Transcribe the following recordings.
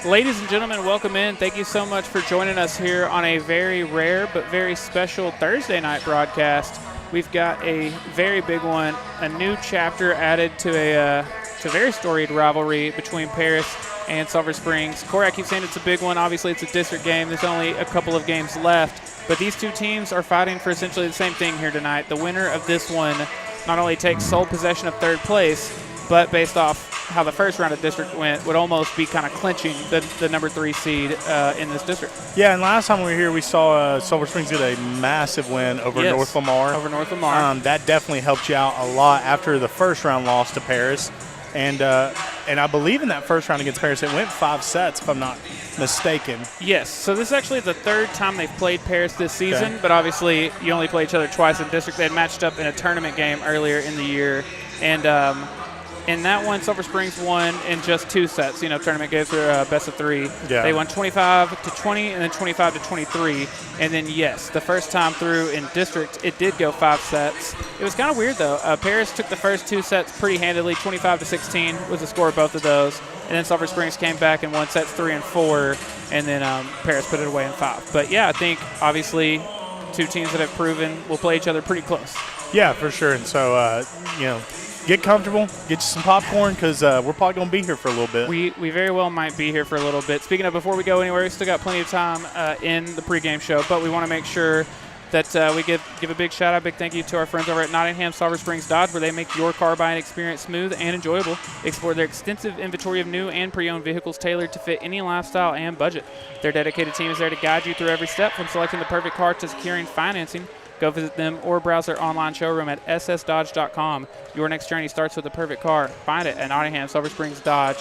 Ladies and gentlemen, welcome in. Thank you so much for joining us here on a very rare but very special Thursday night broadcast. We've got a very big one, a new chapter added to a very storied rivalry between Paris and Sulphur Springs. Korey, I keep saying it's a big one. Obviously, it's a district game. There's only a couple of games left. But these two teams are fighting for essentially the same thing here tonight. The winner of this one not only takes sole possession of third place, but based off how the first round of district went, would almost be kind of clinching the number 3 seed in this district. Yeah, and last time we were here, we saw Sulphur Springs get a massive win over North Lamar. Over North Lamar. That definitely helped you out a lot after the first round loss to Paris. And I believe in that first round against Paris, it went 5 sets, if I'm not mistaken. Yes. So this is actually the third time they've played Paris this season, but obviously you only play each other twice in district. They had matched up in a tournament game earlier in the year. And in that one, Sulphur Springs won in just 2 sets. You know, tournament games were best of 3. Yeah. They won 25-20 and then 25-23. And then, yes, the first time through in district, it did go 5 sets. It was kind of weird, though. Paris took the first 2 sets pretty handily. 25-16 was the score of both of those. And then Sulphur Springs came back and won sets 3 and 4. And then Paris put it away in 5. But, yeah, I think, obviously, 2 teams that have proven will play each other pretty close. Yeah, for sure. And so, get comfortable, get you some popcorn, because we're probably going to be here for a little bit. We very well might be here for a little bit. Speaking of, before we go anywhere, we still got plenty of time in the pregame show, but we want to make sure that we give a big shout-out, big thank you to our friends over at Nottingham Sulphur Springs Dodge, where they make your car buying experience smooth and enjoyable. Explore their extensive inventory of new and pre-owned vehicles tailored to fit any lifestyle and budget. Their dedicated team is there to guide you through every step, from selecting the perfect car to securing financing. Go visit them or browse their online showroom at ssdodge.com. Your next journey starts with the perfect car. Find it at Nottingham Sulphur Springs Dodge.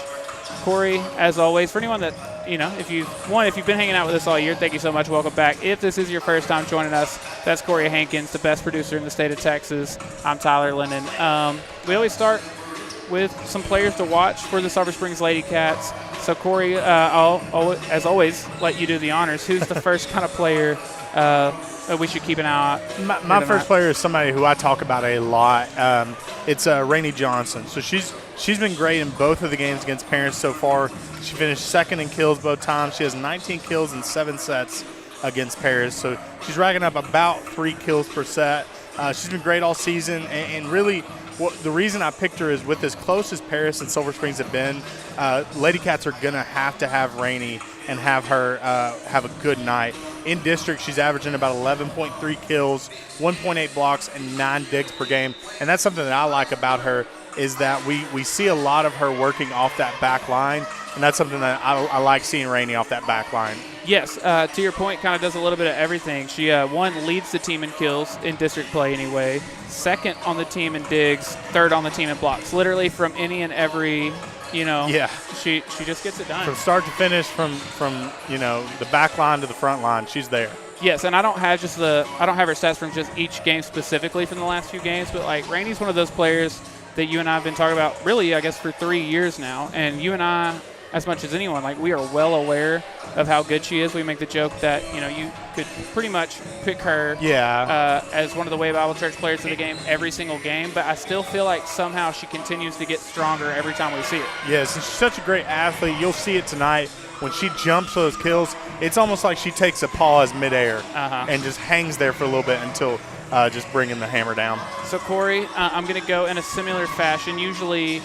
Korey, as always, for anyone that, if you've been hanging out with us all year, thank you so much. Welcome back. If this is your first time joining us, that's Korey Hankins, the best producer in the state of Texas. I'm Tyler Lennon. We always start with some players to watch for the Sulphur Springs Lady Cats. So, Korey, I'll, as always, let you do the honors. Who's the first kind of player we should keep an eye on? My first player is somebody who I talk about a lot. It's Rainey Johnson. So she's been great in both of the games against Paris so far. She finished second in kills both times. She has 19 kills in 7 sets against Paris. So she's racking up about 3 kills per set. She's been great all season, and really the reason I picked her is with as close as Paris and Sulphur Springs have been, Lady Cats are going to have Rainey and have her have a good night. In district, she's averaging about 11.3 kills, 1.8 blocks, and 9 digs per game. And that's something that I like about her, is that we see a lot of her working off that back line, and that's something that I like seeing Rainey off that back line. Yes, to your point, kind of does a little bit of everything. She, one, leads the team in kills in district play anyway, second on the team in digs, third on the team in blocks. Literally from any and every, Yeah. She just gets it done. From start to finish, from the back line to the front line, she's there. Yes, and I don't have her stats from just each game specifically from the last few games, but like Rainey's one of those players that you and I have been talking about really, I guess, for 3 years now. And you and I, as much as anyone, like, we are well aware of how good she is. We make the joke that, you could pretty much pick her as one of the Way Bible Church players of the game every single game, but I still feel like somehow she continues to get stronger every time we see her. Yes, and she's such a great athlete. You'll see it tonight. When she jumps those kills, it's almost like she takes a pause midair and just hangs there for a little bit until just bringing the hammer down. So, Korey, I'm going to go in a similar fashion. Usually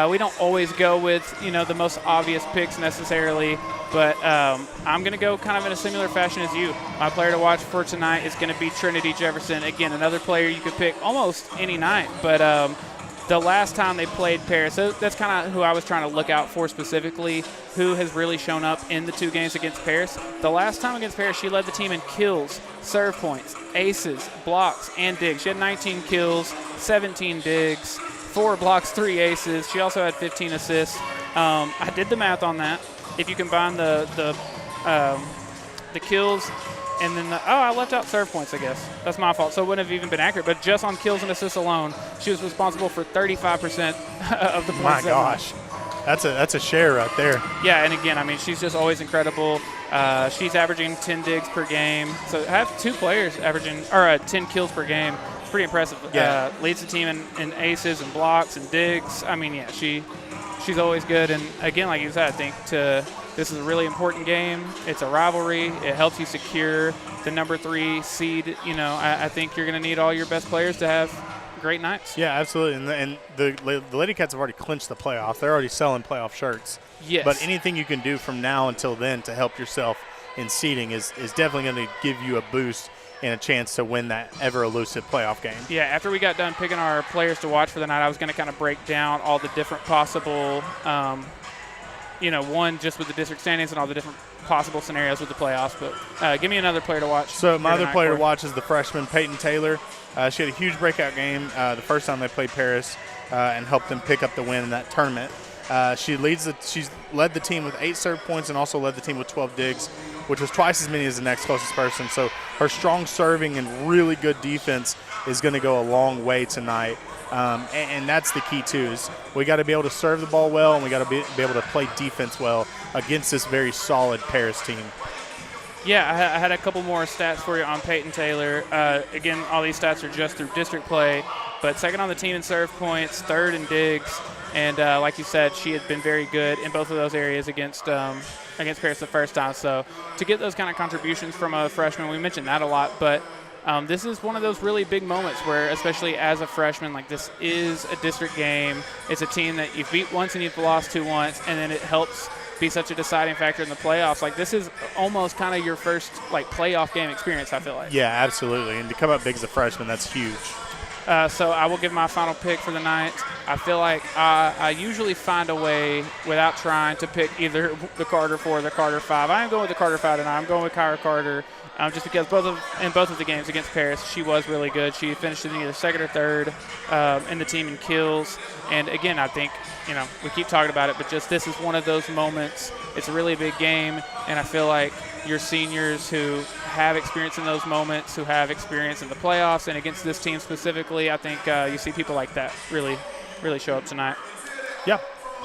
we don't always go with, the most obvious picks necessarily, but I'm going to go kind of in a similar fashion as you. My player to watch for tonight is going to be Trinity Jefferson. Again, another player you could pick almost any night, but the last time they played Paris, so that's kind of who I was trying to look out for specifically, who has really shown up in the 2 games against Paris. The last time against Paris, she led the team in kills, serve points, aces, blocks, and digs. She had 19 kills, 17 digs, 4 blocks, 3 aces. She also had 15 assists. I did the math on that. If you combine the kills and then I left out serve points, I guess. That's my fault. So it wouldn't have even been accurate. But just on kills and assists alone, she was responsible for 35% of the points. My gosh. That's a share right there. Yeah, and again, she's just always incredible. She's averaging 10 digs per game. So I have 2 players averaging 10 kills per game. It's pretty impressive. Yeah. Leads the team in aces and blocks and digs. She's always good. And again, like you said, I think to This is a really important game. It's a rivalry. It helps you secure the number 3 seed. You know, I think you're going to need all your best players to have great nights. Yeah, absolutely. And the Lady Cats have already clinched the playoff. They're already selling playoff shirts. Yes. But anything you can do from now until then to help yourself in seeding is definitely going to give you a boost and a chance to win that ever-elusive playoff game. Yeah, after we got done picking our players to watch for the night, I was going to kind of break down all the different possible one just with the district standings and all the different possible scenarios with the playoffs. But give me another player to watch. So my other player to watch is the freshman Peyton Taylor. She had a huge breakout game the first time they played Paris and helped them pick up the win in that tournament. She's led the team with 8 serve points and also led the team with 12 digs, which was twice as many as the next closest person. So her strong serving and really good defense is going to go a long way tonight. And that's the key, too, is we got to be able to serve the ball well and we got to be able to play defense well against this very solid Paris team. Yeah, I had a couple more stats for you on Peyton Taylor. Again, all these stats are just through district play, but second on the team in serve points, third in digs, and like you said, she had been very good in both of those areas against Paris the first time. So to get those kind of contributions from a freshman, we mentioned that a lot, but this is one of those really big moments where, especially as a freshman, like this is a district game. It's a team that you've beat once and you've lost to once, and then it helps be such a deciding factor in the playoffs. Like this is almost kind of your first like playoff game experience, I feel like. Yeah, absolutely. And to come up big as a freshman, that's huge. So I will give my final pick for the night. I feel like I usually find a way without trying to pick either the Carter 4 or the Carter 5. I am going with the Carter 5 tonight. I'm going with Kyra Carter just because in both of the games against Paris, she was really good. She finished in either second or third in the team in kills. And, again, I think, we keep talking about it, but just this is one of those moments. It's a really big game, and I feel like your seniors who have experience in those moments, who have experience in the playoffs and against this team specifically, I think you see people like that really, really show up tonight. Yeah.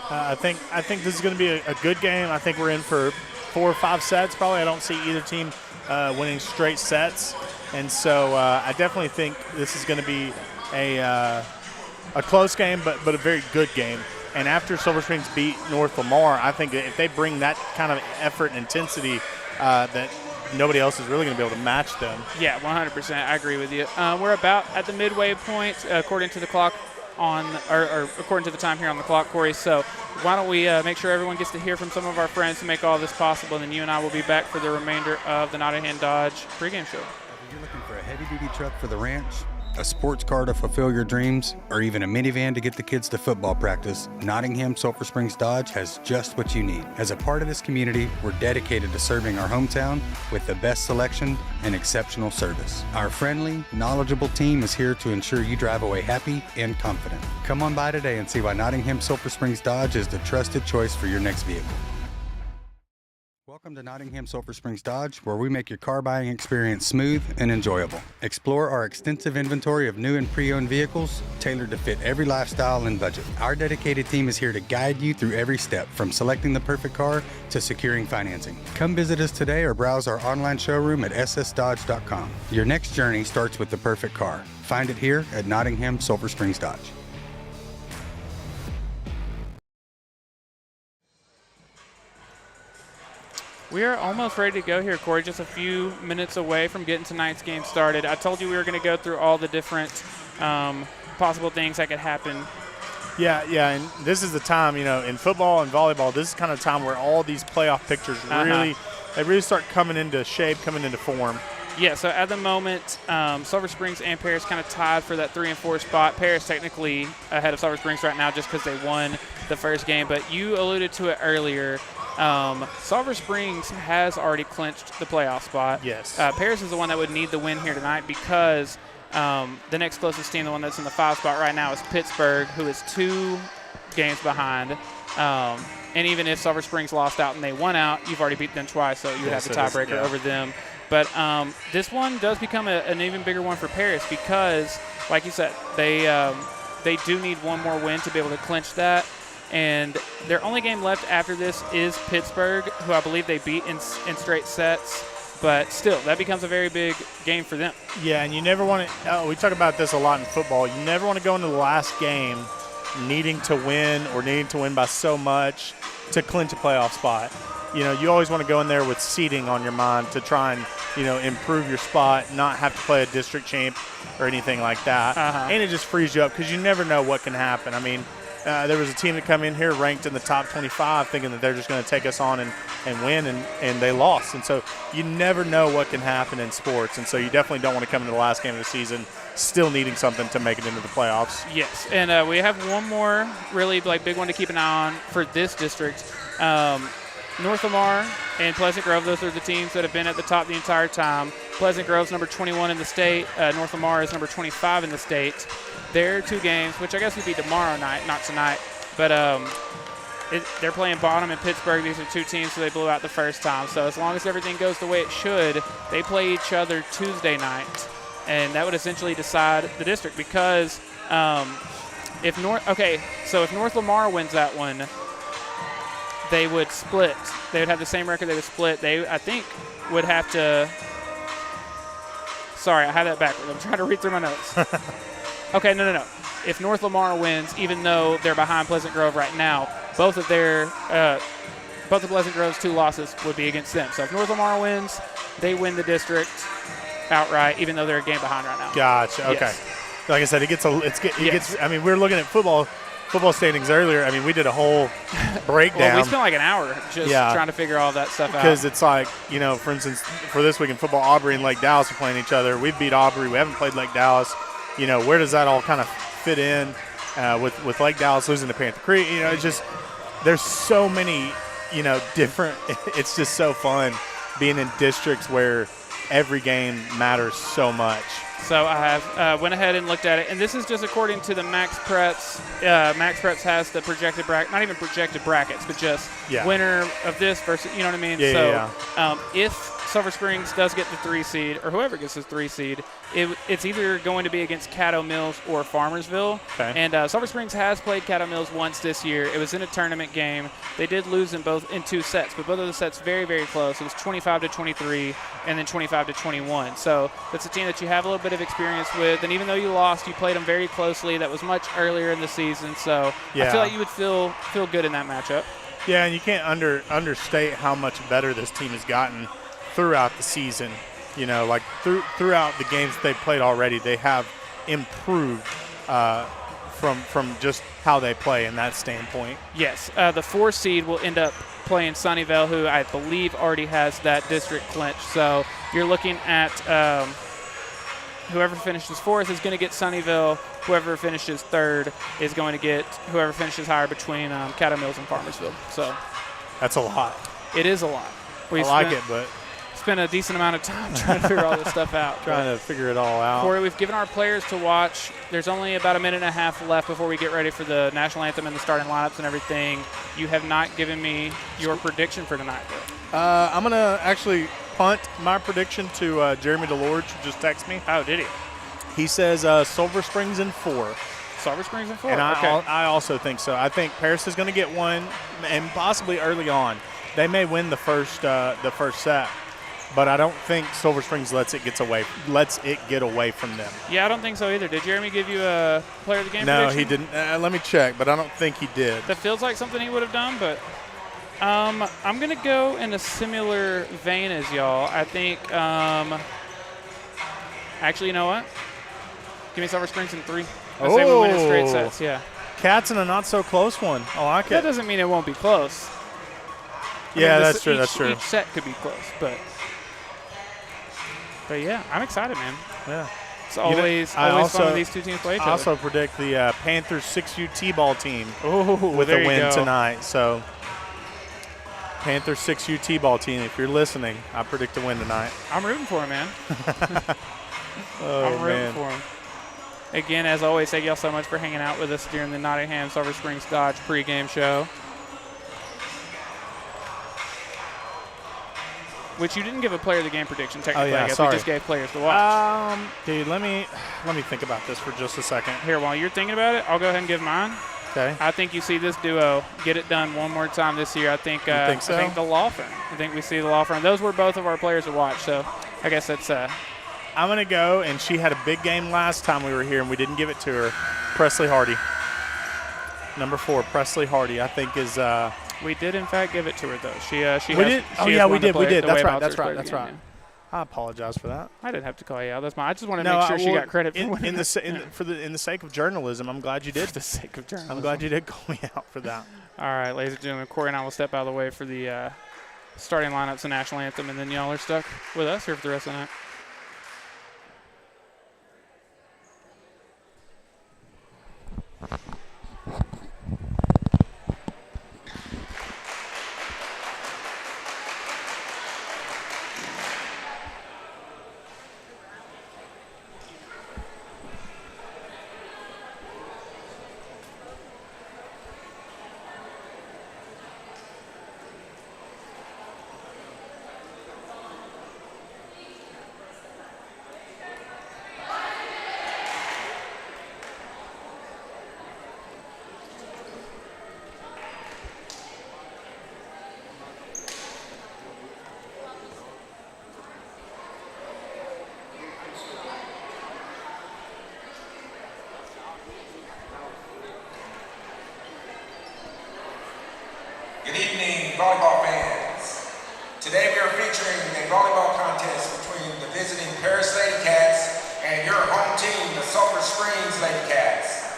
I think this is going to be a good game. I think we're in for 4 or 5 sets probably. I don't see either team winning straight sets. And so I definitely think this is going to be a close game, but a very good game. And after Sulphur Springs beat North Lamar, I think if they bring that kind of effort and intensity, that nobody else is really going to be able to match them. Yeah, 100%. I agree with you. We're about at the midway point, according to the clock or according to the time here on the clock, Korey. So why don't we make sure everyone gets to hear from some of our friends to make all this possible, and then you and I will be back for the remainder of the Nottingham Dodge pregame show. If you're looking for a heavy-duty truck for the ranch, a sports car to fulfill your dreams, or even a minivan to get the kids to football practice, Nottingham Sulphur Springs Dodge has just what you need. As a part of this community, we're dedicated to serving our hometown with the best selection and exceptional service. Our friendly, knowledgeable team is here to ensure you drive away happy and confident. Come on by today and see why Nottingham Sulphur Springs Dodge is the trusted choice for your next vehicle. Welcome to Nottingham Sulphur Springs Dodge, where we make your car buying experience smooth and enjoyable. Explore our extensive inventory of new and pre-owned vehicles, tailored to fit every lifestyle and budget. Our dedicated team is here to guide you through every step, from selecting the perfect car to securing financing. Come visit us today or browse our online showroom at ssdodge.com. Your next journey starts with the perfect car. Find it here at Nottingham Sulphur Springs Dodge. We are almost ready to go here, Korey, just a few minutes away from getting tonight's game started. I told you we were going to go through all the different possible things that could happen. Yeah, and this is the time, in football and volleyball, this is kind of the time where all these playoff pictures really start coming into shape, coming into form. Yeah, so at the moment, Sulphur Springs and Paris kind of tied for that 3 and 4 spot. Paris technically ahead of Sulphur Springs right now just because they won the first game, but you alluded to it earlier. Sulphur Springs has already clinched the playoff spot. Yes. Paris is the one that would need the win here tonight because the next closest team, the one that's in the 5 spot right now, is Pittsburgh, who is 2 games behind. And even if Sulphur Springs lost out and they won out, you've already beat them twice, so you would have the tiebreaker over them. But this one does become an even bigger one for Paris because, like you said, they do need one more win to be able to clinch that. And their only game left after this is Pittsburgh, who I believe they beat in straight sets. But still, that becomes a very big game for them. Yeah, and you never want to we talk about this a lot in football. You never want to go into the last game needing to win or needing to win by so much to clinch a playoff spot. you always want to go in there with seeding on your mind to try and, improve your spot, not have to play a district champ or anything like that. And it just frees you up because you never know what can happen. I mean, there was a team that come in here ranked in the top 25 thinking that they're just going to take us on and win, and they lost. And so you never know what can happen in sports. And so you definitely don't want to come into the last game of the season still needing something to make it into the playoffs. Yes, and we have one more really big one to keep an eye on for this district. North Lamar and Pleasant Grove, those are the teams that have been at the top the entire time. Pleasant Grove's number 21 in the state. North Lamar is number 25 in the state. Their 2 games, which I guess would be tomorrow night, not tonight, but they're playing Bonham and Pittsburgh. These are 2 teams that they blew out the first time. So as long as everything goes the way it should, they play each other Tuesday night, and that would essentially decide the district because if North Lamar wins that one, they would split. They would have the same record. They would split. They, I think, would have to – sorry, I had that backwards. I'm trying to read through my notes. Okay, no. If North Lamar wins, even though they're behind Pleasant Grove right now, both of Pleasant Grove's 2 losses would be against them. So if North Lamar wins, they win the district outright, even though they're a game behind right now. Gotcha. Okay. Yes. Like I said, it gets. I mean, we were looking at football standings earlier. I mean, we did a whole breakdown. Well, we spent like an hour just trying to figure all that stuff out. Because it's like, for instance, for this week in football, Aubrey and Lake Dallas are playing each other. We've beat Aubrey. We haven't played Lake Dallas. Where does that all kind of fit in with Lake Dallas losing to Panther Creek? It's just there's so many, different – it's just so fun being in districts where every game matters so much. So I have went ahead and looked at it, and this is just according to the Max Pretz. Max Pretz has the projected bracket, not even projected brackets, but just winner of this versus, you know what I mean? If Sulphur Springs does get the 3 seed, or whoever gets the 3 seed, it's either going to be against Caddo Mills or Farmersville. Okay. And Sulphur Springs has played Caddo Mills once this year. It was in a tournament game. They did lose in 2 sets, but both of the sets very, very close. It was 25-23 and then 25-21. So that's a team that you have a little bit of experience with. And even though you lost, you played them very closely. That was much earlier in the season. So I feel like you would feel good in that matchup. Yeah, and you can't understate how much better this team has gotten throughout the season. Throughout the games that they've played already, they have improved from just how they play in that standpoint. Yes, the 4 seed will end up playing Sunnyvale, who I believe already has that district clinch. So you're looking at whoever finishes 4th is going to get Sunnyvale. Whoever finishes 3rd is going to get whoever finishes higher between Caddo Mills and Farmersville. So that's a lot. It is a lot. I like it, but spent a decent amount of time trying to figure all this stuff out. Trying to figure it all out. Korey, we've given our players to watch. There's only about a minute and a half left before we get ready for the national anthem and the starting lineups and everything. You have not given me your prediction for tonight, though. I'm going to actually punt my prediction to Jeremy DeLorge, who just texted me. Oh, did he? He says Sulphur Springs in 4. Sulphur Springs in 4? And I also think so. I think Paris is going to get one, and possibly early on. They may win the first set. But I don't think Sulphur Springs lets it get away from them. Yeah, I don't think so either. Did Jeremy give you a player of the game No, prediction? he didn't. Let me check, but I don't think he did. That feels like something he would have done, but I'm going to go in a similar vein as y'all. I think actually, you know what? Give me Sulphur Springs in 3. I say we win in straight sets, yeah. Cats in a not-so-close one. I like it. That doesn't mean it won't be close. That's true. That's true. Each set could be close, but yeah, I'm excited, man. Yeah. It's always fun when these 2 teams play each other. I also predict the Panthers 6U T-ball team with a win tonight. So Panthers 6U T-ball team, if you're listening, I predict a win tonight. I'm rooting for him, man. I'm rooting for him. Again, as always, thank y'all so much for hanging out with us during the Nottingham Sulphur Springs Dodge pregame show. Which you didn't give a player of the game prediction technically. I guess we just gave players to watch. Dude, let me think about this for just a second. Here, while you're thinking about it, I'll go ahead and give mine. Okay. I think you see this duo get it done one more time this year. I think so? I think the law firm. I think we see the law firm. Those were both of our players to watch, so I guess that's I'm going to go, and she had a big game last time we were here, and we didn't give it to her. Presley Hardy. Number 4, Presley Hardy, I think is We did, in fact, give it to her, though. She We did? Oh, yeah, we did. That's right. That's That's right. I apologize for that. I didn't have to call you out. That's I just wanted to make sure she got credit for winning. In the sake of journalism, I'm glad you did. For the sake of journalism. I'm glad you did call me out for that. All right, ladies and gentlemen, Korey and I will step out of the way for the starting lineups and national anthem, and then y'all are stuck with us here for the rest of the night. Good evening, volleyball fans. Today we are featuring a volleyball contest between the visiting Paris Lady Cats and your home team, the Sulphur Springs Lady Cats.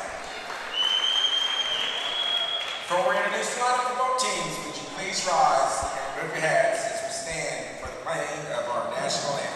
Before we introduce the lineup of both teams, would you please rise and remove your hats as we stand for the playing of our national anthem.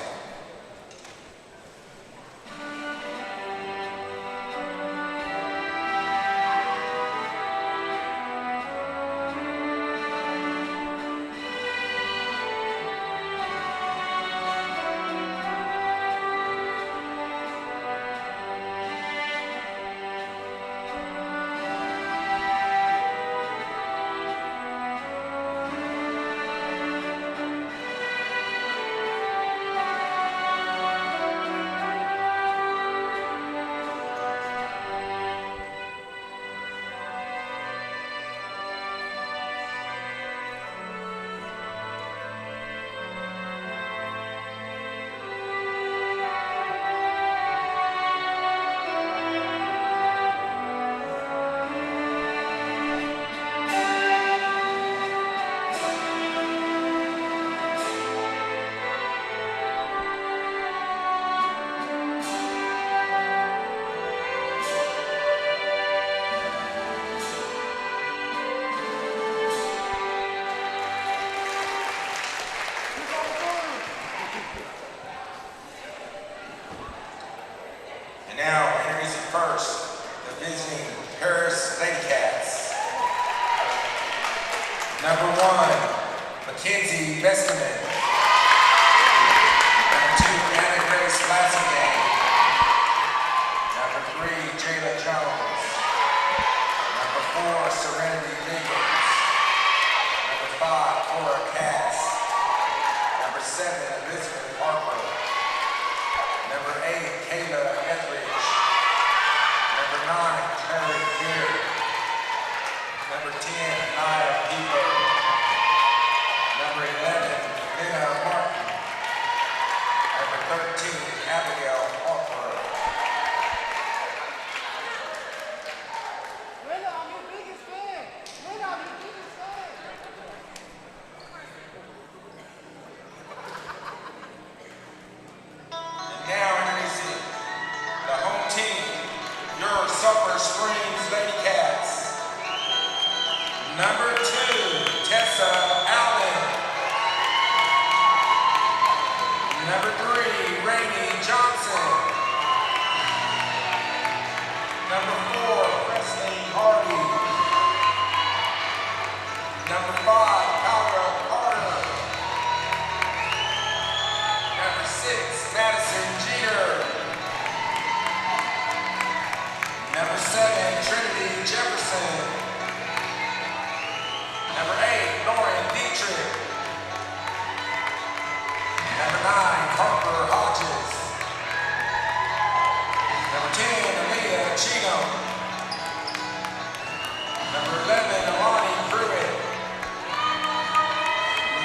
Now, introducing first, the visiting Paris Lady Cats. Number 1, Txhsvb. Number 2, Anna Grace Lassingay. Number 3, Jayla Jones. Number 4, Serenity Higgins. Number 5, Cora Cass. Number 7, Elizabeth Harper. Number 8, Kayla Etheridge. Number 9, Terry Beard. Number 10, Naya Pivo. Number 11, Lena Martin. Number 13, Abigail Harper. Lena, I'm your biggest fan. Lena, I'm your biggest fan. Now introducing the home team, your Sulphur Springs Lady Cats. Number 2, Txhsvb. Number 3, Rainey Johnson. Number 4, Presley Hardy. Number 5, Kyra Carter. Number 6, Madison Jeter. Number 7, Trinity Jefferson. Number 8, Lauren Dietrich. Number 9, Harper Hodges. Number 10, Aaliyah Cheatham. Number 11, Alani Pruitt.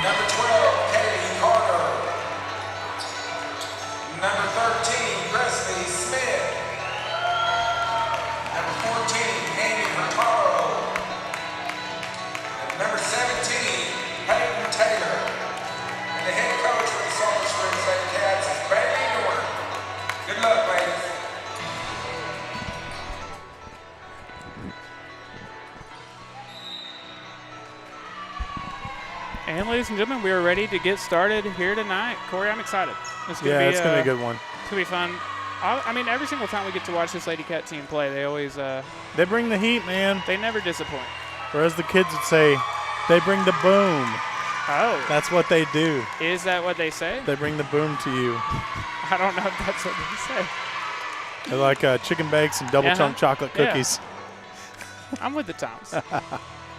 Number 12, Kaylee Carter. Number 13, Presley Smith. Number 14, Amy Hurtado. And number 7, And ladies and gentlemen, we are ready to get started here tonight. Corey, I'm excited. It's going to be a good one. It's going to be fun. I mean, every single time we get to watch this Lady Cat team play, they always they bring the heat, man. They never disappoint. Or as the kids would say, they bring the boom. Oh. That's what they do. Is that what they say? They bring the boom to you. I don't know if that's what they say. They're like chicken bakes and double chunk chocolate cookies. Yeah. I'm with the times.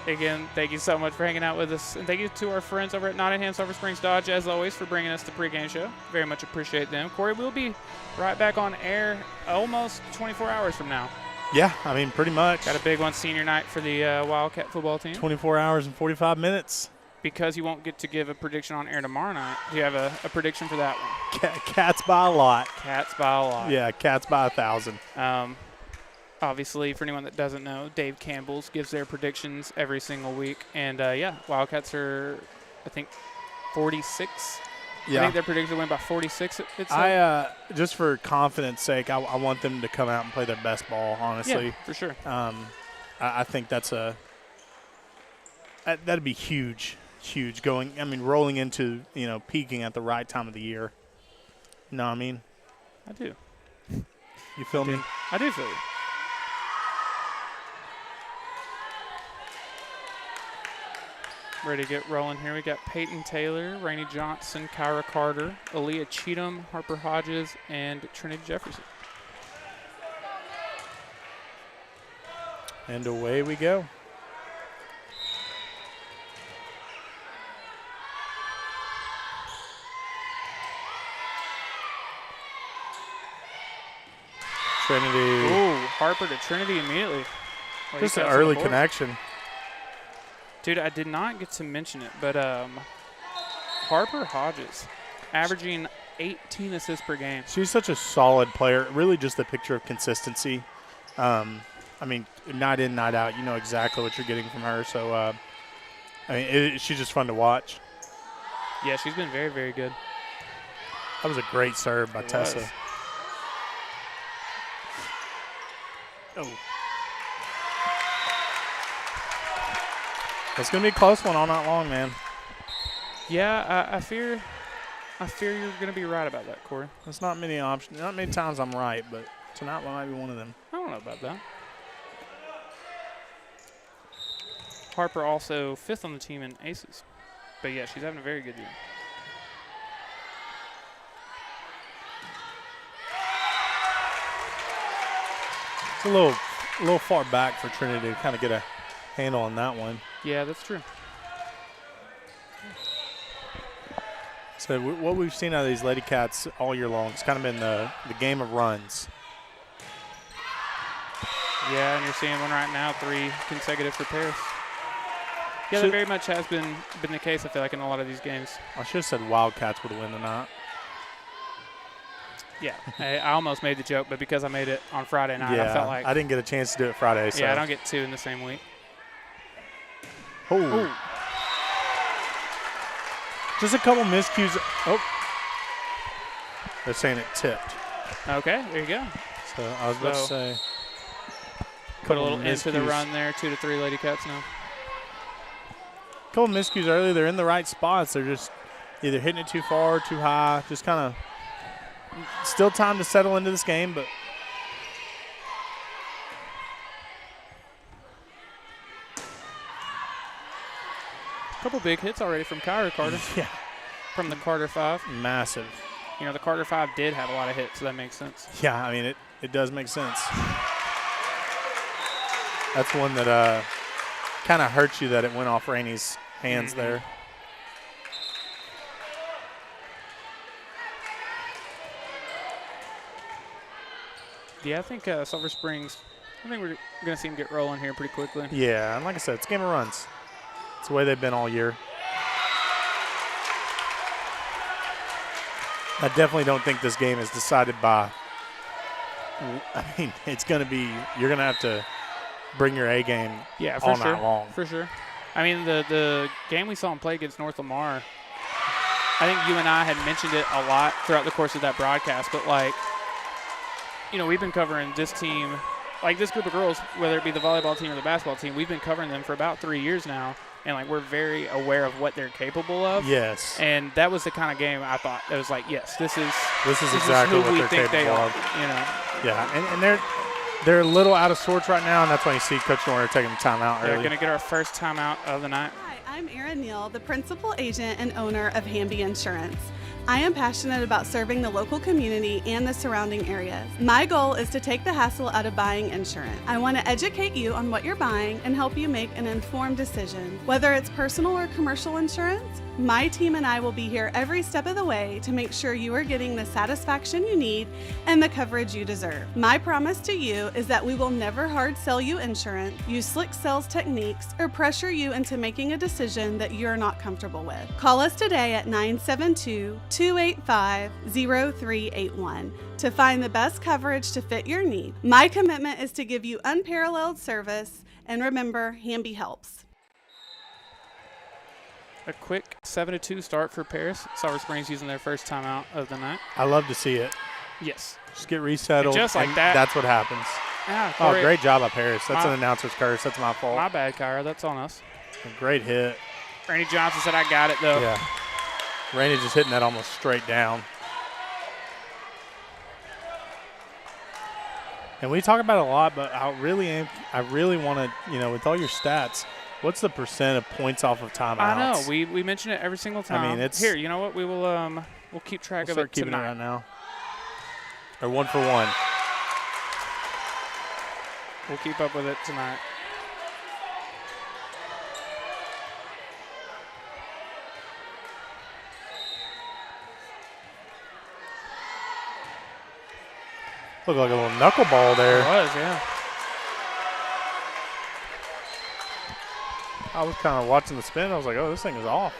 Again, thank you so much for hanging out with us. And thank you to our friends over at Nottingham Sulphur Springs Dodge, as always, for bringing us the pregame show. Very much appreciate them. Corey, we'll be right back on air almost 24 hours from now. Yeah, I mean, pretty much. Got a big one, senior night for the Wildcat football team. 24 hours and 45 minutes. Because you won't get to give a prediction on air tomorrow night, do you have a prediction for that one? Cats by a lot. Cats by a lot. Yeah, cats by 1,000. Obviously, for anyone that doesn't know, Dave Campbell's gives their predictions every single week. And, Wildcats are, I think, 46. Yeah. I think they're predicted to win by 46. Just for confidence sake, I want them to come out and play their best ball, honestly. Yeah, for sure. I think that'd be huge rolling into, peaking at the right time of the year. You know what I mean? I do. You feel me? I do feel you. Ready to get rolling here. We got Peyton Taylor, Rainey Johnson, Kyra Carter, Aaliyah Cheatham, Harper Hodges, and Trinity Jefferson. And away we go. Trinity. Ooh, Harper to Trinity immediately. Just an early connection. Dude, I did not get to mention it, but Harper Hodges averaging 18 assists per game. She's such a solid player. Really just a picture of consistency. I mean, night in, night out, you know exactly what you're getting from her. So, she's just fun to watch. Yeah, she's been very, very good. That was a great serve by Tessa. Oh. It's going to be a close one all night long, man. Yeah, I fear you're going to be right about that, Corey. There's not many options. Not many times I'm right, but tonight might be one of them. I don't know about that. Harper also 5th on the team in aces. But, yeah, she's having a very good year. It's a little far back for Trinity to kind of get a handle on that one. Yeah, that's true. So what we've seen out of these Lady Cats all year long, it's kind of been the game of runs. Yeah, and you're seeing one right now, 3 consecutive for Paris. Yeah, that very much has been the case, I feel like, in a lot of these games. I should have said Wildcats would win tonight. Yeah, I almost made the joke, but because I made it on Friday night, I felt like I didn't get a chance to do it Friday. So. Yeah, I don't get 2 in the same week. Oh. Just a couple miscues. Oh. They're saying it tipped. Okay, there you go. So I was about to say. Put a little into the run there, 2 to 3 Lady Cats now. Couple miscues early. They're in the right spots. They're just either hitting it too far, too high. Just kind of still time to settle into this game, but couple big hits already from Kyra Carter. Yeah. From the Carter 5. Massive. You know, the Carter 5 did have a lot of hits, so that makes sense. Yeah, I mean, it does make sense. That's one that kind of hurts you that it went off Rainey's hands there. Yeah, I think Sulphur Springs, I think we're going to see them get rolling here pretty quickly. Yeah, and like I said, it's a game of runs. It's the way they've been all year. I definitely don't think this game is decided by – I mean, it's going to be – you're going to have to bring your A game all night long. For sure. I mean, the game we saw them play against North Lamar, I think you and I had mentioned it a lot throughout the course of that broadcast, but, like, you know, we've been covering this team, like this group of girls, whether it be the volleyball team or the basketball team, we've been covering them for about 3 years now. and like we're very aware of what they're capable of. Yes. And that was the kind of game I thought it was like, yes, this is exactly who what we they're think they capable are. of. You know, Yeah, and they're a little out of sorts right now, and that's why you see Coach Norner taking the timeout they're early. going to get our first timeout of the night. Hi, I'm Erin Neal, the principal agent and owner of Hamby Insurance. I am passionate about serving the local community and the surrounding areas. My goal is to take the hassle out of buying insurance. I want to educate you on what you're buying and help you make an informed decision. Whether it's personal or commercial insurance, my team and I will be here every step of the way to make sure you are getting the satisfaction you need and the coverage you deserve. My promise to you is that we will never hard sell you insurance, use slick sales techniques, or pressure you into making a decision that you're not comfortable with. Call us today at 972-285-0381 to find the best coverage to fit your need. My commitment is to give you unparalleled service, and remember, Hamby helps. A quick 7-2 start for Paris. Sulphur Springs using their first timeout of the night. I love to see it. Yes. Just get resettled. And just like and that. That's what happens. Yeah, Oh, Korey, great job by Paris. That's an announcer's curse. That's my fault. my bad, Kyra. That's on us. A great hit. Randy Johnson said, I got it, though. Yeah. Rainey just hitting that almost straight down. And we talk about it a lot, but I really want to, with all your stats, what's the percent of points off of timeouts? I know. We mention it every single time. I mean, it's here. You know what? We will we'll keep track of start it keeping tonight. it right now. Or 1 for 1. We'll keep up with it tonight. Looked like a little knuckleball there. It was, yeah. I was kind of watching the spin. I was like, oh, this thing is off.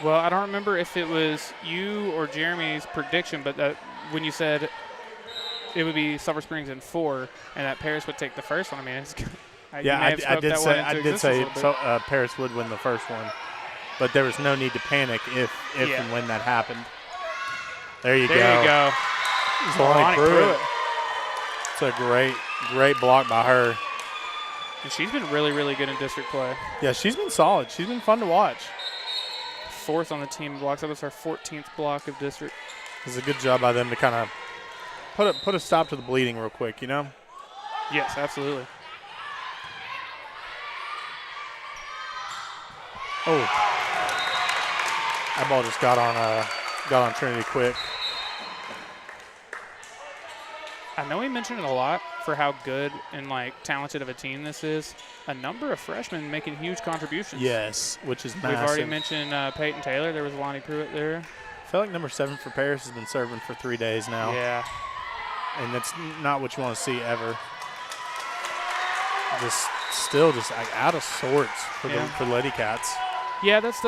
Well, I don't remember if it was you or Jeremy's prediction, but when you said it would be Sulphur Springs in 4 and that Paris would take the first one, I mean, it's Yeah, I did say Paris would win the first one, but there was no need to panic if and when that happened. There you go. Lonnie Pruitt. It's a great block by her. And she's been really, really good in district play. Yeah, she's been solid. She's been fun to watch. 4th on the team blocks. That was her 14th block of district. It's a good job by them to kind of put a stop to the bleeding real quick, Yes, absolutely. Oh, that ball just got on Trinity quick. I know we mentioned it a lot for how good and talented of a team this is. A number of freshmen making huge contributions. Yes, which is massive. We've already mentioned Peyton Taylor. There was Lonnie Pruitt there. I feel like number 7 for Paris has been serving for 3 days now. Yeah. And that's not what you want to see ever. Still out of sorts for the Lady Cats. Yeah, that's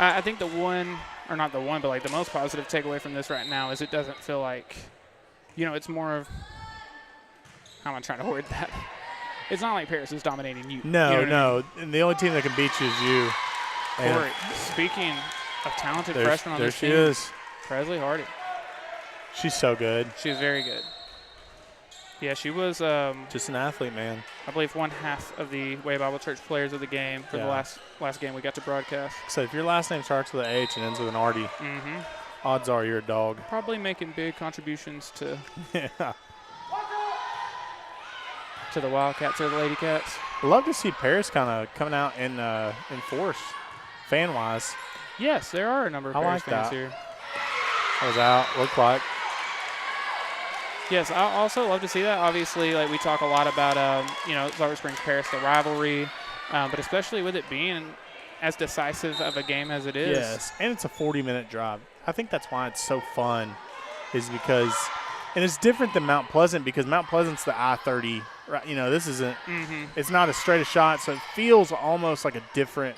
I think the one, or not the one, but the most positive takeaway from this right now is it doesn't feel like, it's more of, how am I trying to word that? It's not like Paris is dominating you. No. And the only team that can beat you is you. Korey, speaking of talented freshmen on this team. There she is. Presley Hardy. She's so good. She's very good. Yeah, she was just an athlete, man. I believe 1/2 of the Way Bible Church players of the game for the last game we got to broadcast. So if your last name starts with an H and ends with an RD, odds are you're a dog. Probably making big contributions to to the Wildcats or the Lady Cats. Love to see Paris kind of coming out in force, fan-wise. Yes, there are a number of Paris fans here. I was out. Looked like. Yes, I also love to see that. Obviously, we talk a lot about, Sulphur Springs Paris, the rivalry, but especially with it being as decisive of a game as it is. Yes, and it's a 40-minute drive. I think that's why it's so fun, is because, and it's different than Mount Pleasant because Mount Pleasant's the I-30. Right? This isn't. It's not as straight a shot, so it feels almost like a different.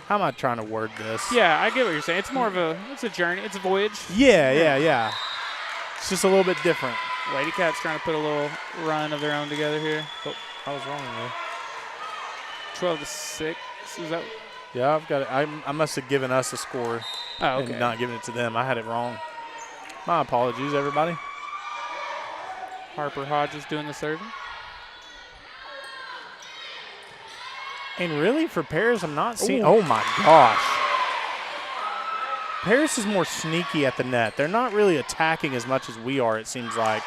How am I trying to word this? Yeah, I get what you're saying. It's more of a journey. It's a voyage. Yeah. It's just a little bit different. Lady Cats trying to put a little run of their own together here. Oh, I was wrong there. 12-6. Is that? Yeah, I've got it. I must have given us a score and not given it to them. I had it wrong. My apologies, everybody. Harper Hodges doing the serving. And really, for Paris, I'm not seeing – oh, my gosh. Paris is more sneaky at the net. They're not really attacking as much as we are, it seems like.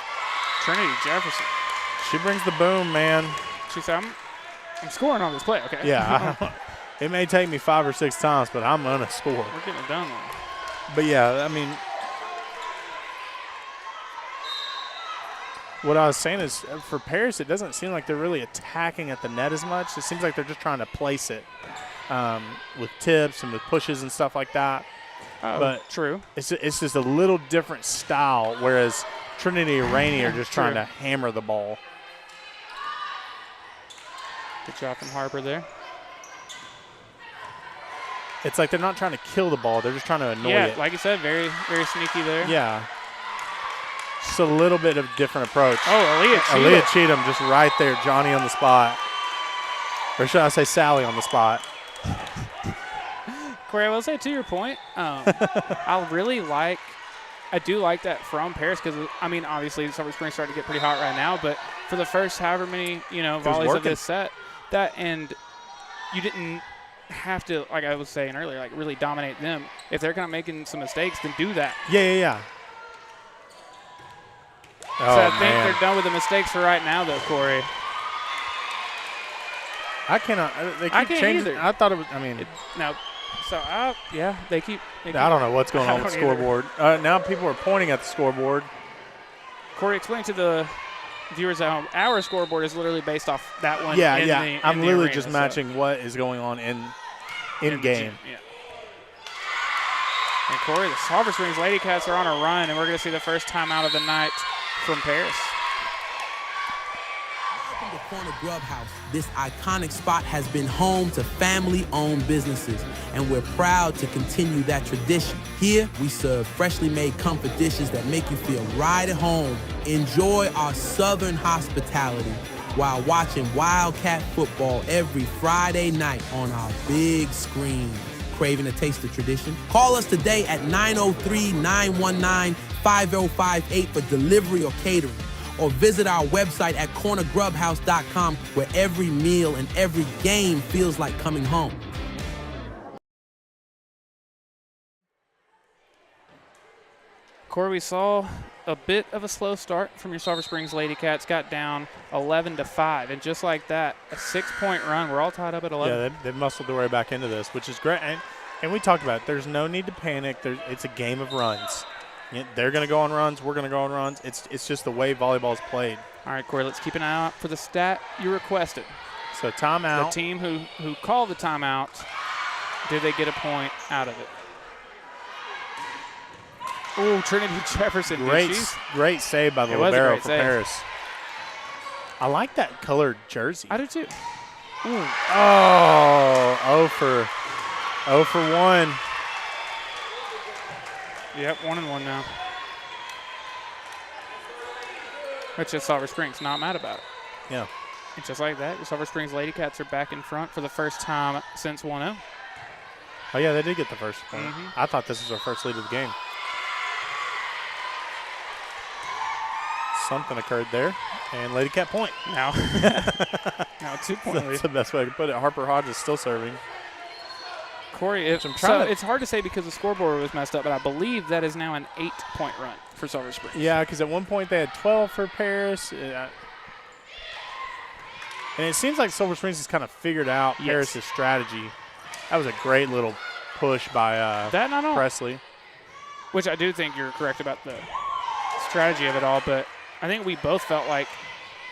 Trinity Jefferson. She brings the boom, man. She said, I'm scoring on this play, okay? Yeah. It may take me 5 or 6 times, but I'm going to score. We're getting it done, though. But, yeah, I mean, what I was saying is for Paris, it doesn't seem like they're really attacking at the net as much. It seems like they're just trying to place it with tips and with pushes and stuff like that. But true. It's just a little different style, whereas Trinity and Rainey are just trying to hammer the ball. Good job from Harper there. It's like they're not trying to kill the ball. They're just trying to annoy it. Yeah, like you said, very, very sneaky there. Yeah. Just a little bit of a different approach. Oh, Aaliyah Cheatham just right there, Johnny on the spot. Or should I say Sally on the spot? Korey, I will say to your point, I do like that from Paris because, I mean, obviously Sulphur Springs starting to get pretty hot right now, but for the first however many, volleys of this set, and you didn't have to, like I was saying earlier, like really dominate them. If they're kind of making some mistakes, then do that. Yeah. So I think they're done with the mistakes for right now, though, Korey. I cannot. They keep changing. Either. I thought it was. I mean, they keep. I don't know what's going on with the scoreboard. Now people are pointing at the scoreboard. Korey, explain to the viewers at home. Our scoreboard is literally based off that one. Yeah. I'm literally just matching what is going on in game. Yeah. And Korey, the Sulphur Springs Lady Cats are on a run, and we're going to see the first timeout of the night from Paris. Welcome to Corner Grub House. This iconic spot has been home to family-owned businesses, and we're proud to continue that tradition. Here, we serve freshly made comfort dishes that make you feel right at home. Enjoy our Southern hospitality while watching Wildcat football every Friday night on our big screen. Craving a taste of tradition? Call us today at 903-919-5058 for delivery or catering. Or visit our website at cornergrubhouse.com, where every meal and every game feels like coming home. Korey, we saw a bit of a slow start from your Sulphur Springs Lady Cats. Got down 11-5, and just like that, a 6-point run. We're all tied up at 11. Yeah, they've muscled their way back into this, which is great. And we talked about it. There's no need to panic. It's a game of runs. They're going to go on runs. We're going to go on runs. It's just the way volleyball is played. All right, Korey, let's keep an eye out for the stat you requested. So timeout. The team who called the timeout, did they get a point out of it? Oh, Trinity Jefferson. Great save by the libero for Paris. I like that colored jersey. I do too. Ooh. Oh, 0 for 1. Yep, 1-1 now. Which is Sulphur Springs. Not mad about it. Yeah. And just like that, the Sulphur Springs Lady Cats are back in front for the first time since 1-0. Oh, yeah, they did get the first point. I thought this was our first lead of the game. Something occurred there, and Lady Cat point. Now 2-point lead. That's the best way to put it. Harper Hodge is still serving. Korey, it's hard to say because the scoreboard was messed up, but I believe that is now an 8-point run for Sulphur Springs. Yeah, because at one point they had 12 for Paris. And it seems like Sulphur Springs has kind of figured out Paris' strategy. That was a great little push by Presley. Which I do think you're correct about the strategy of it all, but I think we both felt like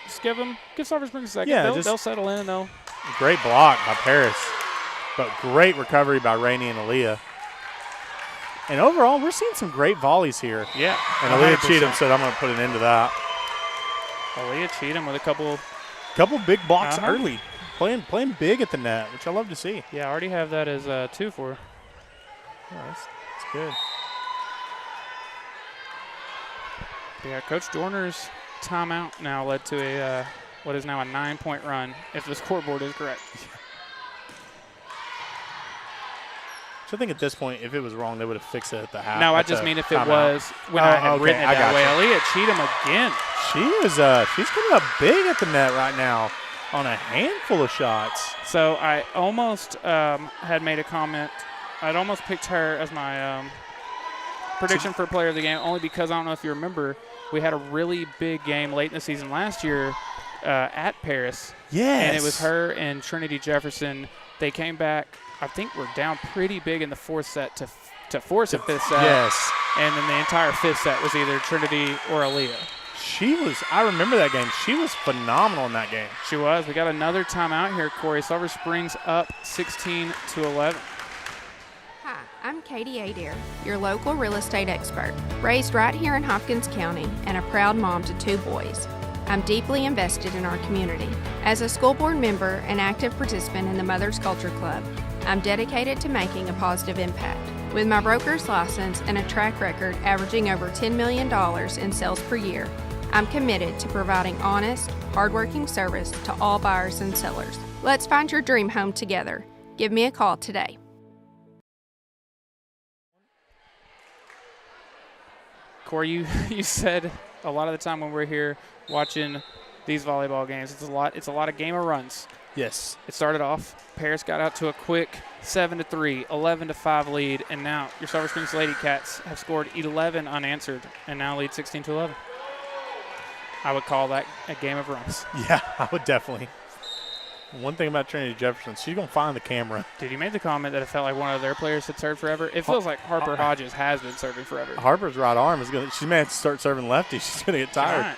just give Sulphur Springs a second. Yeah, they'll settle in and they'll. Great block by Paris, but great recovery by Rainey and Aaliyah. And overall, we're seeing some great volleys here. Yeah. And Aaliyah Cheatham said, I'm going to put an end to that. Aaliyah Cheatham with a couple big blocks early. Playing big at the net, which I love to see. Yeah, I already have that as 2 for her. Yeah, that's good. Yeah, Coach Dorner's timeout now led to what is now a 9-point run, if the scoreboard is correct. So I think at this point, if it was wrong, they would have fixed it at the half. No, I just mean if it was when I had written it that way. Aaliyah Cheatham again. She's coming up big at the net right now. on a handful of shots. So I almost had made a comment. I'd almost picked her as my prediction for player of the game, only because I don't know if you remember, we had a really big game late in the season last year at Paris. Yes. And it was her and Trinity Jefferson. They came back, I think we're down pretty big in the fourth set to force a fifth set. Yes. And then the entire fifth set was either Trinity or Aaliyah. I remember that game. She was phenomenal in that game. She was. We got another timeout here, Korey. Sulphur Springs up 16-11. Hi, I'm Katie Adair, your local real estate expert, raised right here in Hopkins County and a proud mom to 2 boys. I'm deeply invested in our community. As a school board member and active participant in the Mother's Culture Club, I'm dedicated to making a positive impact. With my broker's license and a track record averaging over $10 million in sales per year, I'm committed to providing honest, hardworking service to all buyers and sellers. Let's find your dream home together. Give me a call today. Korey, you said a lot of the time when we're here watching these volleyball games, it's a lot of game of runs. Yes. It started off, Paris got out to a quick 7-3, 11-5 lead, and now your Sulphur Springs Lady Cats have scored 11 unanswered and now lead 16-11. I would call that a game of runs. Yeah, I would definitely. One thing about Trinity Jefferson, she's going to find the camera. Dude, you made the comment that it felt like one of their players had served forever. It feels like Harper Hodges has been serving forever. Harper's right arm is going to – she may have to start serving lefty. She's going to get tired. Right.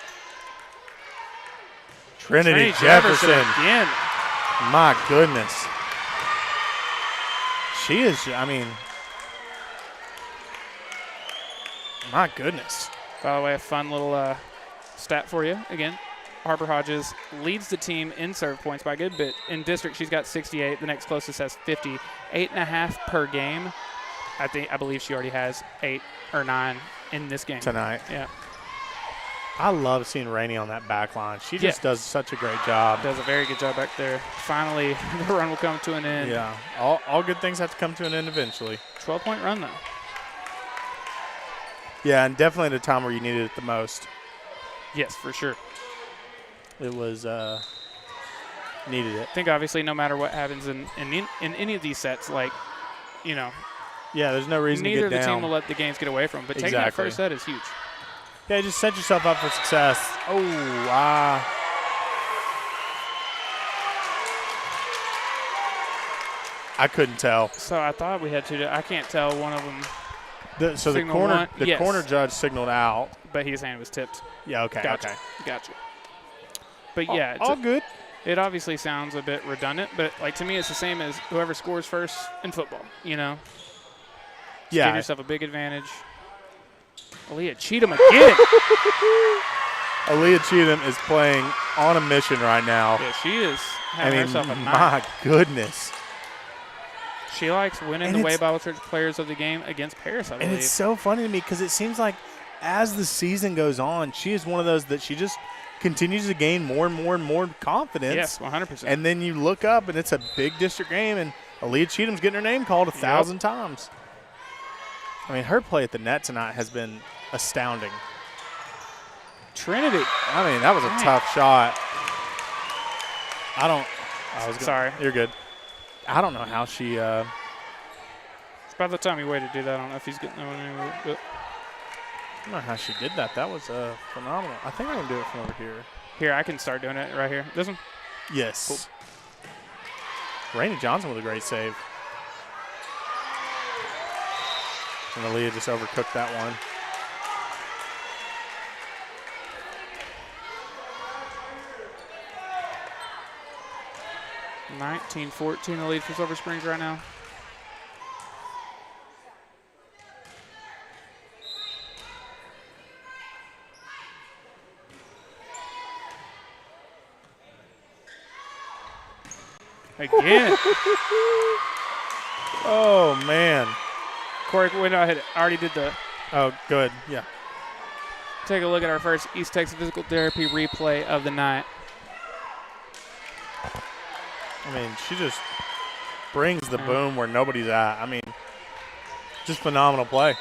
Trinity Jefferson. Again. My goodness. She is, I mean, my goodness. By the way, a fun little stat for you. Again, Harper Hodges leads the team in serve points by a good bit. In district, she's got 68. The next closest has 50. 8.5 per game. I believe she already has 8 or 9 in this game. Tonight. Yeah. I love seeing Rainey on that back line. She just does such a great job. Does a very good job back there. Finally, the run will come to an end. Yeah. All good things have to come to an end eventually. 12-point run, though. Yeah, and definitely at a time where you needed it the most. Yes, for sure. It was needed it. I think obviously no matter what happens in any of these sets, like, you know. Yeah, there's no reason to get down. Neither of the team will let the games get away from them. But taking that first set is huge. Yeah, just set yourself up for success. Oh, I couldn't tell. So I thought we had to. I can't tell one of them. The corner judge signaled out, but his hand was tipped. Yeah. Okay. Gotcha. But yeah, all good. It obviously sounds a bit redundant, but like to me, it's the same as whoever scores first in football. You know. Just give yourself a big advantage. Aaliyah Cheatham again. Aaliyah Cheatham is playing on a mission right now. Yeah, she is having herself a night. My goodness. She likes winning the Way Bible Church Players of the Game against Paris, I believe. And it's so funny to me because it seems like as the season goes on, she is one of those that she just continues to gain more and more and more confidence. Yes, 100%. And then you look up and it's a big district game and Aaliyah Cheatham's getting her name called 1,000 times. I mean, her play at the net tonight has been astounding. Trinity. I mean, that was a tough shot. Sorry. You're good. I don't know how she. It's about the time he waited to do that. I don't know if he's getting that one anymore. But I don't know how she did that. That was phenomenal. I think I can do it from over here. Here, I can start doing it right here. This one? Yes. Cool. Rainey Johnson with a great save. And Aaliyah just overcooked that one. $19-14 the lead for Sulphur Springs right now. Again. Oh, man. Korey, wait, no, I already did the. Oh, good. Yeah. Take a look at our first East Texas Physical Therapy replay of the night. I mean, she just brings the boom where nobody's at. I mean, just phenomenal play.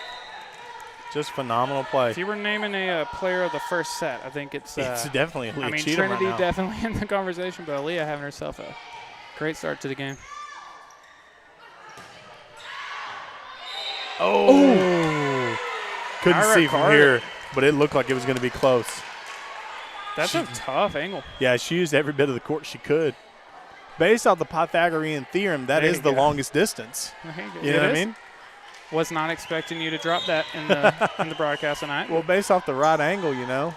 Just phenomenal play. If you were naming a player of the first set, I think it's definitely Aaliyah Cheatham Trinity right now. definitely in the conversation, but Aaliyah having herself a great start to the game. Oh. Couldn't Ira see from Carter. here, but it looked like it was going to be close. That's a tough angle. Yeah, she used every bit of the court she could. Based off the Pythagorean theorem, that There is you the go. longest distance. You know what I mean? Was not expecting you to drop that in the broadcast tonight. Well, based off the right angle, you know,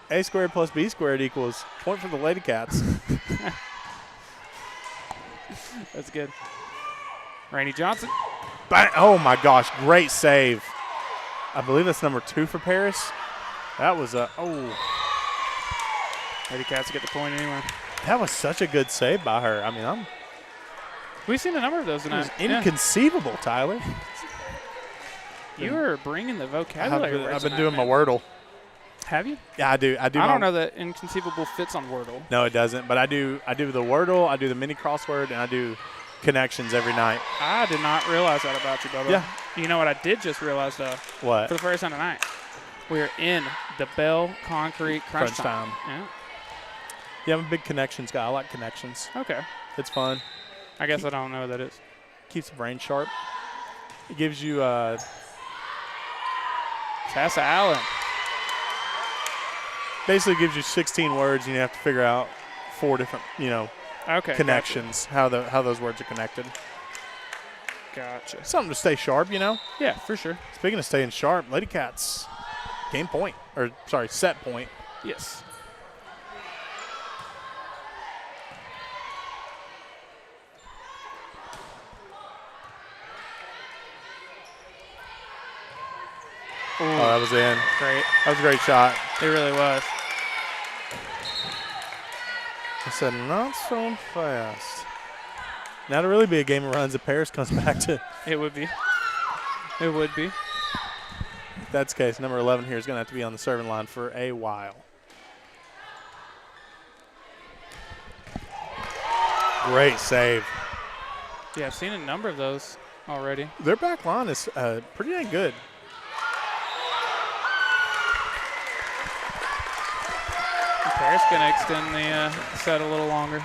A squared plus B squared equals point for the Lady Cats. That's good. Rainey Johnson. Bang. Oh, my gosh. Great save. I believe that's number 2 for Paris. That was Lady Cats get the point anyway. that was such a good save by her. I mean, We've seen a number of those it was tonight. Yeah. inconceivable, Tyler. You are bringing the vocabulary. I've been doing my Wordle. Have you? Yeah, I do. I don't know that inconceivable fits on Wordle. No, it doesn't. But I do the Wordle, I do the mini crossword, and I do connections every night. I did not realize that about you, Bubba. Yeah. You know what I did just realize, though? What? For the first time tonight, we are in the Bell Concrete Crunch Time. Yeah. Yeah, I'm a big connections guy. I like connections. Okay. It's fun. I guess I don't know what that is. Keeps the brain sharp. It gives you Tessa Allen. basically gives you 16 words, and you have to figure out 4 different, Okay. connections, how those words are connected. Gotcha. Something to stay sharp, Yeah, for sure. Speaking of staying sharp, Lady Cats game point, set point. Yes. Ooh, Oh, that was in. great. That was a great shot. It really was. I said, not so fast. Now to really be a game of runs if Paris comes back to. It would be. It would be. If that's the case, number 11 here is going to have to be on the serving line for a while. Great save. Yeah, I've seen a number of those already. Their back line is pretty dang good. Paris going to extend the set a little longer.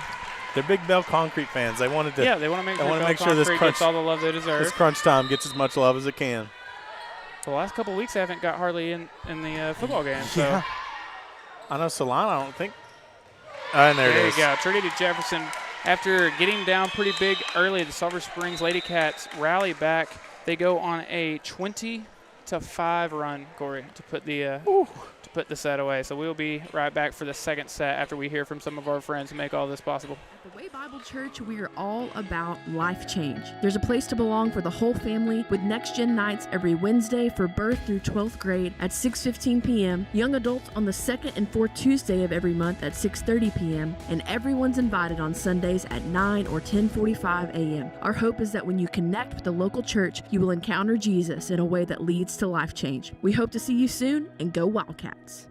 They're big Bell Concrete fans. They wanted to. Yeah, they want to make sure, wanna Bell make sure this Concrete gets all the love they deserve. This crunch time gets as much love as it can. The last couple of weeks, I haven't got hardly in the football game. So Yeah. I know Solana, I don't think. And there it is. you go. Trinity Jefferson, after getting down pretty big early, the Sulphur Springs Lady Cats rally back. They go on a 20-5 run, Korey, to put the set away. So we'll be right back for the second set after we hear from some of our friends who make all this possible. At the Way Bible Church, we are all about life change. There's a place to belong for the whole family with Next Gen nights every Wednesday for birth through 12th grade at 6:15 p.m., young adults on the second and fourth Tuesday of every month at 6:30 p.m., and everyone's invited on Sundays at 9 or 10:45 a.m. Our hope is that when you connect with the local church, you will encounter Jesus in a way that leads to life change. We hope to see you soon, and go Wildcats.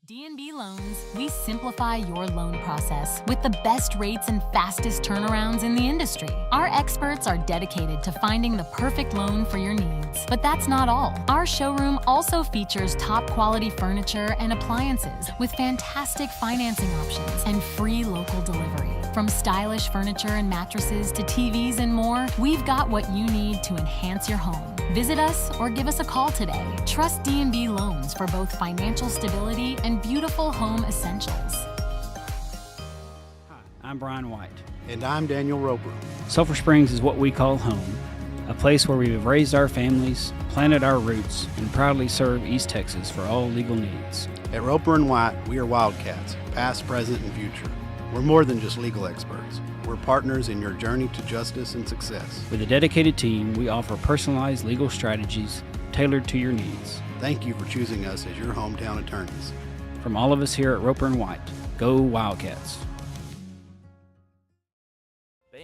D&B Loans, we simplify your loan process with the best rates and fastest turnarounds in the industry. Our experts are dedicated to finding the perfect loan for your needs. But that's not all. Our showroom also features top quality furniture and appliances with fantastic financing options and free local delivery. From stylish furniture and mattresses to TVs and more, we've got what you need to enhance your home. Visit us or give us a call today. Trust D&B Loans for both financial stability and beautiful home essentials. Hi, I'm Brian White. And I'm Daniel Roper. Sulphur Springs is what we call home, a place where we have raised our families, planted our roots, and proudly serve East Texas for all legal needs. At Roper & White, we are Wildcats, past, present, and future. We're more than just legal experts. We're partners in your journey to justice and success. With a dedicated team, we offer personalized legal strategies tailored to your needs. Thank you for choosing us as your hometown attorneys. From all of us here at Roper & White, go Wildcats.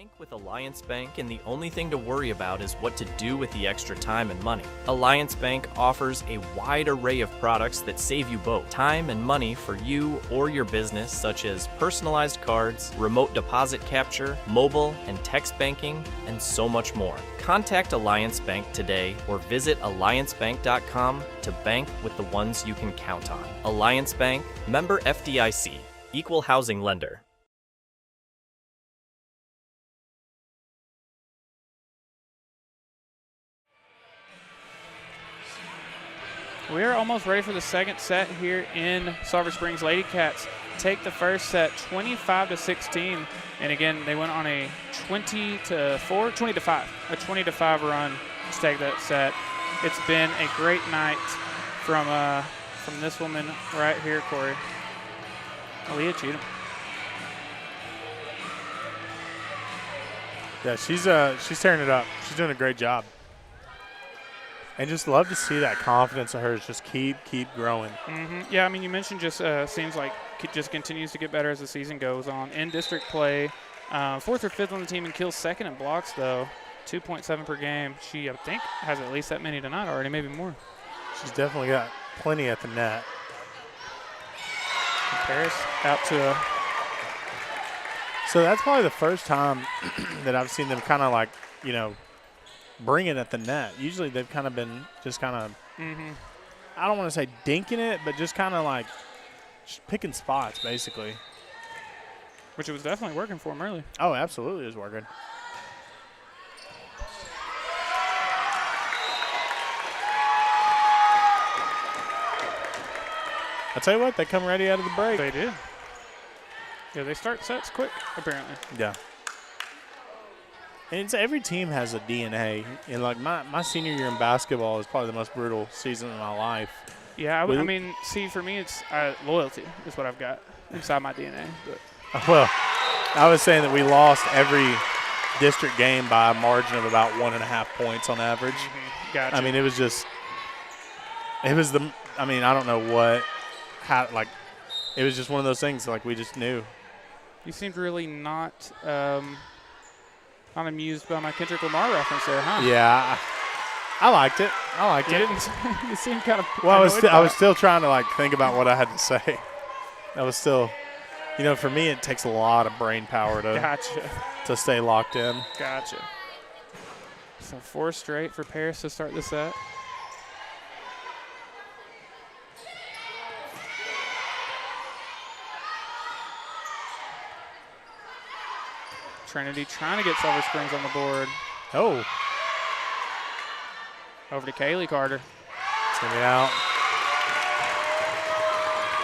Bank with Alliance Bank, and the only thing to worry about is what to do with the extra time and money. Alliance Bank offers a wide array of products that save you both time and money for you or your business, such as personalized cards, remote deposit capture, mobile and text banking, and so much more. Contact Alliance Bank today or visit alliancebank.com to bank with the ones you can count on. Alliance Bank, member FDIC, equal housing lender. We're almost ready for the second set here in Sulphur Springs. Lady Cats take the first set 25-16. And again, they went on a 20-5 run to take that set. It's been a great night from this woman right here, Korey. Aaliyah Cheatham. Yeah, she's tearing it up. She's doing a great job. And just love to see that confidence of hers just keep growing. Yeah, I mean, you mentioned just seems like it just continues to get better as the season goes on. In district play, 4th or 5th on the team in kills, 2nd in blocks, though. 2.7 per game. She, I think, has at least that many tonight already, maybe more. She's definitely got plenty at the net. And Paris out to a... So that's probably the first time that I've seen them kind of like, bring it at the net. Usually they've kind of been just kind of, I don't want to say dinking it, but just kind of like picking spots, basically. Which it was definitely working for them early. Oh, absolutely it was working. I'll tell you what, they come ready out of the break. They did. Yeah, they start sets quick, apparently. Yeah. And every team has a DNA. And like my senior year in basketball is probably the most brutal season of my life. Yeah, I mean, see, for me, it's loyalty is what I've got inside my DNA. But. Well, I was saying that we lost every district game by a margin of about 1.5 points on average. Gotcha. I mean, I don't know it was just one of those things, like we just knew. You seemed really not amused by my Kendrick Lamar reference there, huh? Yeah, I liked it. You seemed kind of. Well, I was still trying to think about what I had to say. I was still, for me, it takes a lot of brain power to stay locked in. Gotcha. So 4 straight for Paris to start the set. Trinity trying to get Sulphur Springs on the board. Oh. Over to Kaylee Carter. It's going to be out.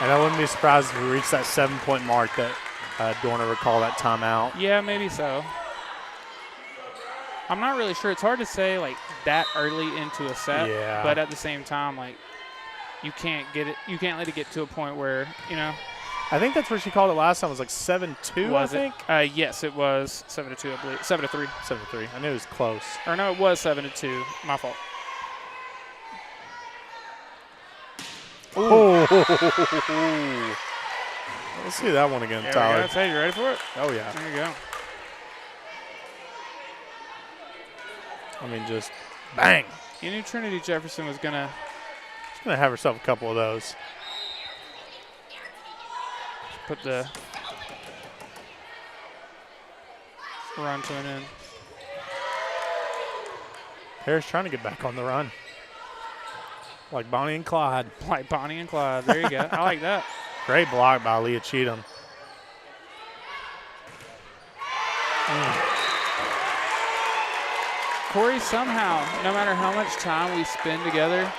And I wouldn't be surprised if we reach that 7-point mark that Dorner would call that timeout. Yeah, maybe so. I'm not really sure. It's hard to say that early into a set. Yeah. But at the same time, you can't let it get to a point where, I think that's what she called it last time. It was 7-2, I think. Yes, it was 7-2, I believe. 7-3. 7-3. I knew it was close. Or no, it was 7-2. My fault. Oh. Let's see that one again, Tyler. Hey, you ready for it? Oh, yeah. There you go. I mean, just bang. You knew Trinity Jefferson was going to. She's going to have herself a couple of those. Put the run to an end. Paris trying to get back on the run. Like Bonnie and Clyde. Like Bonnie and Clyde. There you go. I like that. Great block by Leah Cheatham. Korey, somehow, no matter how much time we spend together,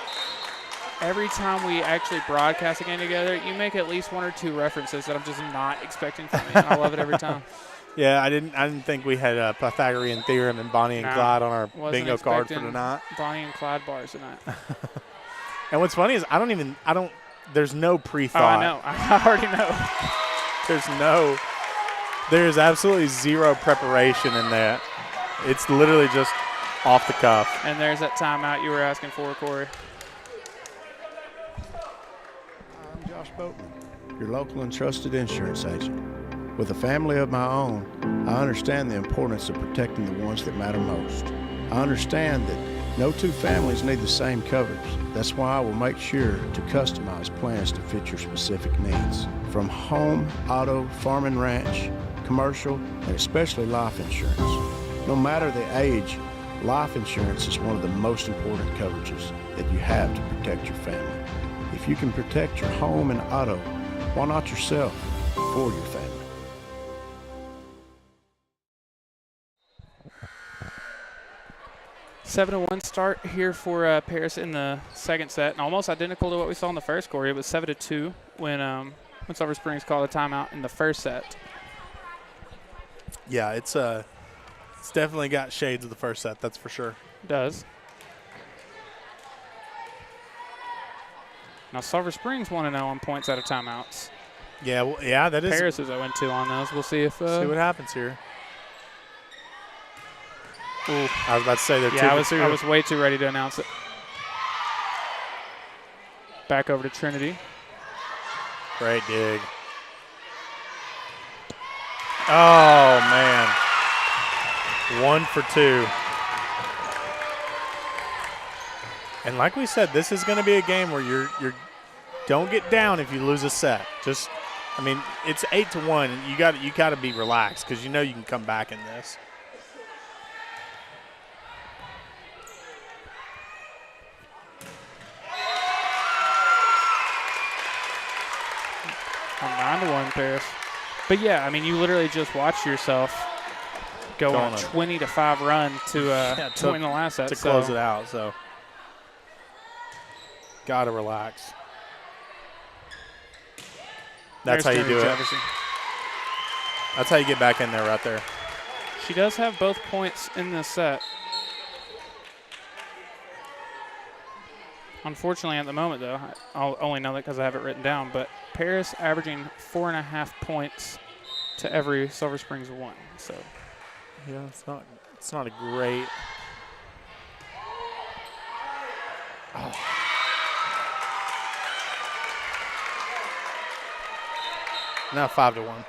every time we actually broadcast a game together, you make at least 1 or 2 references that I'm just not expecting from you. I love it every time. Yeah, I didn't think we had a Pythagorean theorem and Bonnie and Clyde on our bingo card for tonight. Bonnie and Clyde bars tonight. And what's funny is there's no pre-thought. Oh, I know. I already know. There's absolutely zero preparation in that. It's literally just off the cuff. And there's that timeout you were asking for, Korey. I'm Josh Boatman, your local and trusted insurance agent. With a family of my own, I understand the importance of protecting the ones that matter most. I understand that no two families need the same coverage. That's why I will make sure to customize plans to fit your specific needs. From home, auto, farm and ranch, commercial, and especially life insurance. No matter the age, life insurance is one of the most important coverages that you have to protect your family. If you can protect your home and auto, why not yourself for your family? Seven to 1 start here for Paris in the second set, and almost identical to what we saw in the first quarter. It was 7 to 2 when Sulphur Springs called a timeout in the first set. Yeah, it's definitely got shades of the first set, that's for sure. It does. Now Sulphur Springs 1-0 on points out of timeouts. Yeah, well, yeah, that is. Paris is 0-2 on those. We'll see if see what happens here. Ooh. I was about to say they're 2 I for 2. I was way too ready to announce it. Back over to Trinity. Great dig. Oh, man. 1 for 2. And like we said, this is going to be a game where you're don't get down if you lose a set. Just, I mean, it's 8 to 1. And you got to be relaxed because you know you can come back in this. On 9-1 Paris. But yeah, I mean, you literally just watched yourself go on a 20-5 run to win the last set. To close it out, so. Got to relax. That's how you do it. That's how you get back in there right there. She does have both points in this set. Unfortunately, at the moment, though, I'll only know that because I have it written down, but Paris averaging 4.5 points to every Sulphur Springs 1. So, yeah, it's not a great. Oh. Now 5 to 1.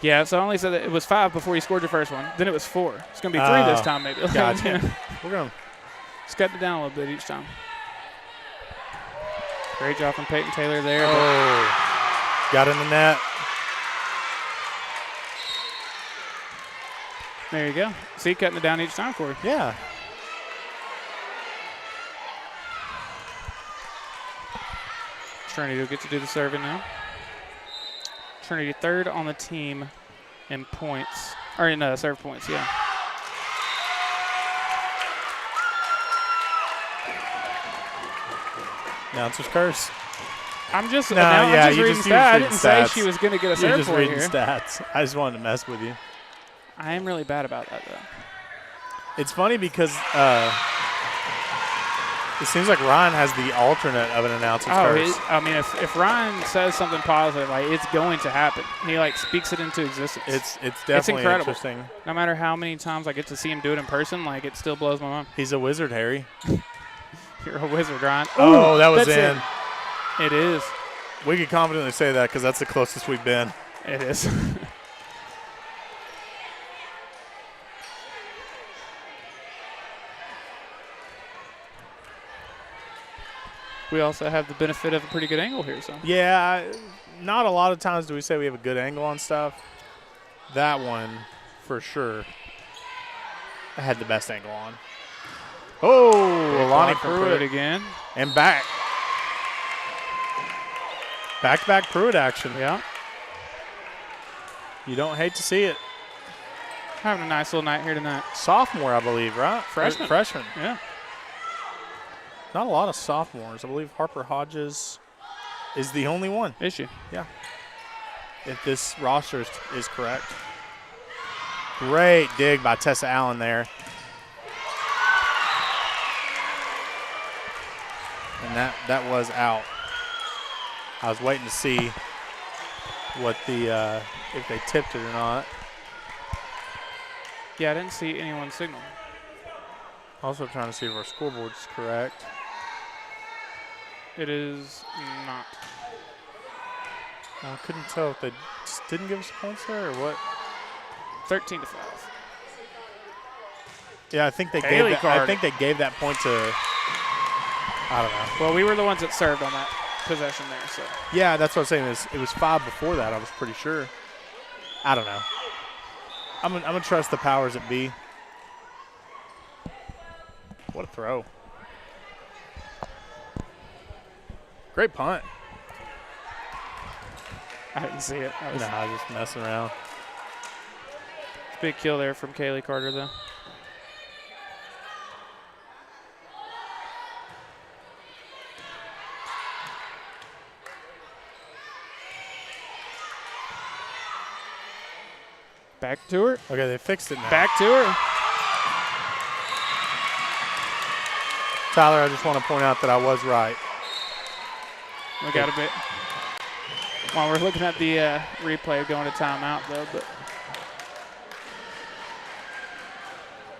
Yeah, so I only said that it was 5 before you scored your first one. Then it was 4. It's going to be 3 this time, maybe. Gotcha. We're going to. Just cut it down a little bit each time. Great job from Peyton Taylor there. Oh, got in the net. There you go. See, cutting it down each time, Korey. Yeah. Trinity will get to do the serving now. Trinity third on the team in points, or in serve points, yeah. Announcer's curse. I'm just, no, I'm just reading stats. I didn't stats. say she was going to get a serve You're just point reading here. stats. I just wanted to mess with you. I am really bad about that, though. It's funny because it seems like Ryan has the alternate of an announcer's curse. I mean, if Ryan says something positive, like, it's going to happen. He, like, speaks it into existence. It's definitely incredible. Interesting. No matter how many times I get to see him do it in person, like, it still blows my mind. He's a wizard, Harry. You're a wizard, Ryan. Oh, that was in. It is. We can confidently say that because that's the closest we've been. It is. We also have the benefit of a pretty good angle here. So yeah, not a lot of times do we say we have a good angle on stuff. That one, for sure, I had the best angle on. Oh, Lonnie Pruitt again. And back. Back-to-back Pruitt action. Yeah. You don't hate to see it. Having a nice little night here tonight. Sophomore, I believe, right? Freshman. Freshman. Yeah. Not a lot of sophomores. I believe Harper Hodges is the only one. Is she? Yeah. If this roster is correct. Great dig by Tessa Allen there. And that was out. I was waiting to see what the if they tipped it or not. Yeah, I didn't see anyone signal. Also trying to see if our scoreboard's correct. It is not. Well, I couldn't tell if they just didn't give us points there or what. 13-5. Yeah, I think they Haley gave that, Carter. I think they gave that point to, I don't know. Well, we were the ones that served on that possession there. So Yeah, that's what I'm saying. It was 5 before that, I was pretty sure. I don't know. I'm gonna trust the powers that be. What a throw. Great punt. I didn't see it. I was just messing around. big kill there from Kaylee Carter, though. Back to her. Okay, they fixed it now. Back to her. Tyler, I just want to point out that I was right. We got a bit. While we're looking at the replay, going to timeout, though. But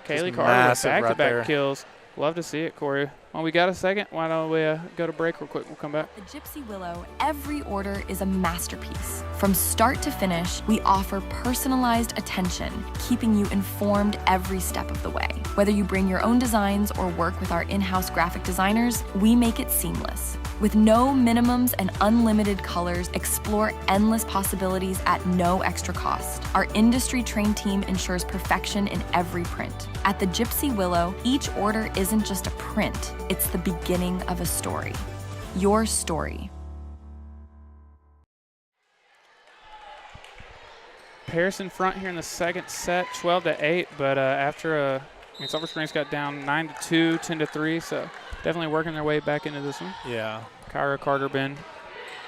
Kaylee Carter with back-to-back kills. Love to see it, Korey. Well, we got a second. Why don't we go to break real quick? We'll come back. At Gypsy Willow, every order is a masterpiece. From start to finish, we offer personalized attention, keeping you informed every step of the way. Whether you bring your own designs or work with our in-house graphic designers, we make it seamless. With no minimums and unlimited colors, explore endless possibilities at no extra cost. Our industry-trained team ensures perfection in every print. At the Gypsy Willow, each order isn't just a print, it's the beginning of a story. Your story. Paris in front here in the second set, 12-8, but after Sulphur Springs got down 9-2, 10-3, so definitely working their way back into this one. Yeah. Kyra Carter been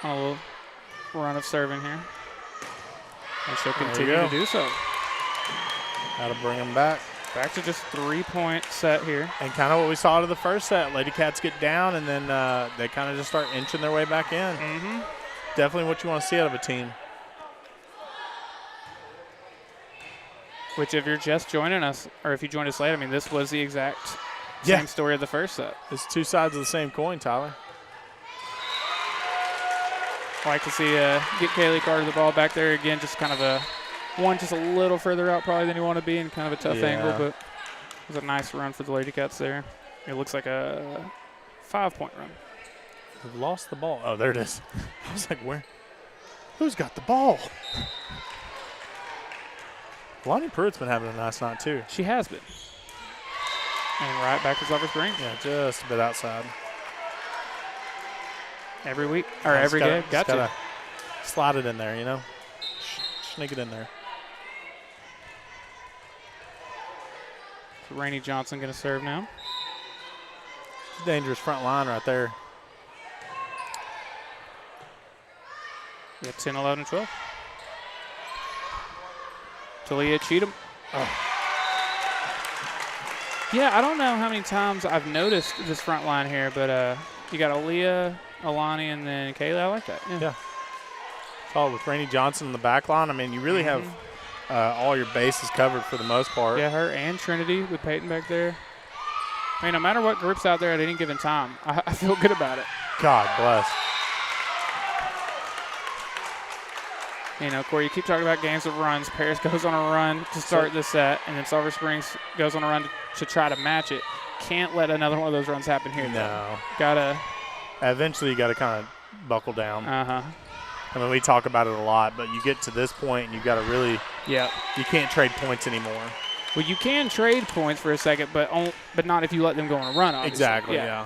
on a little run of serving here. And she'll continue to do so. Got to bring them back. Back to just 3-point set here. And kind of what we saw to the first set. Lady Cats get down, and then they kind of just start inching their way back in. Mm-hmm. Definitely what you want to see out of a team. Which, if you're just joining us, or if you joined us late, I mean, this was the exact same story of the first set. It's two sides of the same coin, Tyler. I like to see get Kaylee Carter the ball back there again, just kind of just a little further out probably than you want to be, and kind of a tough angle, but it was a nice run for the Lady Cats there. It looks like a 5-point run. They've lost the ball. Oh, there it is. I was like, where? Who's got the ball? Lonnie Pruitt's been having a nice night, too. She has been. And right back to Sulphur Springs. Yeah, just a bit outside. Every week, or every game. Got to slide it in there, you know. Sneak it in there. So Rainey Johnson going to serve now. Dangerous front line right there. We got 10, 11, 12. Talia Cheatham. Oh. Yeah, I don't know how many times I've noticed this front line here, but you got Aaliyah, Alani, and then Kayla. I like that. Yeah. Solid with Rainey Johnson in the back line. I mean, you really have all your bases covered for the most part. Yeah, her and Trinity with Peyton back there. I mean, no matter what group's out there at any given time, I feel good about it. God bless. You know, Korey, you keep talking about games of runs. Paris goes on a run to start the set, and then Sulphur Springs goes on a run to try to match it. Can't let another one of those runs happen here. No. Gotta. Eventually, you got to kind of buckle down. Uh-huh. I mean, we talk about it a lot, but you get to this point, and you've got to really – yeah. You can't trade points anymore. Well, you can trade points for a second, but not if you let them go on a run, obviously. Exactly, yeah.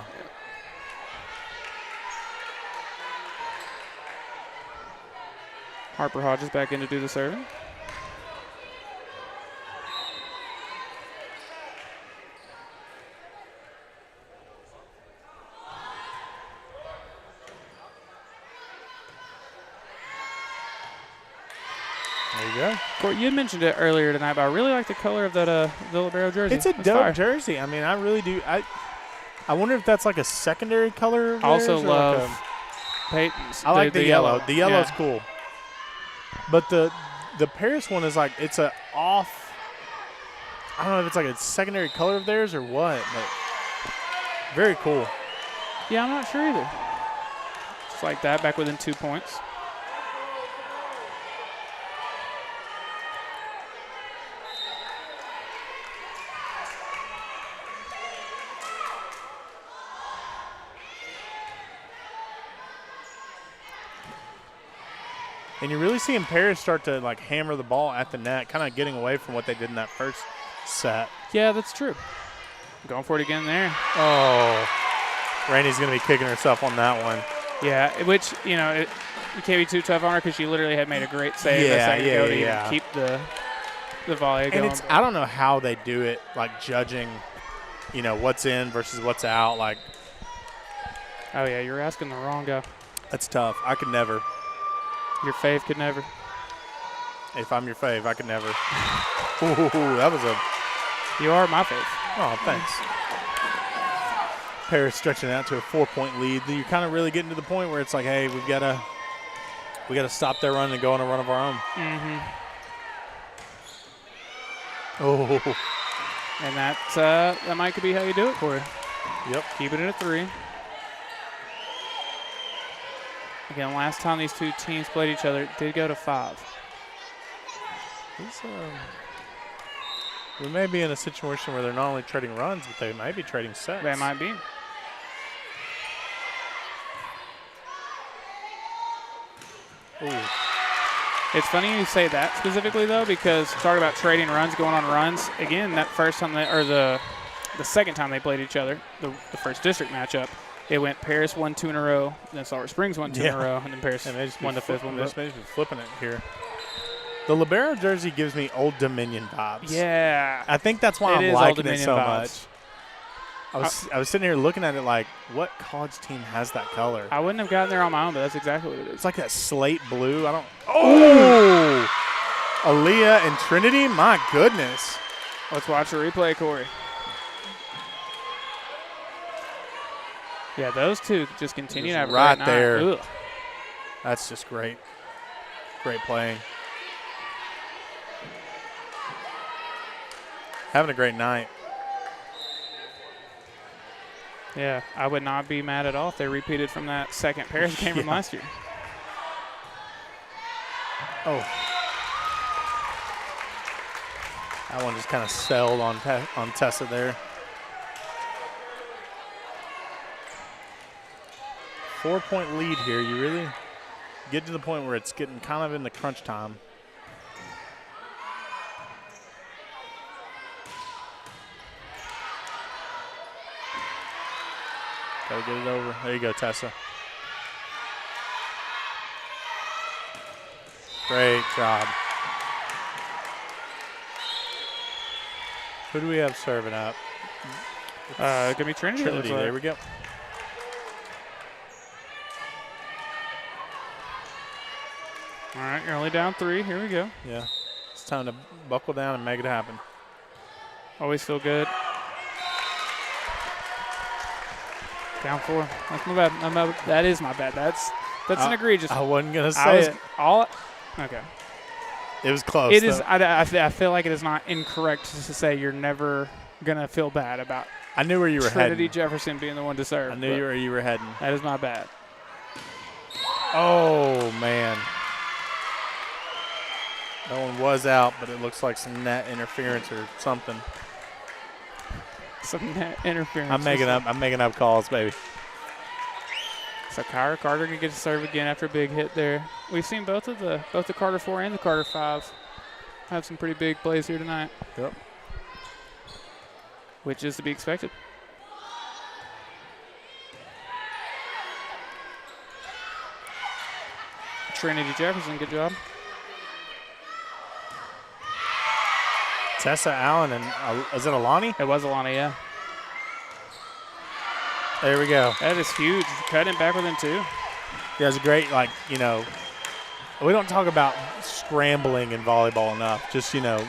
Harper Hodges back in to do the serving. There you go. Korey, you mentioned it earlier tonight, but I really like the color of that Villabero jersey. It's a dope jersey. I mean, I really do. I wonder if that's like a secondary color. I also love Peyton's. I like the yellow. The yellow's cool. But the Paris one is like, it's a off. I don't know if it's like a secondary color of theirs or what, but very cool. Yeah, I'm not sure either. Just like that, back within 2 points. And you're really seeing Paris start to, like, hammer the ball at the net, kind of getting away from what they did in that first set. Yeah, that's true. Going for it again there. Oh, Rainey's going to be kicking herself on that one. Yeah, which, you know, you can't be too tough on her because she literally had made a great save a second ago to even keep the volley going. And I don't know how they do it, like judging, you know, what's in versus what's out. Like, oh, yeah, you're asking the wrong guy. That's tough. I could never. Your fave could never. If I'm your fave, I could never. Ooh, that was a. You are my fave. Oh, thanks. Paris stretching out to a 4-point lead. You're kind of really getting to the point where it's like, hey, we gotta stop their run and go on a run of our own. Mm-hmm. Oh. And that might be how you do it, Korey. Yep. Keep it at a 3. Again, last time these two teams played each other, it did go to 5. We may be in a situation where they're not only trading runs, but they might be trading sets. They might be. Ooh. It's funny you say that specifically, though, because talk about trading runs, going on runs. Again, that first time the second time they played each other, the first district matchup, it went Paris won 2 in a row, then Sulphur Springs won 2 in a row, and then Paris won the 5th one. They just may be flipping it here. The libero jersey gives me Old Dominion vibes. Yeah. I think that's why I'm liking it so much. I was sitting here looking at it like, what college team has that color? I wouldn't have gotten there on my own, but that's exactly what it is. It's like that slate blue. Oh! Aaliyah and Trinity? My goodness. Let's watch the replay, Korey. Yeah, those two just continue to have right a there. Ugh. That's just great. Great playing. Having a great night. Yeah, I would not be mad at all if they repeated from that second Paris game from last year. Oh. That one just kind of sailed on Tessa there. 4-point lead here. You really get to the point where it's getting kind of in the crunch time. Gotta get it over. There you go, Tessa. Great job. Who do we have serving up? Gonna be Trinity. Trinity, there we go. All right, you're only down 3. Here we go. Yeah. It's time to buckle down and make it happen. Always feel good. Down 4. That's my bad. That is my bad. That's an egregious. I wasn't going to say it. Okay. It was close. It is. I feel like it is not incorrect to say you're never going to feel bad about I knew where you were Trinity heading. Jefferson being the one to serve. I knew where you were heading. That is my bad. Oh, man. That one was out, but it looks like some net interference or something. Some net interference. I'm making up calls, baby. So Kyra Carter can get to serve again after a big hit there. We've seen both the Carter 4 and the Carter 5 have some pretty big plays here tonight. Yep. Which is to be expected. Trinity Jefferson, good job. Tessa Allen and is it Alani? It was Alani, yeah. There we go. That is huge. Cutting back with him too. Yeah, it's great. Like, you know, we don't talk about scrambling in volleyball enough. Just, you know,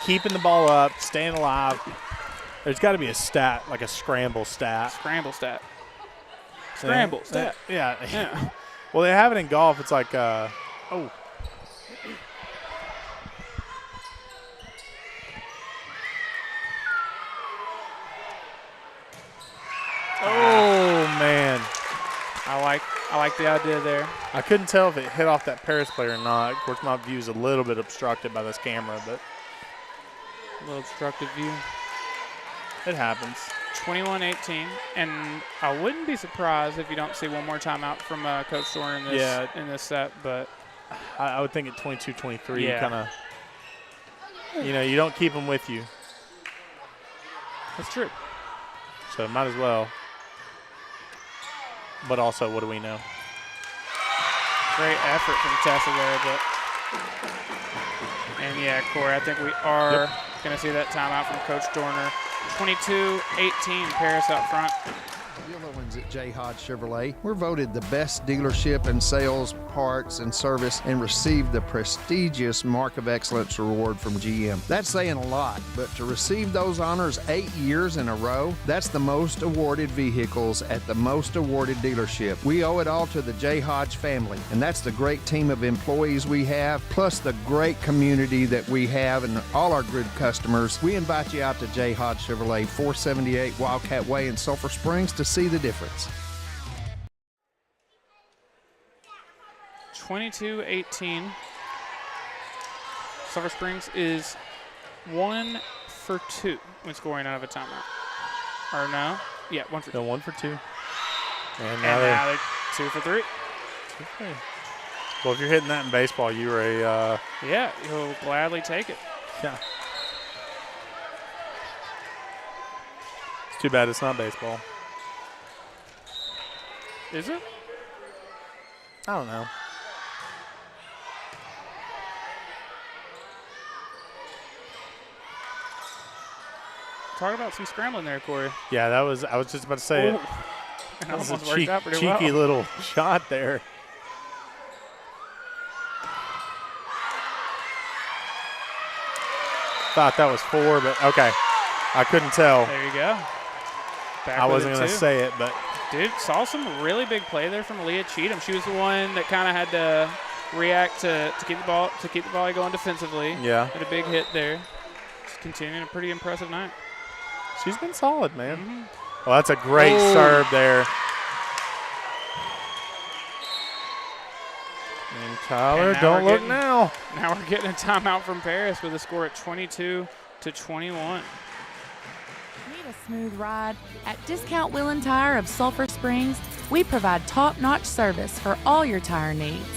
keeping the ball up, staying alive. There's got to be a stat, like a scramble stat. Scramble stat. Scramble stat. Yeah. Well, they have it in golf. It's like, oh. Oh, man. I like the idea there. I couldn't tell if it hit off that Paris player or not. Of course, my view is a little bit obstructed by this camera, but a little obstructed view. It happens. 21-18, and I wouldn't be surprised if you don't see one more timeout from Coach Dorn in this set. But I would think at 22-23, Yeah. you kind of, you don't keep them with you. That's true. So might as well. But also, what do we know? Great effort from Tessa there, but Korey, I think we are going to see that timeout from Coach Dorner. 22-18, Paris out front. Yellow ones at J. Hodge Chevrolet. We're voted the best dealership in sales, parts, and service and received the prestigious Mark of Excellence award from GM. That's saying a lot, but to receive those honors 8 years in a row, that's the most awarded vehicles at the most awarded dealership. We owe it all to the J. Hodge family, and that's the great team of employees we have, plus the great community that we have and all our good customers. We invite you out to J. Hodge Chevrolet, 478 Wildcat Way in Sulphur Springs to see the difference. 22-18. Sulphur Springs is 1 for 2 when scoring out of a timeout. Or no? Yeah, 1 for 2. No, 1 for 2. And now they're they're 2 for 3. 2 for 3. Well, if you're hitting that in baseball, you were a yeah, he'll gladly take it. Yeah. It's too bad it's not baseball. Is it? I don't know. Talk about some scrambling there, Korey. Yeah, I was just about to say it. That was almost a worked out pretty cheeky well. little shot there. Thought that was 4, but okay. I couldn't tell. There you go. Back I with wasn't it, going to too. say it, but. Dude, saw some really big play there from Leah Cheatham. She was the one that kind of had to react to keep the ball going defensively. Yeah. Had a big hit there. Just continuing a pretty impressive night. She's been solid, man. Oh, that's a great serve there. And Tyler, And don't look now. Now we're getting a timeout from Paris with a score at 22-21. Need a smooth ride? At Discount Wheel and Tire of Sulphur Springs, we provide top-notch service for all your tire needs.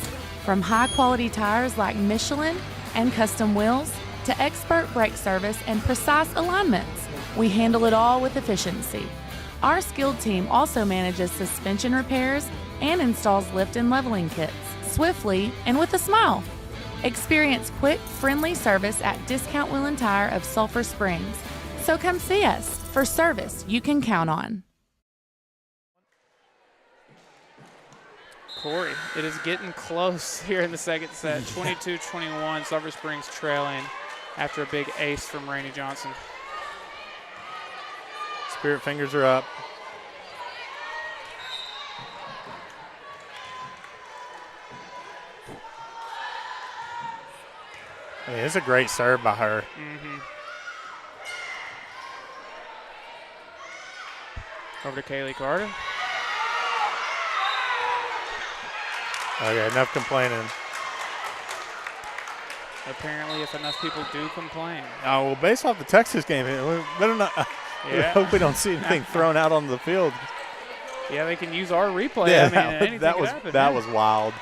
From high-quality tires like Michelin and custom wheels to expert brake service and precise alignments, we handle it all with efficiency. Our skilled team also manages suspension repairs and installs lift and leveling kits swiftly and with a smile. Experience quick, friendly service at Discount Wheel and Tire of Sulphur Springs. So come see us for service you can count on. Korey, it is getting close here in the second set. 22-21, Sulphur Springs trailing after a big ace from Rainey Johnson. Spirit fingers are up. I mean, it's a great serve by her. Mm-hmm. Over to Kaylee Carter. Okay, enough complaining. Apparently, if enough people do complain. Oh, well, based off the Texas game, we better not. We Yeah. hope we don't see anything thrown out on the field. Yeah, they can use our replay. Yeah, I mean, anything that could was happen, that yeah. was wild.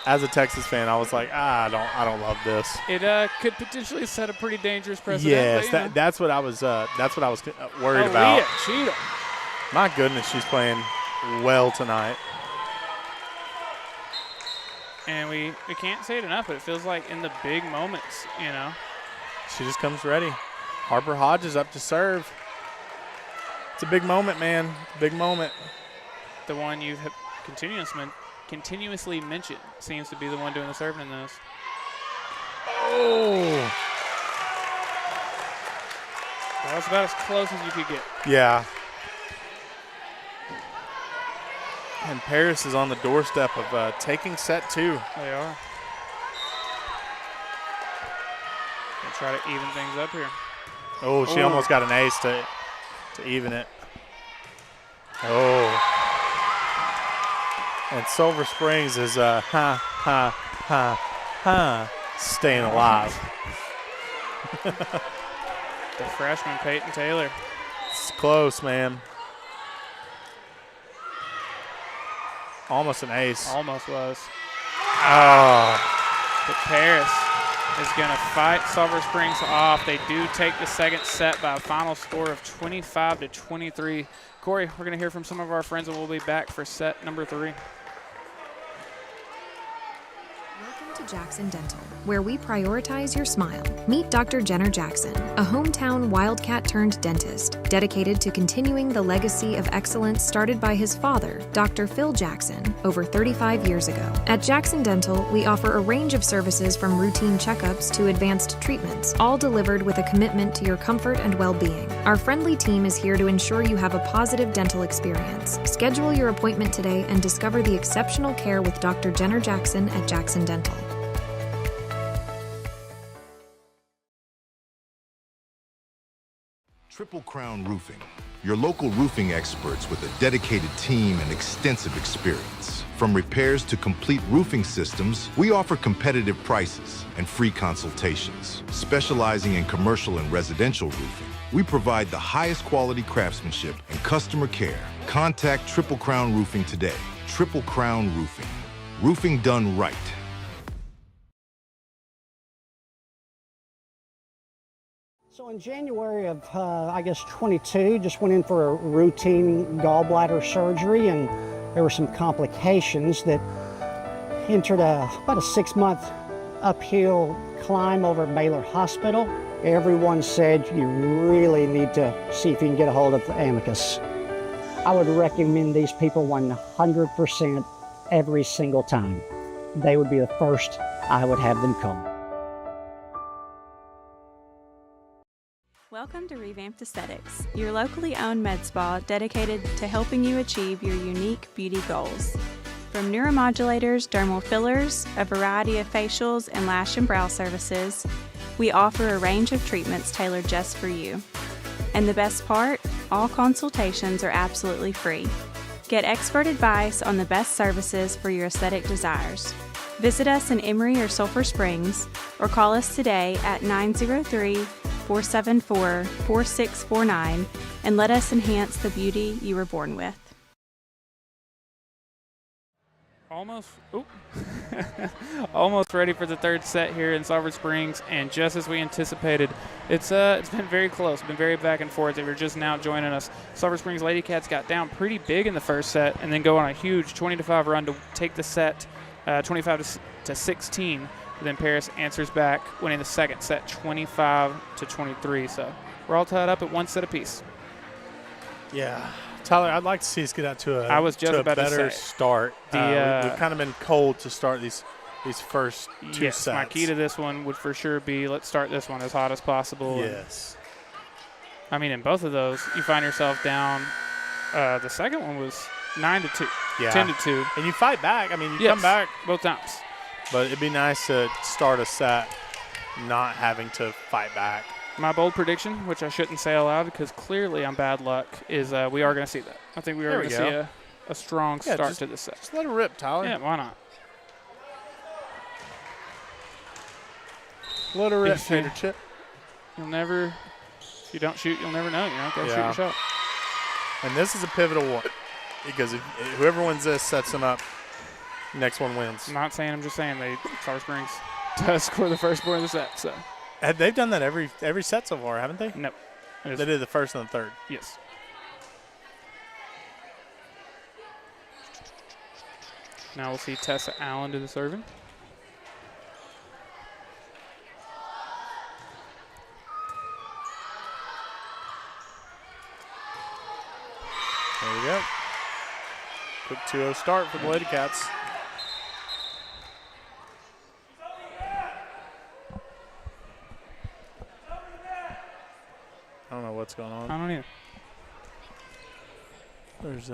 As a Texas fan, I was like, I don't love this. It could potentially set a pretty dangerous precedent. Yes, but, you know. that's what I was worried about. Leah Cheatham. My goodness, she's playing well tonight. And we can't say it enough, but it feels like in the big moments, you know. She just comes ready. Harper Hodges up to serve. It's a big moment, man. Big moment. The one you've continuously mentioned seems to be the one doing the serving in those. Oh. That was about as close as you could get. Yeah. And Paris is on the doorstep of taking set 2. They are. Gonna try to even things up here. Oh, she almost got an ace to even it. Oh. And Sulphur Springs is staying alive. The freshman, Peyton Taylor. It's close, man. Almost an ace. Almost was. But Paris is going to fight Sulphur Springs off. They do take the second set by a final score of 25-23. Korey, we're going to hear from some of our friends, and we'll be back for set number 3. To Jackson Dental, where we prioritize your smile. Meet Dr. Jenner Jackson, a hometown wildcat-turned-dentist dedicated to continuing the legacy of excellence started by his father, Dr. Phil Jackson, over 35 years ago. At Jackson Dental, we offer a range of services from routine checkups to advanced treatments, all delivered with a commitment to your comfort and well-being. Our friendly team is here to ensure you have a positive dental experience. Schedule your appointment today and discover the exceptional care with Dr. Jenner Jackson at Jackson Dental. Triple Crown Roofing, your local roofing experts with a dedicated team and extensive experience. From repairs to complete roofing systems, we offer competitive prices and free consultations. Specializing in commercial and residential roofing, we provide the highest quality craftsmanship and customer care. Contact Triple Crown Roofing today. Triple Crown Roofing. Roofing done right. So in January of, 22, just went in for a routine gallbladder surgery, and there were some complications that entered about a 6-month uphill climb over at Baylor Hospital. Everyone said you really need to see if you can get a hold of Amicus. I would recommend these people 100% every single time. They would be the first I would have them come. Welcome to Revamped Aesthetics, your locally owned med spa dedicated to helping you achieve your unique beauty goals. From neuromodulators, dermal fillers, a variety of facials, and lash and brow services, we offer a range of treatments tailored just for you. And the best part, all consultations are absolutely free. Get expert advice on the best services for your aesthetic desires. Visit us in Emory or Sulphur Springs, or call us today at 903-474-4649 and let us enhance the beauty you were born with. Almost ready for the third set here in Sulphur Springs, and just as we anticipated, it's been very close, been very back and forth. They were just now joining us. Sulphur Springs Lady Cats got down pretty big in the first set and then go on a huge 20-5 run to take the set 25-16. Then Paris answers back, winning the second set 25-23. So we're all tied up at one set apiece. Yeah. Tyler, I'd like to see us get out to a better start. We've kind of been cold to start these first two sets. My key to this one would for sure be let's start this one as hot as possible. Yes. I mean, in both of those, you find yourself down. The second one was 9-2, 10-2. And you fight back. I mean, you come back both times. But it'd be nice to start a set not having to fight back. My bold prediction, which I shouldn't say aloud because clearly I'm bad luck, is we are going to see that. I think we are going to see a strong start to this set. Just let it rip, Tyler. Yeah, why not? Let it rip, Tater Chip. If you don't shoot, you'll never know. You know, go shoot your shot. And this is a pivotal one because whoever wins this sets them up. Next one wins. I'm not saying, I'm just saying Sulphur Springs does score the first point of the set. So they've done that every set so far, haven't they? Nope. They did the first and the third. Yes. Now we'll see Tessa Allen do the serving. There we go. Quick 2-0 start for the Lady Cats. I don't know what's going on. I don't either. There's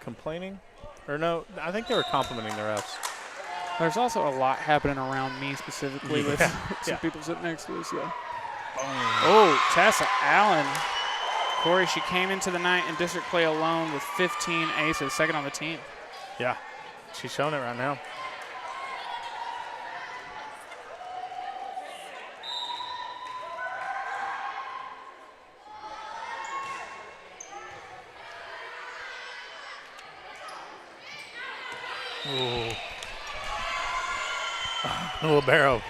complaining. Or no, I think they were complimenting their refs. There's also a lot happening around me specifically with some people sitting next to us. Yeah. Oh, Tessa Allen. Korey, she came into the night in district play alone with 15 aces, second on the team. Yeah, she's showing it right now. Ooh. Libero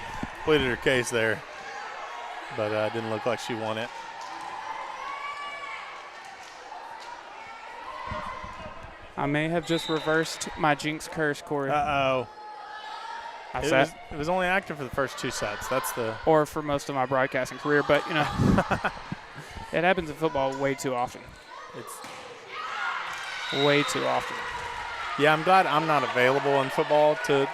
pleaded her case there, but didn't look like she won it. I may have just reversed my jinx curse, Korey. Uh-oh. It was only active for the first 2 sets. That's the or for most of my broadcasting career, but you know, it happens in football way too often. It's way too often. Yeah, I'm glad I'm not available in football to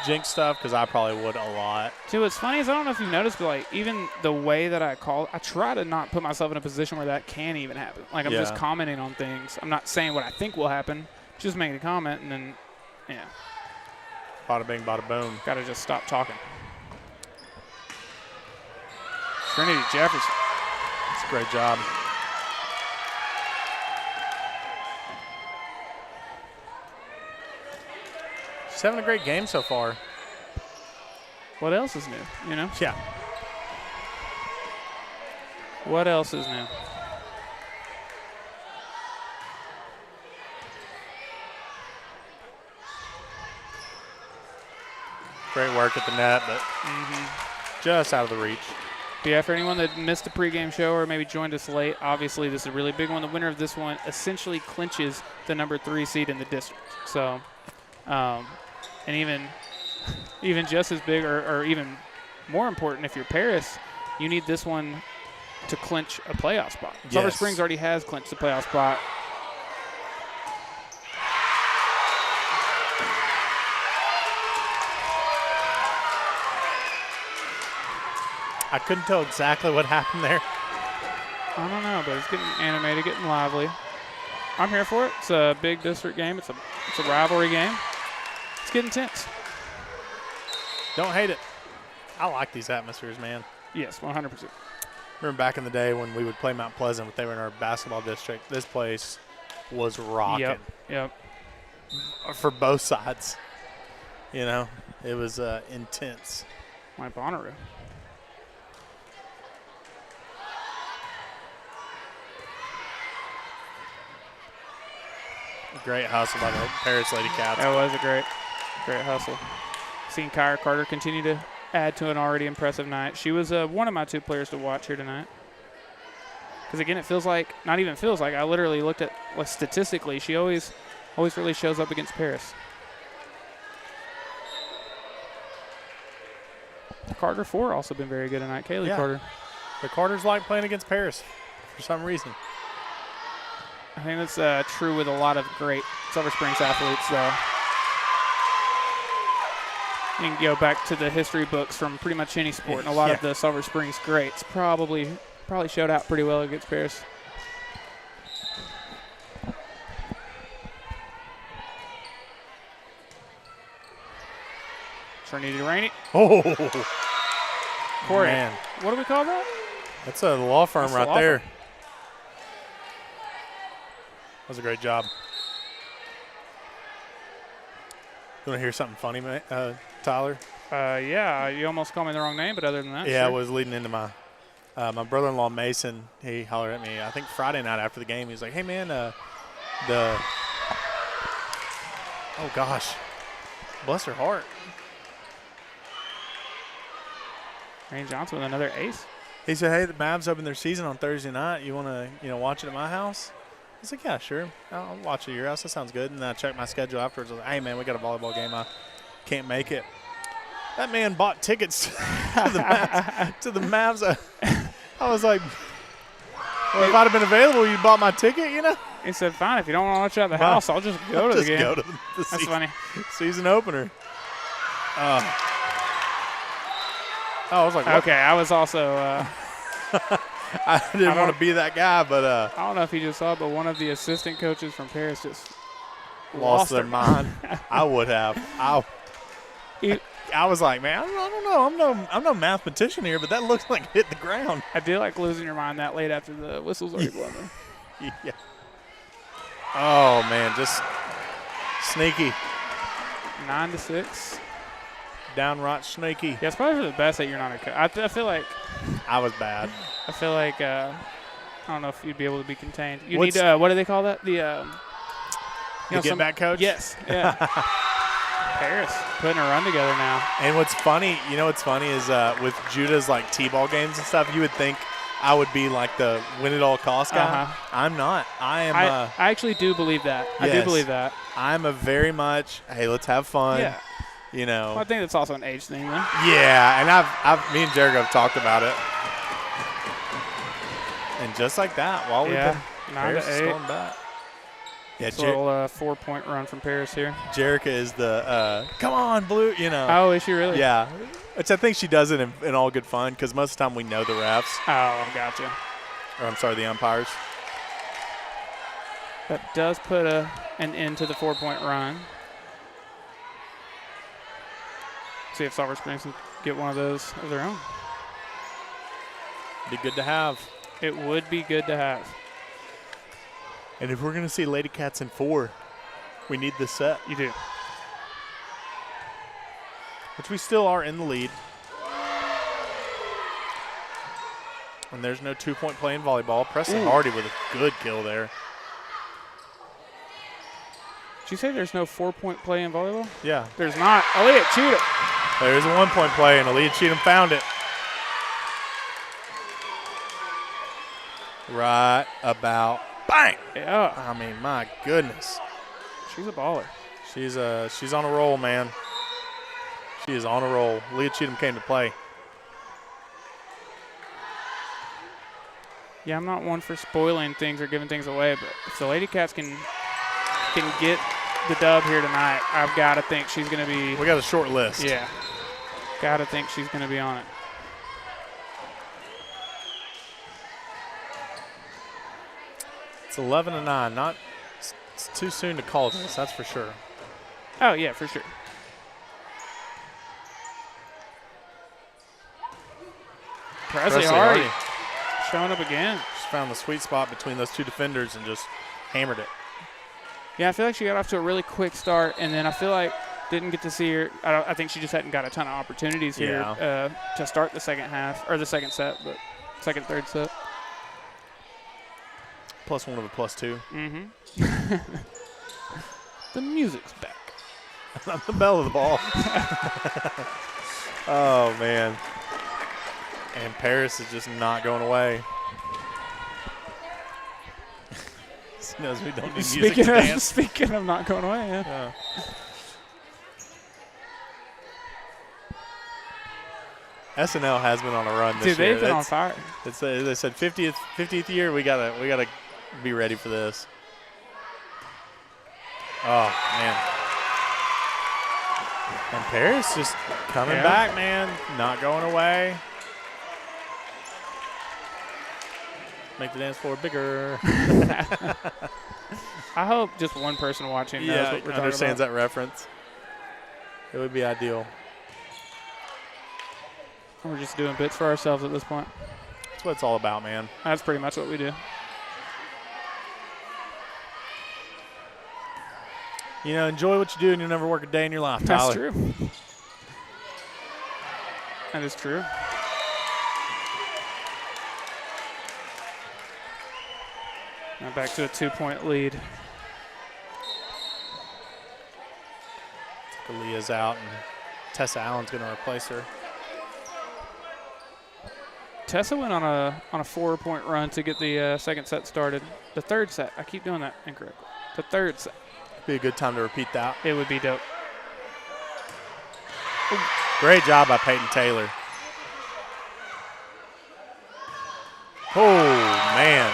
jinx stuff because I probably would a lot. See, what's funny is I don't know if you've noticed, but like even the way that I call, I try to not put myself in a position where that can even happen. Like I'm just commenting on things. I'm not saying what I think will happen. Just making a comment and then, yeah. Bada bing, bada boom. Got to just stop talking. Trinity Jefferson. That's a great job. She's having a great game so far. What else is new, you know? Yeah. What else is new? Great work at the net, but just out of the reach. But yeah, for anyone that missed the pregame show or maybe joined us late, obviously this is a really big one. The winner of this one essentially clinches the number 3 seed in the district. So, and even just as big or even more important, if you're Paris, you need this one to clinch a playoff spot. Yes. Sulphur Springs already has clinched the playoff spot. I couldn't tell exactly what happened there. I don't know, but it's getting animated, getting lively. I'm here for it. It's a big district game. It's a rivalry game. It's getting tense. Don't hate it. I like these atmospheres, man. Yes, 100%. Remember back in the day when we would play Mount Pleasant, they were in our basketball district. This place was rocking. Yep. For both sides. You know, it was intense. My Bonnaroo. Great hustle by the Paris Lady Cats. That was a great hustle. Seen Kyra Carter continue to add to an already impressive night. She was one of my 2 players to watch here tonight. Because again, it feels like, not even feels like, I literally looked at, like, statistically, she always really shows up against Paris. Carter 4 also been very good tonight. Kaylee Carter. The Carters like playing against Paris for some reason. I think that's true with a lot of great Sulphur Springs athletes, though. You can go back to the history books from pretty much any sport, and a lot of the Sulphur Springs greats probably showed out pretty well against Paris. Trinity Rainey. Oh, Korey, man. What do we call that? That's a law firm right there. That was a great job. You want to hear something funny, Tyler? Yeah, you almost called me the wrong name, but other than that, yeah, sure. I was leading into my brother-in-law Mason. He hollered at me, I think Friday night after the game. He was like, "Hey man, oh gosh, bless her heart." Rain Johnson with another ace. He said, "Hey, the Mavs open their season on Thursday night. You want to, watch it at my house?" I was like, "Yeah, sure. I'll watch it at your house. That sounds good." And then I checked my schedule afterwards. I was like, "Hey, man, we got a volleyball game. I can't make it." That man bought tickets to the Mavs. I was like, well, if I'd have been available, you bought my ticket, He said, "Fine, if you don't want to watch it at the house, I'll just go to the game." Go to the That's funny. Season opener. I was like, what? Okay, I was also. I didn't want to be that guy, but I don't know if you just saw it, but one of the assistant coaches from Paris just lost their mind. I would have. I was like, man, I don't know. I'm no mathematician here, but that looks like it hit the ground. I do like losing your mind that late after the whistle's already blown. Yeah. Oh man, just sneaky. 9-6. Downright sneaky. Yeah, it's probably for the best that you're not a coach. I feel like I was bad. I feel like I don't know if you'd be able to be contained. You need what do they call that? The get back coach. Yes. Yeah. Paris putting a run together now. And what's funny, is with Judah's like T-ball games and stuff, you would think I would be like the win-it-all-cost guy. I'm not. I actually do believe that. Yes, I do believe that. I'm a very much, hey, let's have fun. Yeah. Well, I think that's also an age thing, then. Yeah, and me and Jericho have talked about it. And just like that, while we've been 9-8. going back. Yeah, it's a little 4-point run from Paris here. Jerica is the come on, Blue, Oh, is she really? Yeah. Which I think she does it in all good fun because most of the time we know the refs. Oh, gotcha. Or I'm sorry, the umpires. That does put an end to the 4-point run. See if Sulphur Springs can get one of those of their own. Be good to have. It would be good to have. And if we're going to see Lady Cats in 4, we need this set. You do. Which we still are in the lead. And there's no 2-point play in volleyball. Preston Hardy with a good kill there. Did you say there's no 4-point play in volleyball? Yeah. There's not. Aaliyah Cheatham. There's a 1-point play, and Aaliyah Cheatham found it. Right about bang. Yeah. I mean, my goodness. She's a baller. She's on a roll, man. She is on a roll. Leah Cheatham came to play. Yeah, I'm not one for spoiling things or giving things away, but if the Lady Cats can get the dub here tonight, I've got to think she's going to be. We got a short list. Yeah. Got to think she's going to be on it. It's 11-9. It's too soon to call this, that's for sure. Oh, yeah, for sure. Presley Hardy showing up again. She found the sweet spot between those two defenders and just hammered it. Yeah, I feel like she got off to a really quick start, and then I feel like didn't get to see her. I think she just hadn't got a ton of opportunities here to start the second half, or the second set, but third set. +1 of a +2. Mm-hmm. The music's back. I'm the belle of the ball. Oh, man. And Paris is just not going away. He knows we don't need music to dance. Speaking of not going away, yeah. SNL has been on a run this year. Dude, they've been on fire. They said 50th year, we gotta be ready for this. Oh, man. And Paris just coming back, man. Not going away. Make the dance floor bigger. I hope just one person watching knows what we're understands that reference. It would be ideal. We're just doing bits for ourselves at this point. That's what it's all about, man. That's pretty much what we do. Enjoy what you do and you'll never work a day in your life, Tyler. That's true. That is true. Now back to a 2-point lead. Leah's out, and Tessa Allen's going to replace her. Tessa went on a 4-point run to get the second set started. The third set. I keep doing that incorrectly. The third set. Be a good time to repeat that. It would be dope. Ooh. Great job by Peyton Taylor. Oh, man.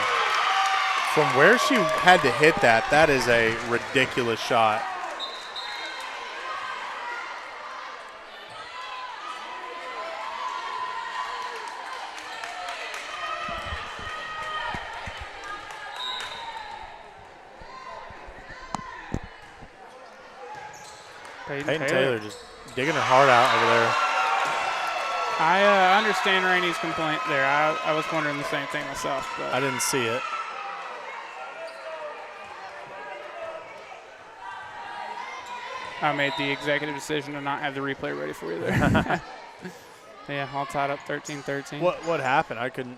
From where she had to hit that is a ridiculous shot. Peyton Taylor just digging her heart out over there. I understand Rainey's complaint there. I was wondering the same thing myself. But I didn't see it. I made the executive decision to not have the replay ready for you there. Yeah, all tied up 13-13. What happened? I couldn't.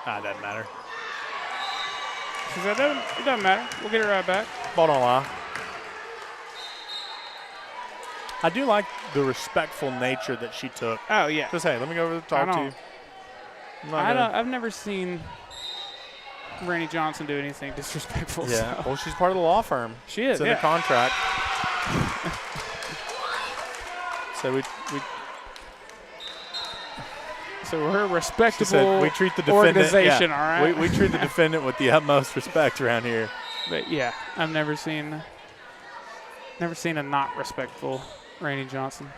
It doesn't matter. She said, it doesn't matter. We'll get it right back. Ball don't lie. I do like the respectful nature that she took. Oh, yeah. Just, hey, let me go over and talk to you. I've never seen Rainey Johnson do anything disrespectful. Yeah. So. Well, she's part of the law firm. She is. It's in the contract. So we're a respectable we treat the defendant, organization, all right? We treat the defendant with the utmost respect around here. But, yeah, I've never seen a not respectful Rainey Johnson.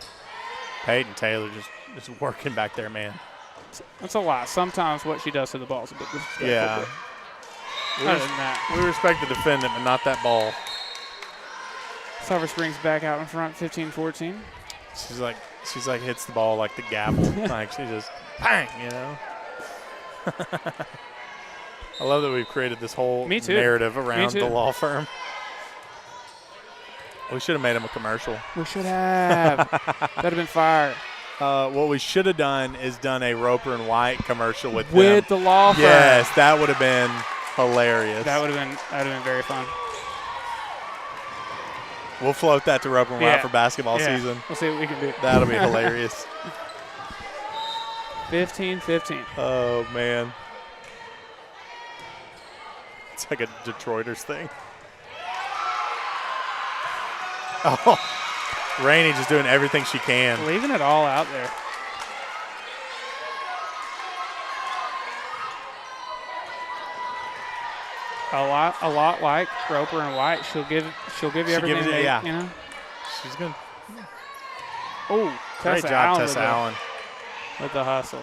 Peyton Taylor just working back there, man. That's a lot. Sometimes what she does to the ball is a bit disrespectful. Yeah. Other than that. We respect the defendant, but not that ball. Sulphur Springs back out in front, 15-14. She's like hits the ball like the gavel. Like she just bang, you know. I love that we've created this whole narrative around the law firm. We should have made him a commercial. We should have. That'd have been fire. What we should have done is done a Roper and White commercial with the law firm. Yes, that would have been hilarious. That would have been very fun. We'll float that to Roper and White for basketball season. We'll see what we can do. That'll be hilarious. 15-15. Oh, man. It's like a Detroiters thing. Oh, Rainey just doing everything she can. Leaving it all out there. A lot like Roper and White. She'll give you everything. You know. She's good. Oh, great job, Tessa Allen. With the hustle.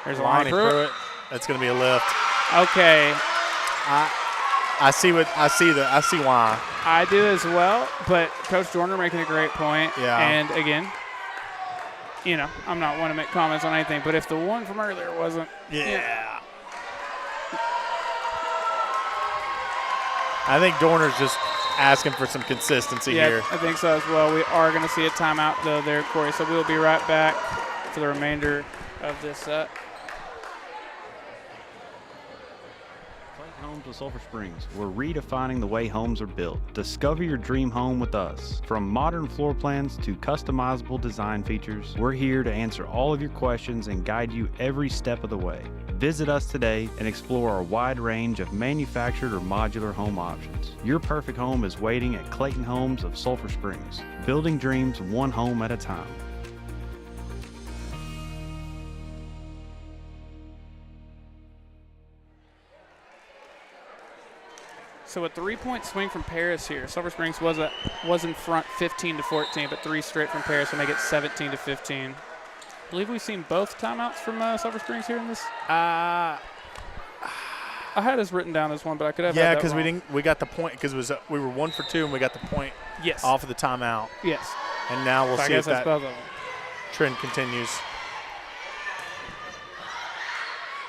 There's Lonnie Pruitt. That's going to be a lift. Okay. I see why. I do as well, but Coach Dorner making a great point. Yeah. And again, you know, I'm not one to make comments on anything, but if the one from earlier wasn't, I think Dorner's just asking for some consistency here. I think so as well. We are going to see a timeout though there, Korey. So we'll be right back for the remainder of this set. Homes of Sulphur Springs. We're redefining the way homes are built. Discover your dream home with us. From modern floor plans to customizable design features, we're here to answer all of your questions and guide you every step of the way. Visit us today and explore our wide range of manufactured or modular home options. Your perfect home is waiting at Clayton Homes of Sulphur Springs. Building dreams one home at a time. So a 3-point swing from Paris here. Sulphur Springs was in front 15-14, but 3 straight from Paris will make it 17-15. I believe we've seen both timeouts from Sulphur Springs here in this. I had us written down as one, but I could have. Yeah, because we got the point because we were 1 for 2 and we got the point. Yes. Off of the timeout. Yes. And now we'll see if that both of them. Trend continues.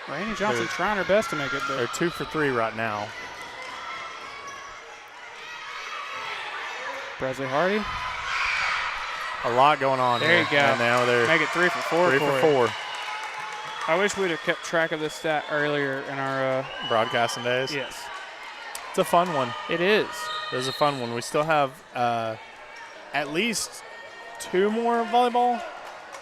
Rainey Johnson trying her best to make it. They're 2 for 3 right now. Presley Hardy. A lot going on there here. You go. And now they're make it 3 for 4. 3 for 4. I wish we'd have kept track of this stat earlier in our broadcasting days. Yes. It's a fun one. It is. It is a fun one. We still have at least 2 more volleyball.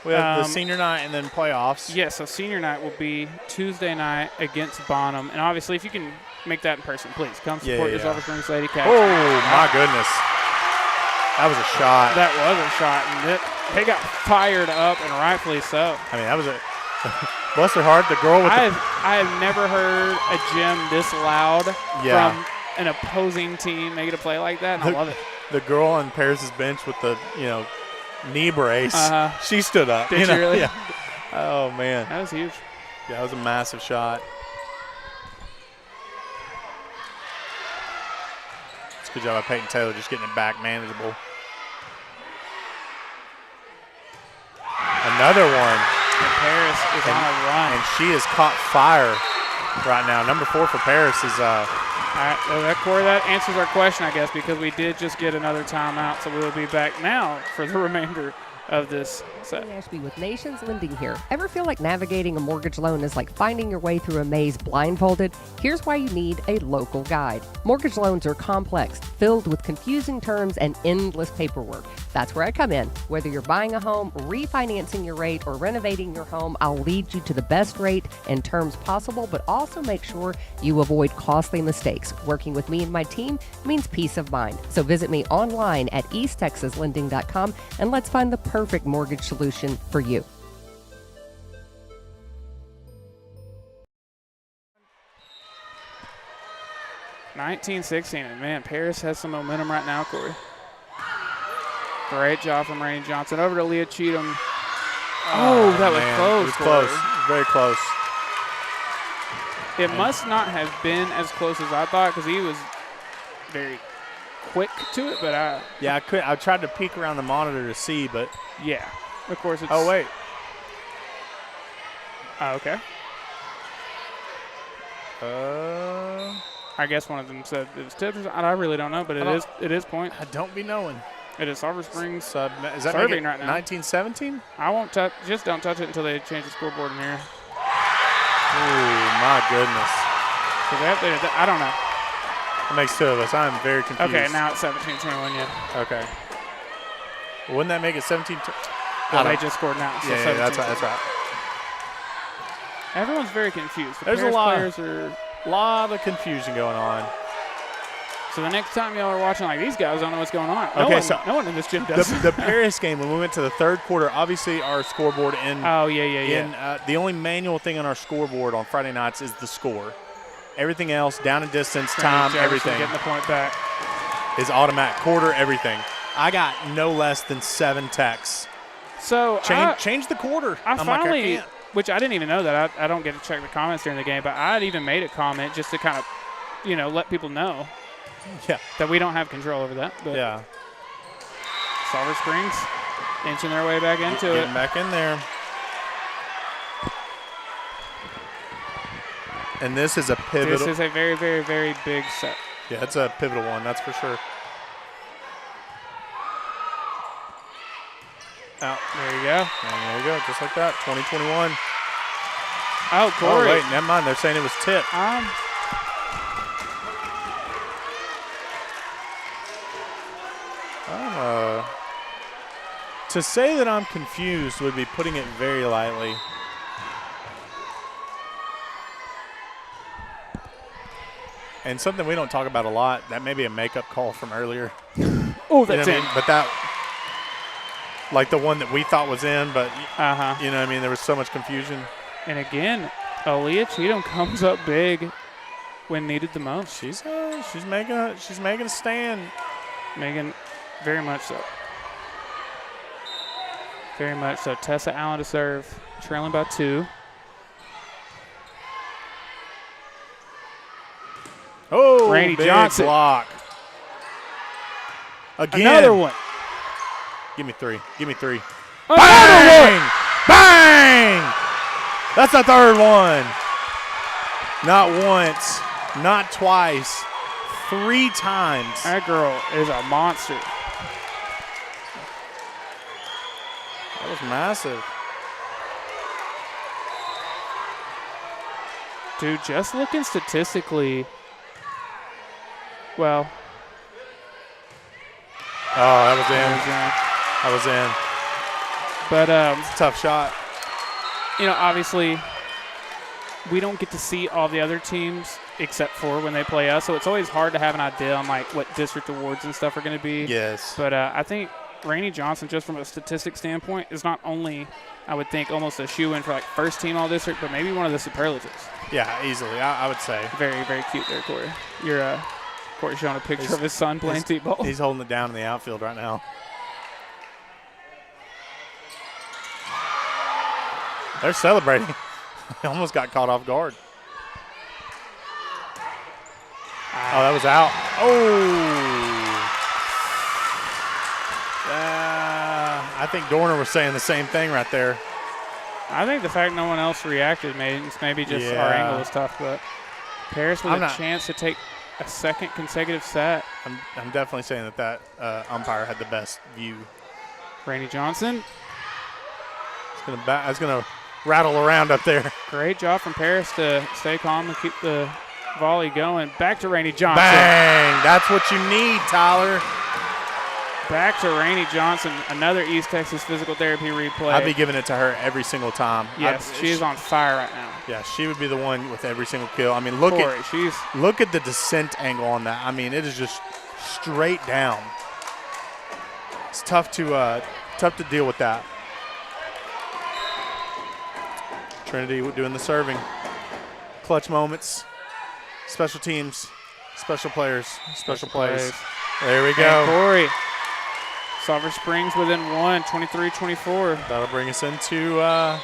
We have the senior night and then playoffs. Yeah, so senior night will be Tuesday night against Bonham. And obviously, if you can make that in person, please come support the Sulphur Springs Lady Cats. Oh, my goodness. That was a shot. That was a shot, and they got fired up, and rightfully so. I mean, that was a bless her heart. The girl with I have never heard a gym this loud from an opposing team make it a play like that, and I love it. The girl on Paris's bench with the knee brace, she stood up. Did she really? Yeah. Oh man, that was huge. Yeah, that was a massive shot. It's a good job by Peyton Taylor just getting it back manageable. Another one. And Paris is on a run. And she has caught fire right now. Number 4 for Paris is all right, well, Korey, that answers our question, I guess, because we did just get another timeout, so we'll be back now for the remainder of this set. Ashby with Nations Lending here. Ever feel like navigating a mortgage loan is like finding your way through a maze blindfolded? Here's why you need a local guide. Mortgage loans are complex, filled with confusing terms and endless paperwork. That's where I come in. Whether you're buying a home, refinancing your rate, or renovating your home, I'll lead you to the best rate and terms possible, but also make sure you avoid costly mistakes. Working with me and my team means peace of mind. So visit me online at easttexaslending.com and let's find the perfect mortgage solution for you. (19-16), and man, Paris has some momentum right now, Korey. Great job from Rainey Johnson. Over to Leah Cheatham. Oh, that was close. It was close. Very close. It must not have been as close as I thought because he was very quick to it, but I tried to peek around the monitor to see, but yeah, of course it's. Oh wait. Oh, okay. I guess one of them said it was tipped. I really don't know, but it is point. I don't be knowing. It is Sulphur Springs is that serving right now. 19-17? I won't touch. Just don't touch it until they change the scoreboard in here. Ooh, my goodness. I don't know. It makes two of us. I'm very confused. Okay, now it's 17-21, yeah. Okay. Wouldn't that make it 17? Well, they just scored now. So yeah, that's right. Everyone's very confused. There's a lot of confusion going on. So the next time y'all are watching, like, these guys don't know what's going on. No one in this gym does. The Paris game, when we went to the third quarter, obviously our scoreboard in. Oh, yeah. The only manual thing on our scoreboard on Friday nights is the score. Everything else, down and distance, time, everything. Getting the point back. Is automatic, quarter, everything. I got no less than 7 texts. So change the quarter. I finally, which I didn't even know that. I don't get to check the comments during the game, but I had even made a comment just to kind of, let people know. Yeah. That we don't have control over that. But yeah. Sulphur Springs inching their way back into it. Getting back in there. And this is a pivotal. This is a very, very, very big set. Yeah, it's a pivotal one, that's for sure. Out. There you go. And there you go, just like that. 2021. Oh, Korey. Oh, wait, never mind. They're saying it was tipped. To say that I'm confused would be putting it very lightly. And something we don't talk about a lot, that may be a makeup call from earlier. Oh, that's in. But that, like the one that we thought was in, but you know what I mean? There was so much confusion. And again, Aaliyah Cheatham comes up big when needed the most. She's making a stand. Megan, very much so. Very much so. Tessa Allen to serve, trailing by 2. Oh, Rainey big Johnson. Block. Again. Another one. Give me 3. Give me 3. Bang! Bang! That's the third one. Not once, not twice, 3 times. That girl is a monster. That was massive. Dude, just looking statistically, well. Oh, that was in. That was in. But it's a tough shot. Obviously, we don't get to see all the other teams except for when they play us, so it's always hard to have an idea on like what district awards and stuff are going to be. Yes. But I think Rainey Johnson, just from a statistic standpoint, is not only, I would think, almost a shoe-in for like first team all-district, but maybe one of the superlatives. Yeah, easily. I would say. Very, very cute there, Korey. You're Korey showing a picture of his son playing t-ball. He's holding it down in the outfield right now. They're celebrating. They almost got caught off guard. Oh, that was out. I think Dorner was saying the same thing right there. I think the fact no one else reacted maybe just our angle was tough, but Paris with a chance to take a second consecutive set. I'm definitely saying that umpire had the best view. Rainey Johnson. It's gonna rattle around up there. Great job from Paris to stay calm and keep the volley going. Back to Rainey Johnson. Bang! That's what you need, Tyler. Back to Rainey Johnson, another East Texas physical therapy replay. I'd be giving it to her every single time. Yes, she's on fire right now. Yeah, she would be the one with every single kill. I mean, look at the descent angle on that. I mean, it is just straight down. It's tough to deal with that. Trinity doing the serving. Clutch moments, special teams, special players, special plays. There we go. And Korey. Sulphur Springs within 1, 23-24. That'll bring us into the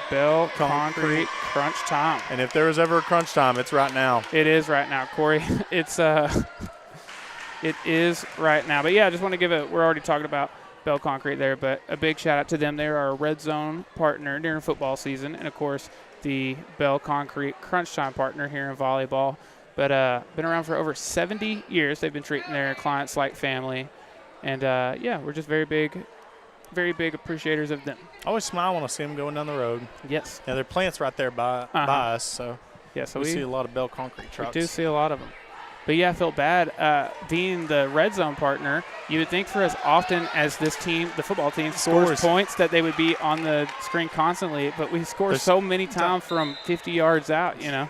Bell Concrete crunch time. And if there was ever a crunch time, it's right now. It is right now, Korey. It is right now. But yeah, I just want to we're already talking about Bell Concrete there, but a big shout out to them. They're our red zone partner during football season, and of course the Bell Concrete crunch time partner here in volleyball. But been around for over 70 years. They've been treating their clients like family. And, yeah, we're just very big appreciators of them. I always smile when I see them going down the road. Yes. Yeah, their plant's right there by us, so, yeah, so we see a lot of Bell Concrete trucks. We do see a lot of them. But, yeah, I felt bad. Being the red zone partner, you would think for as often as this team, the football team, scores points that they would be on the screen constantly, but we score so many times from 50 yards out, you know.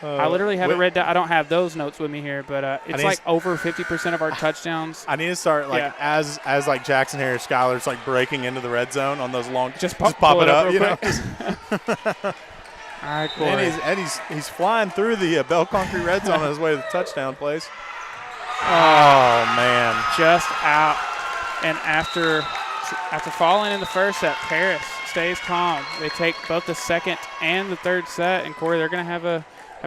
I literally have it read down. I don't have those notes with me here, but it's like over 50% of our touchdowns. I need to start as like Jackson Harris, Skylar's like breaking into the red zone on those long. Just pop it up, you know. All right, cool. And he's flying through the Bell Concrete red zone on his way to the touchdown place. Oh man, just out. And after falling in the first set, Paris stays calm. They take both the second and the third set, and Korey, they're going to have a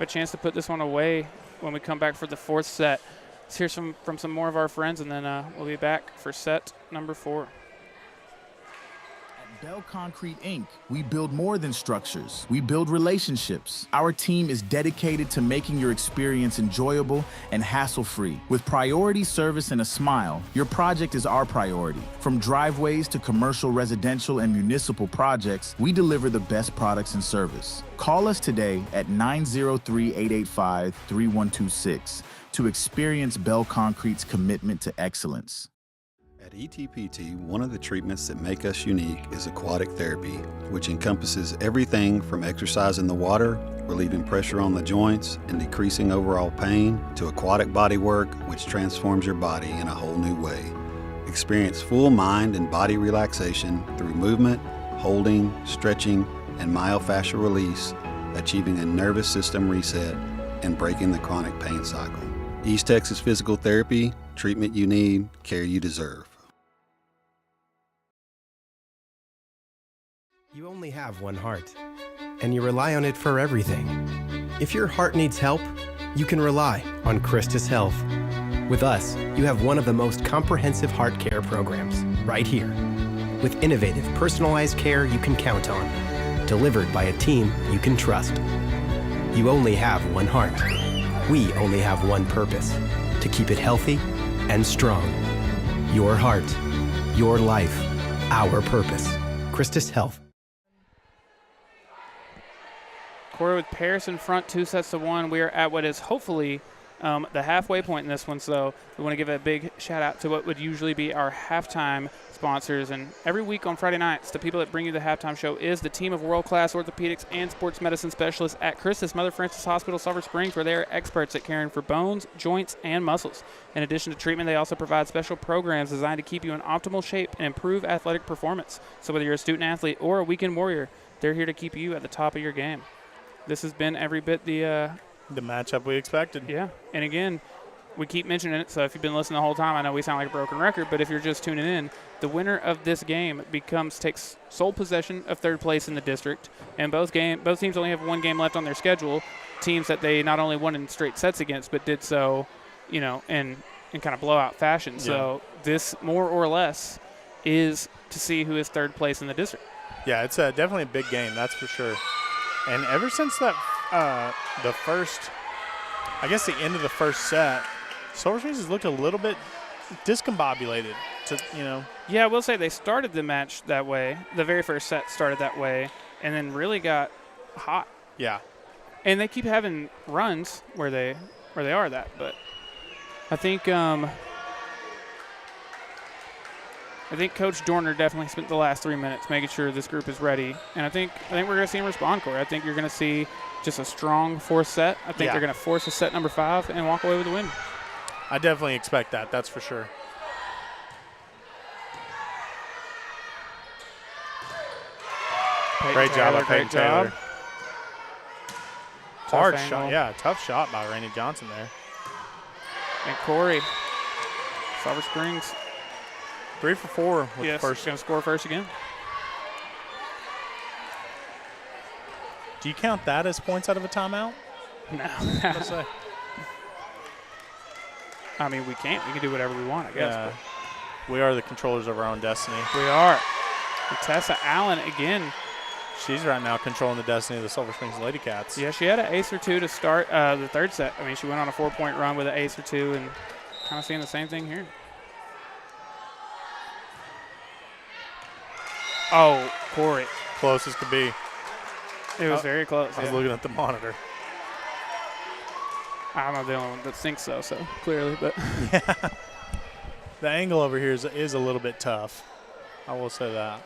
chance to put this one away when we come back for the fourth set. Let's hear from some more of our friends, and then we'll be back for set number 4. At Bell Concrete, Inc., we build more than structures. We build relationships. Our team is dedicated to making your experience enjoyable and hassle-free. With priority service and a smile, your project is our priority. From driveways to commercial, residential, and municipal projects, we deliver the best products and service. Call us today at 903-885-3126 to experience Bell Concrete's commitment to excellence. At ETPT, one of the treatments that make us unique is aquatic therapy, which encompasses everything from exercise in the water, relieving pressure on the joints, and decreasing overall pain, to aquatic body work, which transforms your body in a whole new way. Experience full mind and body relaxation through movement, holding, stretching, and myofascial release, achieving a nervous system reset and breaking the chronic pain cycle. East Texas Physical Therapy, treatment you need, care you deserve. You only have one heart, and you rely on it for everything. If your heart needs help, you can rely on Christus Health. With us, you have one of the most comprehensive heart care programs right here, with innovative, personalized care you can count on, delivered by a team you can trust. You only have one heart. We only have one purpose, to keep it healthy and strong. Your heart, your life, our purpose. Christus Health. Korey with Paris in front, 2-1. We are at what is hopefully the halfway point in this one, so we want to give a big shout out to what would usually be our halftime sponsors. And every week on Friday nights, the people that bring you the halftime show is the team of world-class orthopedics and sports medicine specialists at Christus Mother Frances Hospital, Sulphur Springs, where they are experts at caring for bones, joints, and muscles. In addition to treatment, they also provide special programs designed to keep you in optimal shape and improve athletic performance. So whether you're a student athlete or a weekend warrior, they're here to keep you at the top of your game. This has been every bit the matchup we expected. Yeah, and again, we keep mentioning it, so if you've been listening the whole time, I know we sound like a broken record, but if you're just tuning in, the winner of this game takes sole possession of third place in the district, and both teams only have one game left on their schedule, teams that they not only won in straight sets against, but did so, in kind of blowout fashion. Yeah. So this, more or less, is to see who is third place in the district. Yeah, it's definitely a big game, that's for sure. And ever since that, the end of the first set, Sulphur Springs has looked a little bit discombobulated. to, you know. Yeah, I will say they started the match that way. The very first set started that way, and then really got hot. Yeah. And they keep having runs where they are that, but I think Coach Dorner definitely spent the last 3 minutes making sure this group is ready, and I think we're going to see him respond, Corey. I think you're going to see just a strong fourth set. I think they're going to force a set number 5 and walk away with the win. I definitely expect that. That's for sure. Great job by Peyton Taylor. Hard shot. Yeah, tough shot by Rainey Johnson there. And Korey, Sulphur Springs. 3 for 4 with the first. Going to score first again. Do you count that as points out of a timeout? No. Let's say. I mean, we can't. We can do whatever we want, I guess. Yeah. We are the controllers of our own destiny. We are. And Tessa Allen again. She's right now controlling the destiny of the Sulphur Springs Lady Cats. Yeah, she had an ace or two to start the third set. I mean, she went on a 4-point run with an ace or two, and kind of seeing the same thing here. Oh, Korey. Close as could be. It was very close. I was looking at the monitor. I'm not the only one that thinks so clearly. But yeah. The angle over here is a little bit tough. I will say that.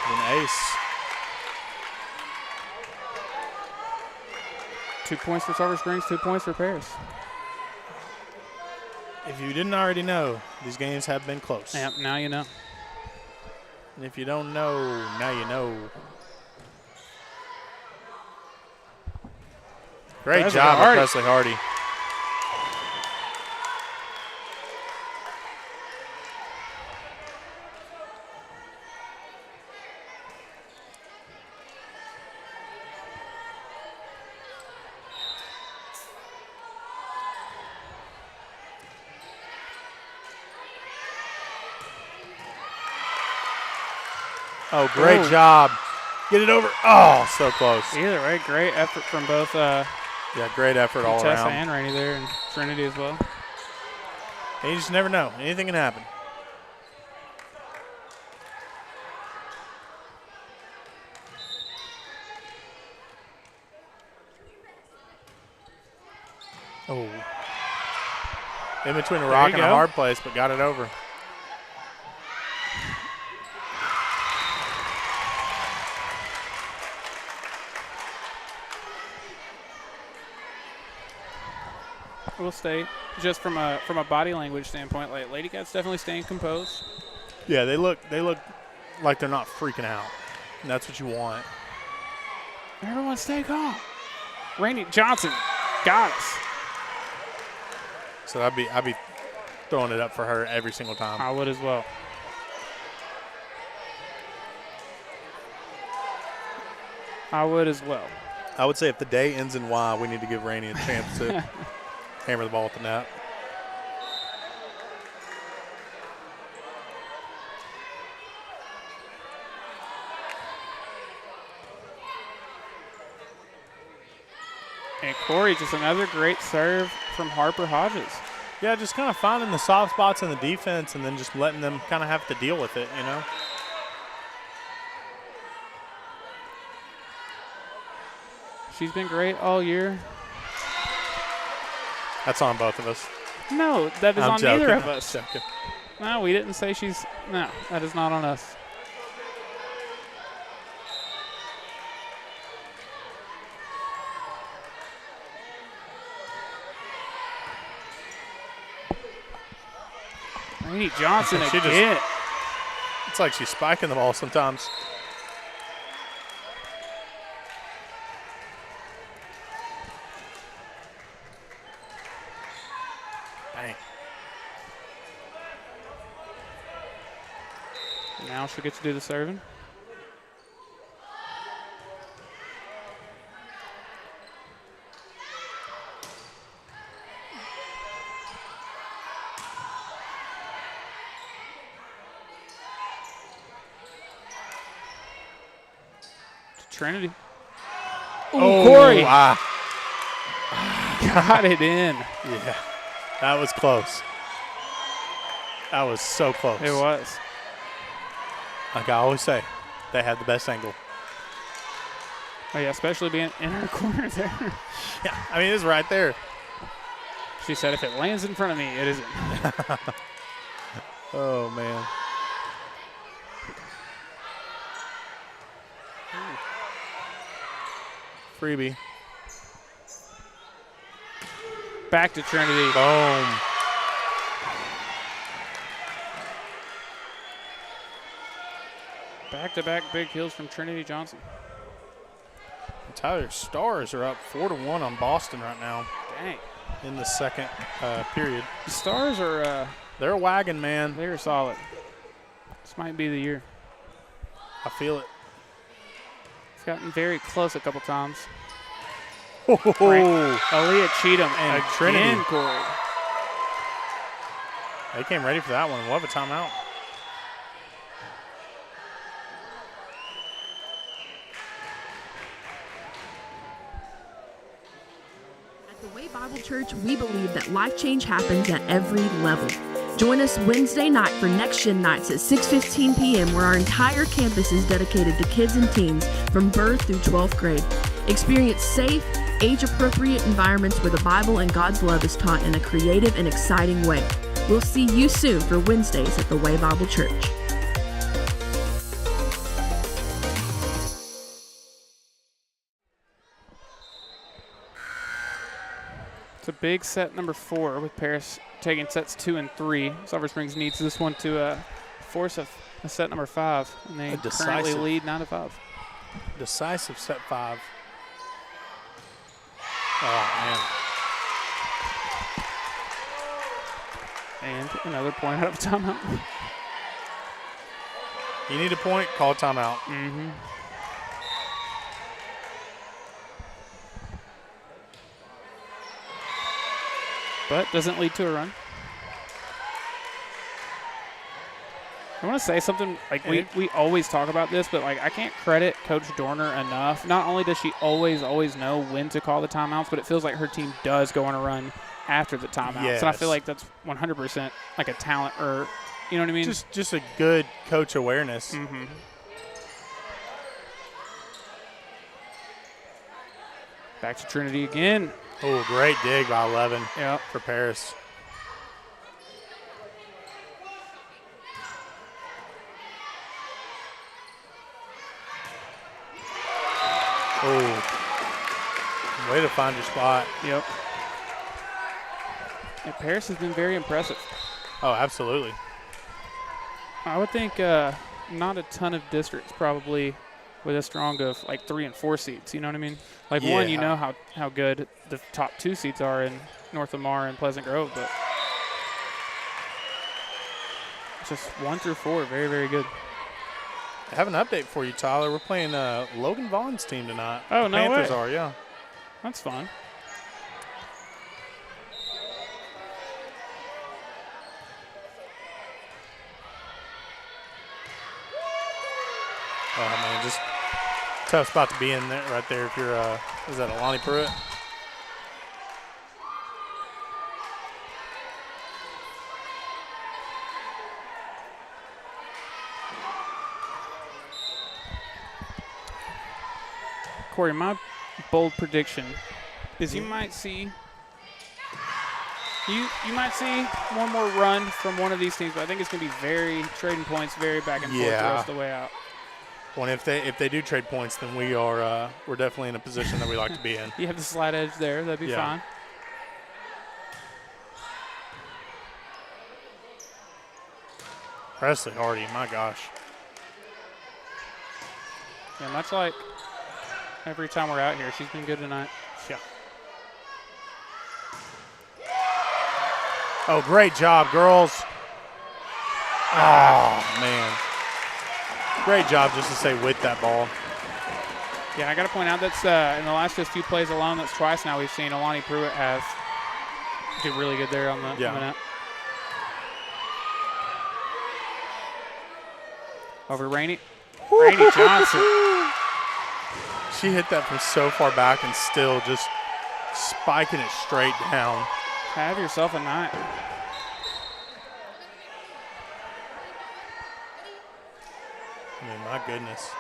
An ace. 2 points for Sulphur Springs, 2 points for Paris. If you didn't already know, these games have been close. Yep, now you know. And if you don't know, now you know. Great job by Presley Hardy. Oh, great job. Get it over. Oh, so close. Either way, great effort from both. Yeah, great effort all Tessa around. and Rainey there, and Trinity as well. And you just never know. Anything can happen. Oh. In between a rock and a hard place, but got it over. We'll stay just from a body language standpoint. Like Lady Cats definitely staying composed. Yeah, they look like they're not freaking out, and that's what you want. Everyone stay calm. Rainey Johnson got us. So I'd be throwing it up for her every single time. I would as well. I would as well. I would say if the day ends in Y, we need to give Rainey a chance to hammer the ball at the net. And Korey, just another great serve from Harper Hodges. Yeah, just kind of finding the soft spots in the defense and then just letting them kind of have to deal with it, you know. She's been great all year. That's on both of us. No, that is I'm on joking. neither of us. Joking. No, we didn't say she's. No, that is not on us. Rainey Johnson again. It's like she's spiking the ball sometimes. Dang. Now she'll get to do the serving. Trinity. Korey. Ah. Got it in. Yeah, that was close. That was so close. It was. Like I always say, they had the best angle. Oh, yeah, especially being in her corner there. Yeah, I mean, it's right there. She said, if it lands in front of me, it isn't. Oh, man. Freebie. Back to Trinity. Boom. Back-to-back big kills from Trinity Johnson. Tyler Stars are up 4-1 on Boston right now. Dang. In the second period. The Stars are they're a wagon, man. They're solid. This might be the year. I feel it. It's gotten very close a couple times. Oh, Aaliyah Cheatham and again, Trinity. Korey. They came ready for that one. We'll have a timeout. At the Way Bible Church, we believe that life change happens at every level. Join us Wednesday night for Next Gen Nights at 6:15 p.m. where our entire campus is dedicated to kids and teens from birth through 12th grade. Experience safe, age-appropriate environments where the Bible and God's love is taught in a creative and exciting way. We'll see you soon for Wednesdays at the Way Bible Church. It's a big set number 4 with Paris taking sets 2 and 3. Sulphur Springs needs this one to force a set number 5, and they currently lead 9-5. Decisive set 5. Oh, man. And another point out of timeout. You need a point, call a timeout. Mm-hmm. But doesn't lead to a run. I want to say something, like we always talk about this, but like I can't credit Coach Dorner enough. Not only does she always know when to call the timeouts, but it feels like her team does go on a run after the timeouts. Yes. And I feel like that's 100% like a talent, or you know what I mean? Just a good coach awareness. Mm-hmm. Back to Trinity again. Oh, great dig by 11 yep. for Paris. Oh, way to find your spot. Yep. And Paris has been very impressive. Oh, absolutely. I would think not a ton of districts probably with a strong of like 3 and 4 seeds. You know what I mean? Like one, you know how good the top 2 seeds are in North Lamar and Pleasant Grove, but just 1 through 4, very, very good. I have an update for you, Tyler. We're playing Logan Vaughn's team tonight. Oh, the no Panthers way. are, yeah. That's fun. Oh, man, just tough spot to be in there right there if you're, is that Alani Pruitt? Korey, my bold prediction is you might see one more run from one of these teams, but I think it's going to be very trading points, very back and forth the rest of the way out. Well, if they do trade points, then we're definitely in a position that we like to be in. You have the slight edge there. That'd be fine. Presley Hardy, my gosh. Yeah, much like every time we're out here, she's been good tonight. Yeah. Oh, great job, girls. Oh, man. Great job just to stay with that ball. Yeah, I got to point out that's in the last just few plays alone, that's twice now we've seen Alani Pruitt do really good there on the net. Over Rainey. Rainey Johnson. She hit that from so far back and still just spiking it straight down. Have yourself a night. I mean, my goodness.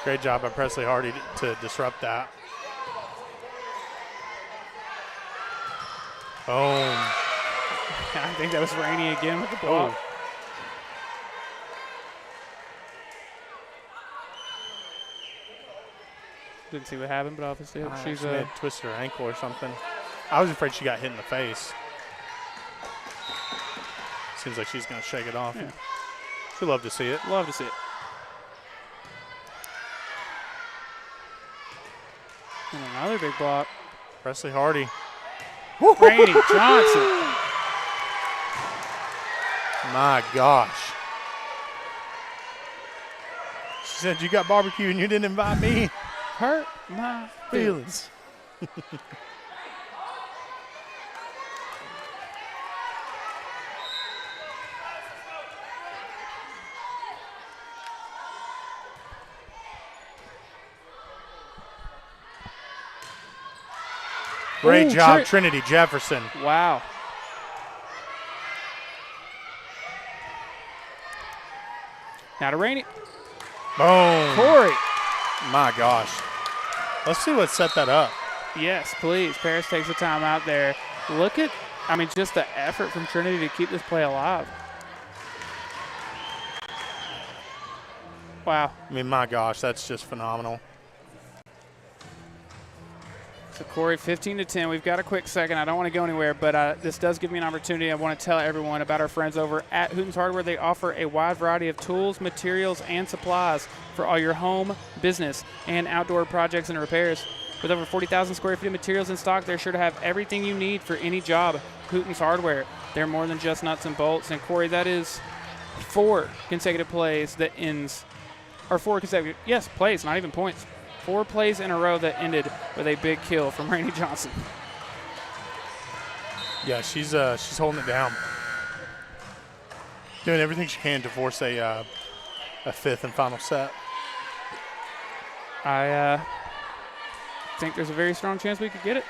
Great job by Presley Hardy to disrupt that. Boom. I think that was Rainey again with the block. Didn't see what happened, but obviously She may have twisted her ankle or something. I was afraid she got hit in the face. Seems like she's going to shake it off. Yeah. She'd love to see it. Love to see it. And another big block. Presley Hardy. Rainey Johnson. My gosh. She said, you got barbecue and you didn't invite me. Hurt my feelings. Great job, Trinity Jefferson. Wow. Now to Rainey. Boom. Korey. My gosh. Let's see what set that up. Yes, please. Paris takes the time out there. Look at, I mean, just the effort from Trinity to keep this play alive. Wow. I mean, my gosh, that's just phenomenal. So Korey, 15-10. We've got a quick second. I don't want to go anywhere, but this does give me an opportunity. I want to tell everyone about our friends over at Hooten's Hardware. They offer a wide variety of tools, materials, and supplies for all your home, business, and outdoor projects and repairs. With over 40,000 square feet of materials in stock, they're sure to have everything you need for any job. Hooten's Hardware. They're more than just nuts and bolts. And Korey, that is 4 consecutive plays that ends, or 4 consecutive, yes, plays, not even points. 4 plays in a row that ended with a big kill from Rainey Johnson. Yeah, she's holding it down. Doing everything she can to force a 5th and final set. I think there's a very strong chance we could get it.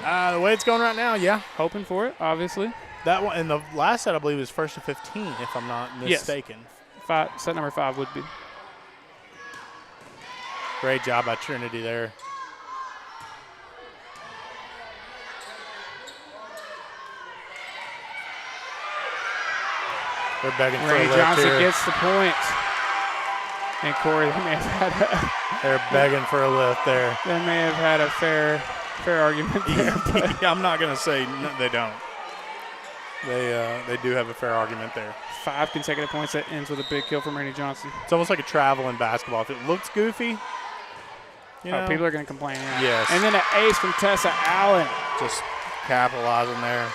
The way it's going right now, yeah. Hoping for it, obviously. That one, and the last set, I believe, was 1st to 15, if I'm not mistaken. Yes. Set number 5 would be. Great job by Trinity there. They're begging for a lift Johnson here. gets the point. And Korey, they may have had they're begging for a lift there. They may have had a fair argument there. But I'm not going to say no, they don't. They do have a fair argument there. 5 consecutive points that ends with a big kill from Rainey Johnson. It's almost like a travel in basketball. If it looks goofy, you know, people are going to complain. Yeah. Yes. And then an ace from Tessa Allen. Just capitalizing there.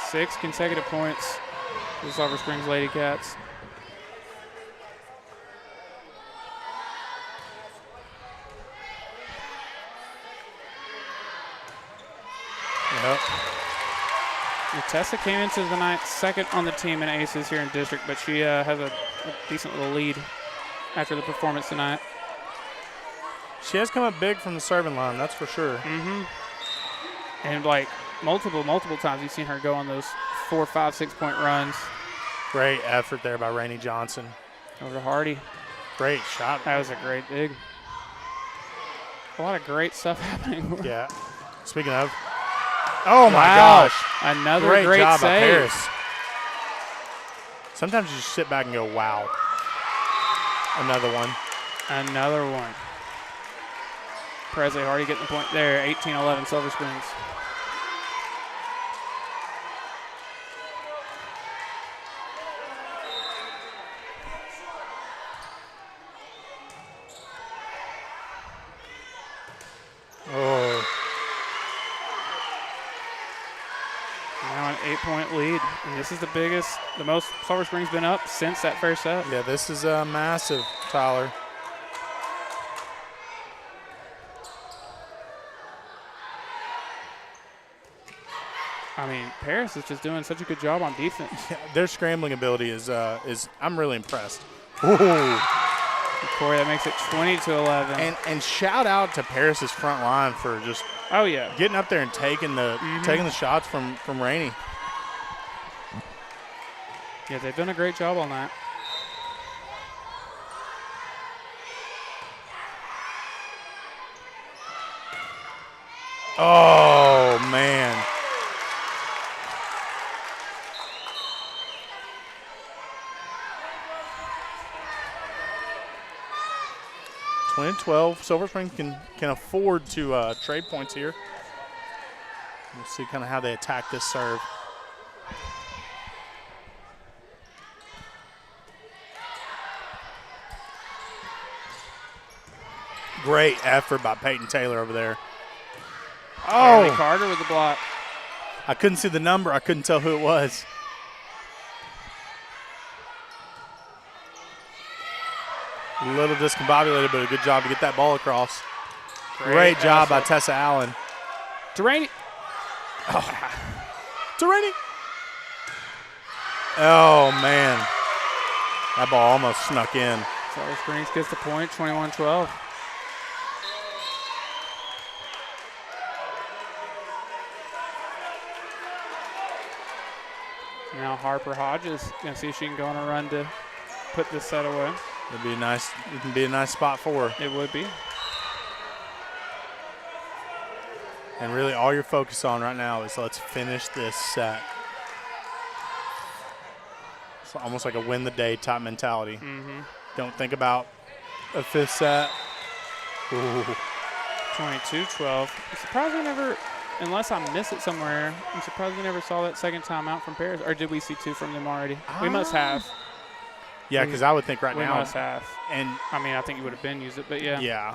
Six consecutive points for the Sulphur Springs Lady Cats. Yep. Tessa came into the night second on the team in aces here in district, but she has a decent little lead after the performance tonight. She has come up big from the serving line, that's for sure. Mm-hmm. And like multiple times you've seen her go on those 4, 5, 6 point runs. Great effort there by Rainey Johnson. Over to Hardy. Great shot. That was a great dig. A lot of great stuff happening. Yeah. Speaking of. Oh, my gosh. Another great job save. by Paris. Sometimes you just sit back and go, wow. Another one. Another one. Presley Hardy getting the point there. 18-11 Sulphur Springs. Now an 8-point lead. And this is the most Sulphur Springs been up since that first set. Yeah, this is massive, Tyler. I mean, Paris is just doing such a good job on defense. Yeah, their scrambling ability is I'm really impressed. Ooh. Korey, that makes it 20-11. And shout out to Paris's front line for just getting up there and taking the shots from Rainey. Yeah, they've done a great job on that. Oh, man. (20-12). Sulphur Springs can afford to trade points here. We'll see kind of how they attack this serve. Great effort by Peyton Taylor over there. Oh, Carter with the block. I couldn't see the number. I couldn't tell who it was. A little discombobulated, but a good job to get that ball across. Great job by Tessa Allen. Rainey. Rainey. Oh, man. That ball almost snuck in. Sulphur Springs gets the point, 21-12. Now Harper Hodges going to see if she can go on a run to put this set away. It'd be nice. It can be a nice spot for her. It would be. And really all you're focused on right now is let's finish this set. It's almost like a win the day type mentality. Mm-hmm. Don't think about a fifth set. Ooh. 22-12. I'm surprised we never, unless I miss it somewhere, I'm surprised we never saw that second time out from Paris. Or did we see two from them already? We must have. Yeah, because I would think right now. We must have. And I mean, I think you would have been used it, but yeah. Yeah.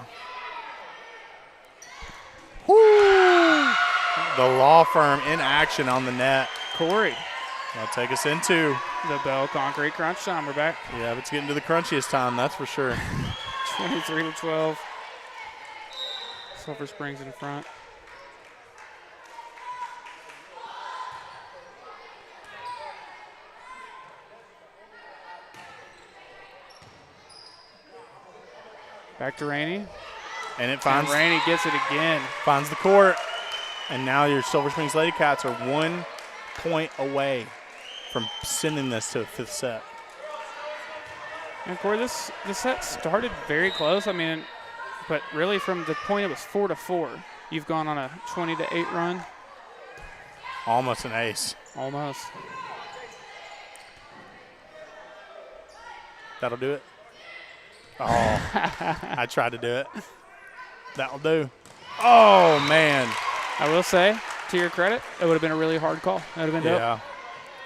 Woo! The law firm in action on the net. Korey. That'll take us into the Bell Concrete Crunch time. We're back. Yeah, it's getting to the crunchiest time, that's for sure. 23-12. Sulphur Springs in front. Back to Rainey. And it finds. And Rainey gets it again. Finds the court. And now your Sulphur Springs Lady Cats are 1 point away from sending this to a fifth set. And Korey, this set started very close. I mean, but really from the point it was 4-4, you've gone on a 20-8 run. Almost an ace. Almost. That'll do it. Oh, I tried to do it. That'll do. Oh, man. I will say, to your credit, it would have been a really hard call. That would have been dope. Yeah.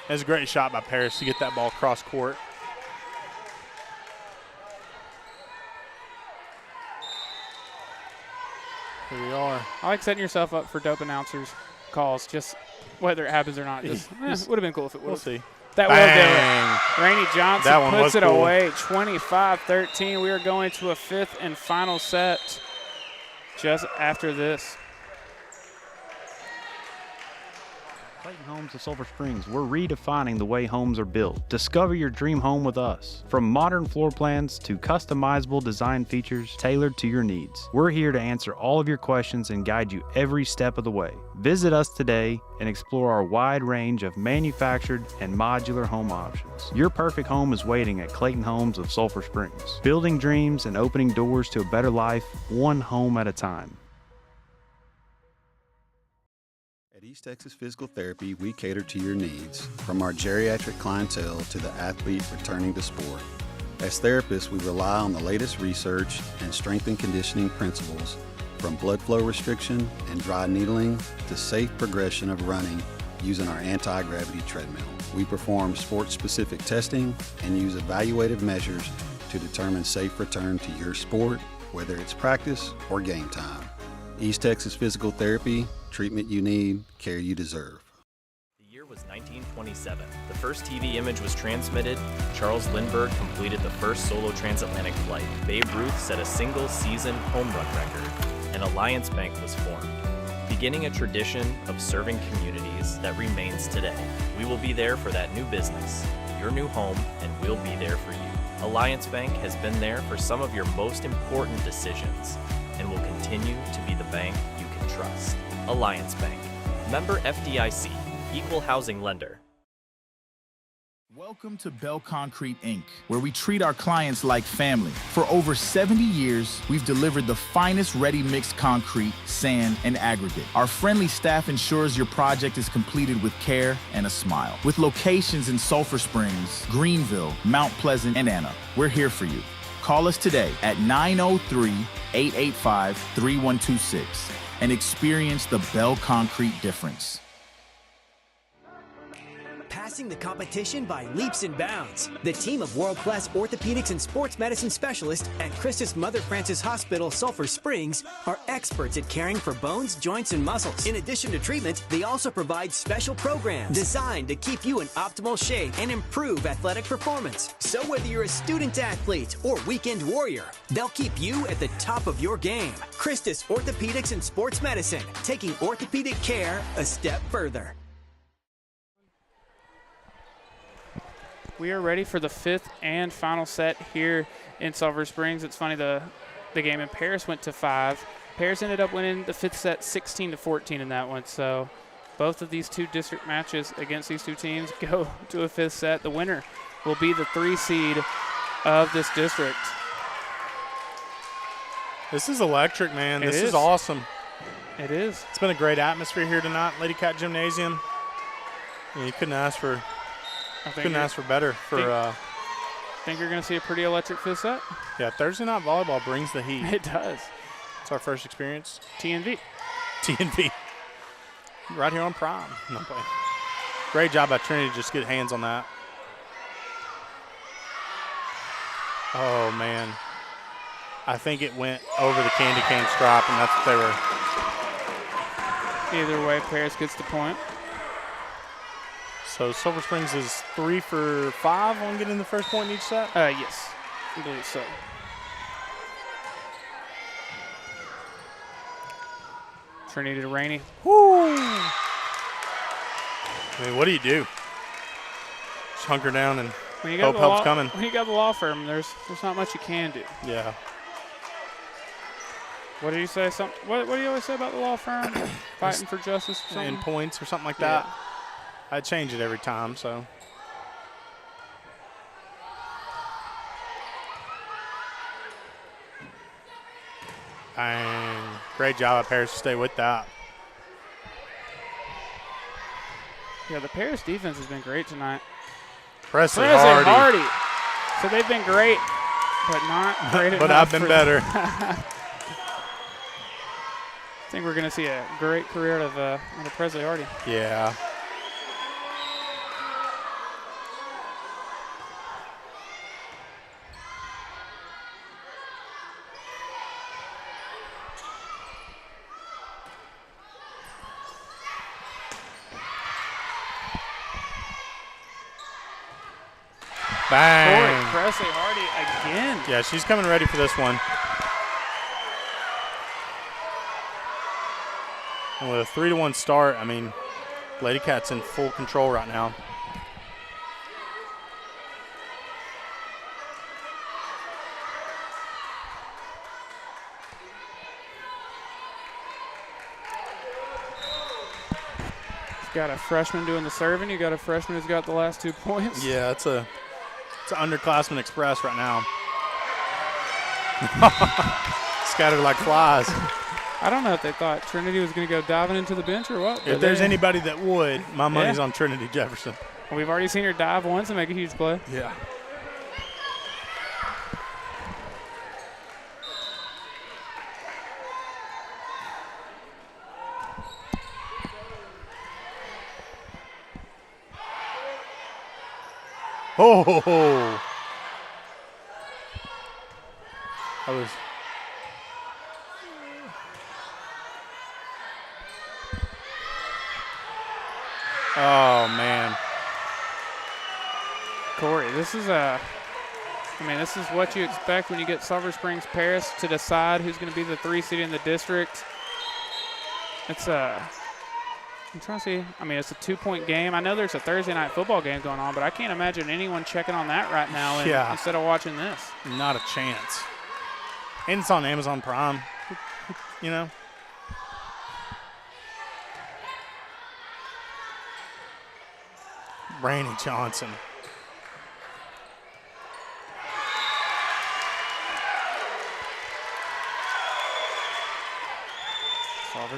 It was a great shot by Paris to get that ball cross court. Here we are. I like setting yourself up for dope announcers calls, just whether it happens or not. Just would have been cool if it would. We'll see. That will do it. Rainey Johnson puts it cool. away, 25-13. We are going to a fifth and final set just after this. Clayton Homes of Sulphur Springs, we're redefining the way homes are built. Discover your dream home with us. From modern floor plans to customizable design features tailored to your needs, we're here to answer all of your questions and guide you every step of the way. Visit us today and explore our wide range of manufactured and modular home options. Your perfect home is waiting at Clayton Homes of Sulphur Springs, building dreams and opening doors to a better life, one home at a time. At East Texas Physical Therapy, we cater to your needs, from our geriatric clientele to the athlete returning to sport. As therapists, we rely on the latest research and strength and conditioning principles, from blood flow restriction and dry needling to safe progression of running using our anti-gravity treadmill. We perform sport-specific testing and use evaluative measures to determine safe return to your sport, whether it's practice or game time. East Texas Physical Therapy, treatment you need, care you deserve. The year year was 1927. The first TV image was transmitted. Charles Lindbergh completed the first solo transatlantic flight. Babe Ruth set a single-season home run record. And Alliance Bank was formed, beginning a tradition of serving communities that remains today. We will be there for that new business, your new home, and we'll be there for you. Alliance Bank has been there for some of your most important decisions and will continue to be the bank you can trust. Alliance Bank. Member FDIC. Equal housing lender. Welcome to Bell Concrete, Inc., where we treat our clients like family. For over 70 years, we've delivered the finest ready-mixed concrete, sand, and aggregate. Our friendly staff ensures your project is completed with care and a smile. With locations in Sulphur Springs, Greenville, Mount Pleasant, and Anna, we're here for you. Call us today at 903-885-3126 and experience the Bell Concrete difference. Passing the competition by leaps and bounds. The team of world-class orthopedics and sports medicine specialists at Christus Mother Frances Hospital, Sulphur Springs, are experts at caring for bones, joints, and muscles. In addition to treatment, they also provide special programs designed to keep you in optimal shape and improve athletic performance. So whether you're a student athlete or weekend warrior, they'll keep you at the top of your game. Christus Orthopedics and Sports Medicine, taking orthopedic care a step further. We are ready for the fifth and final set here in Sulphur Springs. It's funny, the game in Paris went to 5. Paris ended up winning the fifth set 16-14 in that one. So both of these two district matches against these two teams go to a fifth set. The winner will be the 3 seed of this district. This is electric, man. This is awesome. It is. It's been a great atmosphere here tonight, Lady Cat Gymnasium. You couldn't ask for better. Think you're going to see a pretty electric fifth set? Yeah, Thursday night volleyball brings the heat. It does. It's our first experience. TNV. Right here on Prime. No play. Great job by Trinity to just get hands on that. Oh, man. I think it went over the candy cane stripe, and that's what they were. Either way, Paris gets the point. So Sulphur Springs is 3 for 5 on getting the first point in each set? Yes, I believe so. Trinity to Rainey. Woo! I mean, what do you do? Just hunker down and hope help's coming. When you got the law firm, there's not much you can do. Yeah. What did you say? What do you always say about the law firm? Fighting for justice or something? In points or something like that. I change it every time, so. And great job at Paris to stay with that. Yeah, the Paris defense has been great tonight. Presley Hardy. So they've been great, but not great enough. But I've been better. I think we're going to see a great career out of Presley Hardy. Yeah. Bang. Korey, Presley Hardy again. Yeah, she's coming ready for this one. And with a 3-1 start, I mean, Lady Cat's in full control right now. Got a freshman doing the serving. You got a freshman who's got the last 2 points. Yeah, it's an underclassman express right now. Scattered like flies. I don't know if they thought Trinity was going to go diving into the bench or what. If there's anybody that would, my money's on Trinity Jefferson. We've already seen her dive once and make a huge play. Yeah. Oh, that was. Oh, man. Korey, this is this is what you expect when you get Sulphur Springs Paris to decide who's going to be the 3 seed in the district. It's I'm trying to see. It's a 2-point game. I know there's a Thursday night football game going on, but I can't imagine anyone checking on that right now instead of watching this. Not a chance. And it's on Amazon Prime, you know. Rainey Johnson.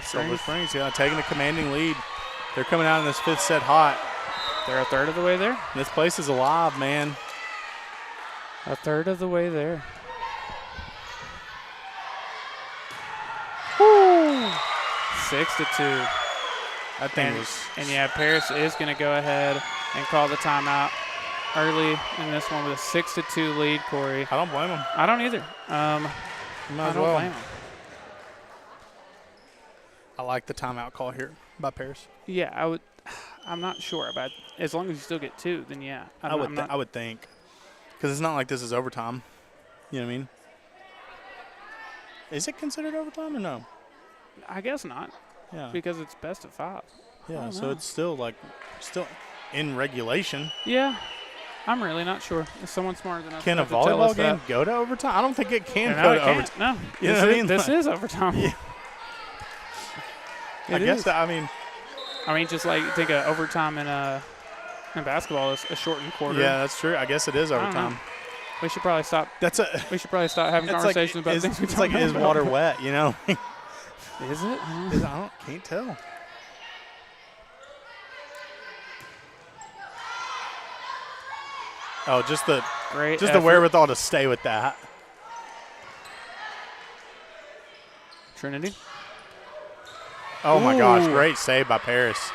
Sulphur Springs, taking a commanding lead. They're coming out in this 5th set hot. They're a third of the way there. This place is alive, man. A third of the way there. Woo! 6-2. That thing was. And yeah, Paris is going to go ahead and call the timeout early in this one with a 6-2 lead, Korey. I don't blame him. I don't either. I don't blame him. I like the timeout call here by Paris. Yeah, I would. I'm not sure about as long as you still get 2, then yeah. I would think, because it's not like this is overtime. You know what I mean? Is it considered overtime or no? I guess not. Yeah. Because it's best of 5. Yeah, so it's still in regulation. Yeah. I'm really not sure. If someone's smarter than us, can a volleyball game go to overtime? I don't think it can go to overtime. No. You know what I mean? This is overtime. Yeah. I guess just like you think of overtime in basketball is a shortened quarter. Yeah, that's true. I guess it is overtime. We should probably stop. We should probably stop having conversations about things. It's like, is water wet? You know? Is it? I can't tell. Oh, just the wherewithal to stay with that. Trinity. Oh, my gosh. Great save by Paris.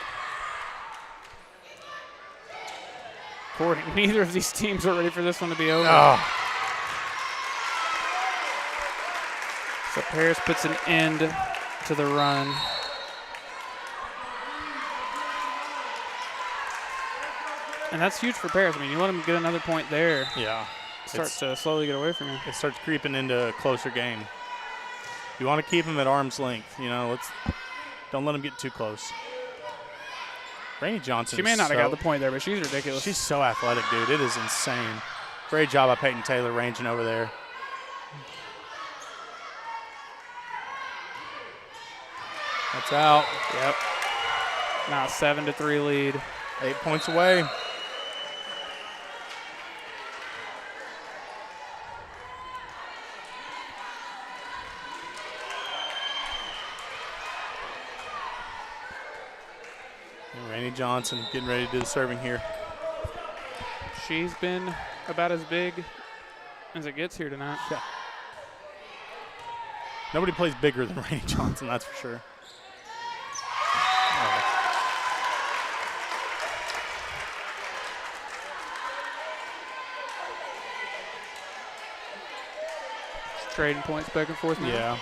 Korey, neither of these teams are ready for this one to be over. Oh. So Paris puts an end to the run. And that's huge for Paris. You let them get another point there. Yeah. Starts to slowly get away from you. It starts creeping into a closer game. You want to keep them at arm's length. Don't let them get too close. Rainey Johnson. She may not have got the point there, but she's ridiculous. She's so athletic, dude. It is insane. Great job by Peyton Taylor ranging over there. That's out. Yep. Now 7-3 lead. 8 points away. Rainey Johnson getting ready to do the serving here. She's been about as big as it gets here tonight. Yeah. Nobody plays bigger than Rainey Johnson, that's for sure. Trading points back and forth now. Yeah.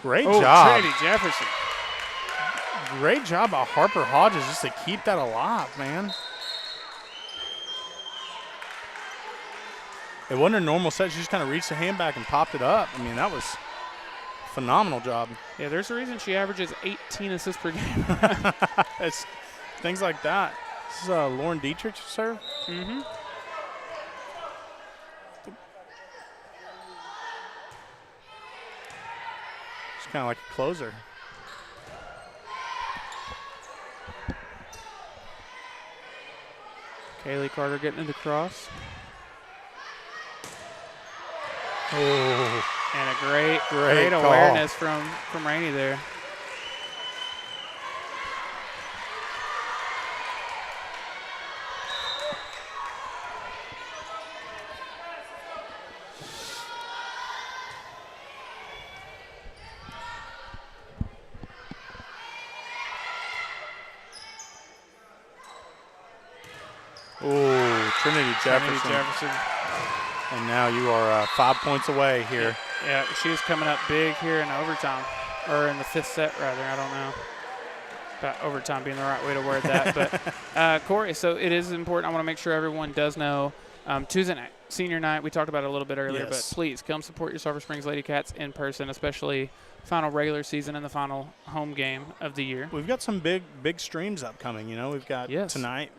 Great job. Trinity Jefferson. Great job by Harper Hodges just to keep that alive, man. It wasn't a normal set. She just kind of reached the hand back and popped it up. That was a phenomenal job. Yeah, there's a reason she averages 18 assists per game. It's things like that. This is Lauren Dietrich's serve. Mm-hmm. She's kind of like a closer. Kaylee Carter getting into cross. Oh. And a great call. awareness from Rainey there. Oh, Trinity Jefferson. And now you are 5 points away here. Yeah, she's coming up big here in overtime, or in the 5th set, rather. I don't know about overtime being the right way to word that. But, Korey, so it is important. I want to make sure everyone does know Tuesday night, senior night. We talked about it a little bit earlier, but please come support your Sulphur Springs Lady Cats in person, especially final regular season and the final home game of the year. We've got some big streams upcoming. You know, we've got tonight,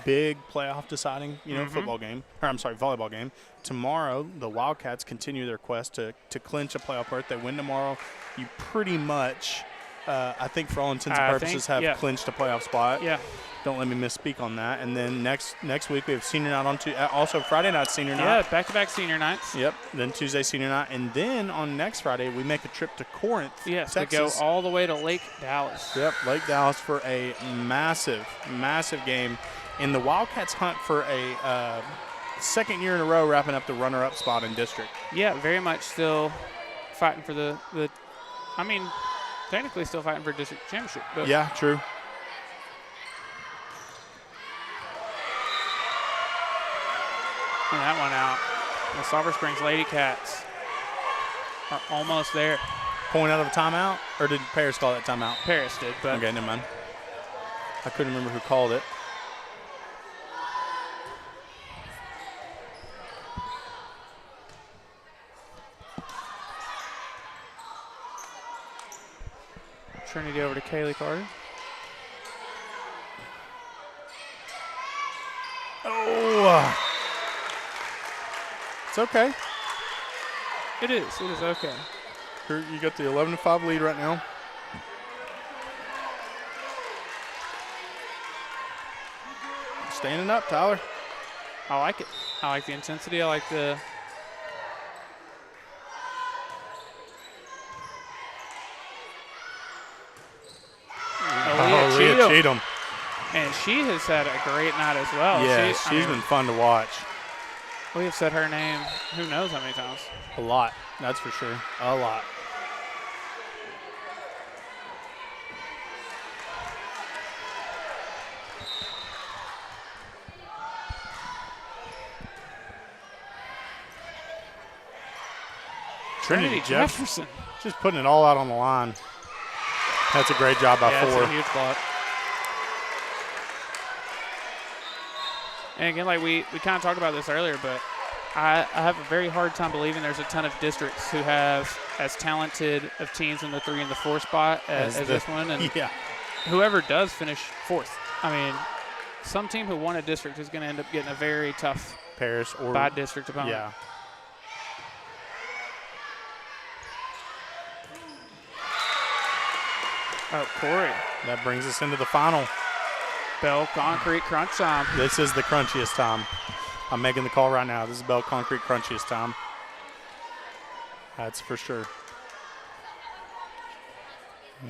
big playoff deciding, football game. Or I'm sorry, volleyball game. Tomorrow, the Wildcats continue their quest to clinch a playoff berth. They win tomorrow. You pretty much, I think for all intents and purposes, have clinched a playoff spot. Yeah. Don't let me misspeak on that. And then next week we have senior night on also Friday night senior night. Yeah, back-to-back senior nights. Yep. Then Tuesday senior night, and then on next Friday we make a trip to Corinth, Texas. Texas. To go all the way to Lake Dallas. Yep, Lake Dallas for a massive game in the Wildcats hunt for a second year in a row, wrapping up the runner-up spot in district. Yeah, very much still fighting for the technically still fighting for district championship. But yeah, true. And that one out. The Sulphur Springs Lady Cats are almost there. Point out of a timeout? Or did Paris call that timeout? Paris did, but okay, never mind. I couldn't remember who called it. Trinity over to Kaylee Carter. Oh! It's okay. It is okay. You got the 11-5 lead right now. Standing up, Tyler. I like it. I like the intensity. I like the Leah Cheatham. And she has had a great night as well. Yeah, she's been fun to watch. We have said her name who knows how many times. A lot, that's for sure. A lot. Trinity Jefferson just putting it all out on the line. That's a great job by four. That's a huge block. And again, like we kind of talked about this earlier, but I have a very hard time believing there's a ton of districts who have as talented of teams in the 3 and the 4 spot as this one. And whoever does finish 4th, I mean, some team who won a district is going to end up getting a very tough Paris or by district opponent. Yeah. Oh, Korey. That brings us into the final. Bell Concrete crunch time. This is the crunchiest time. I'm making the call right now. This is Bell Concrete crunchiest time. That's for sure.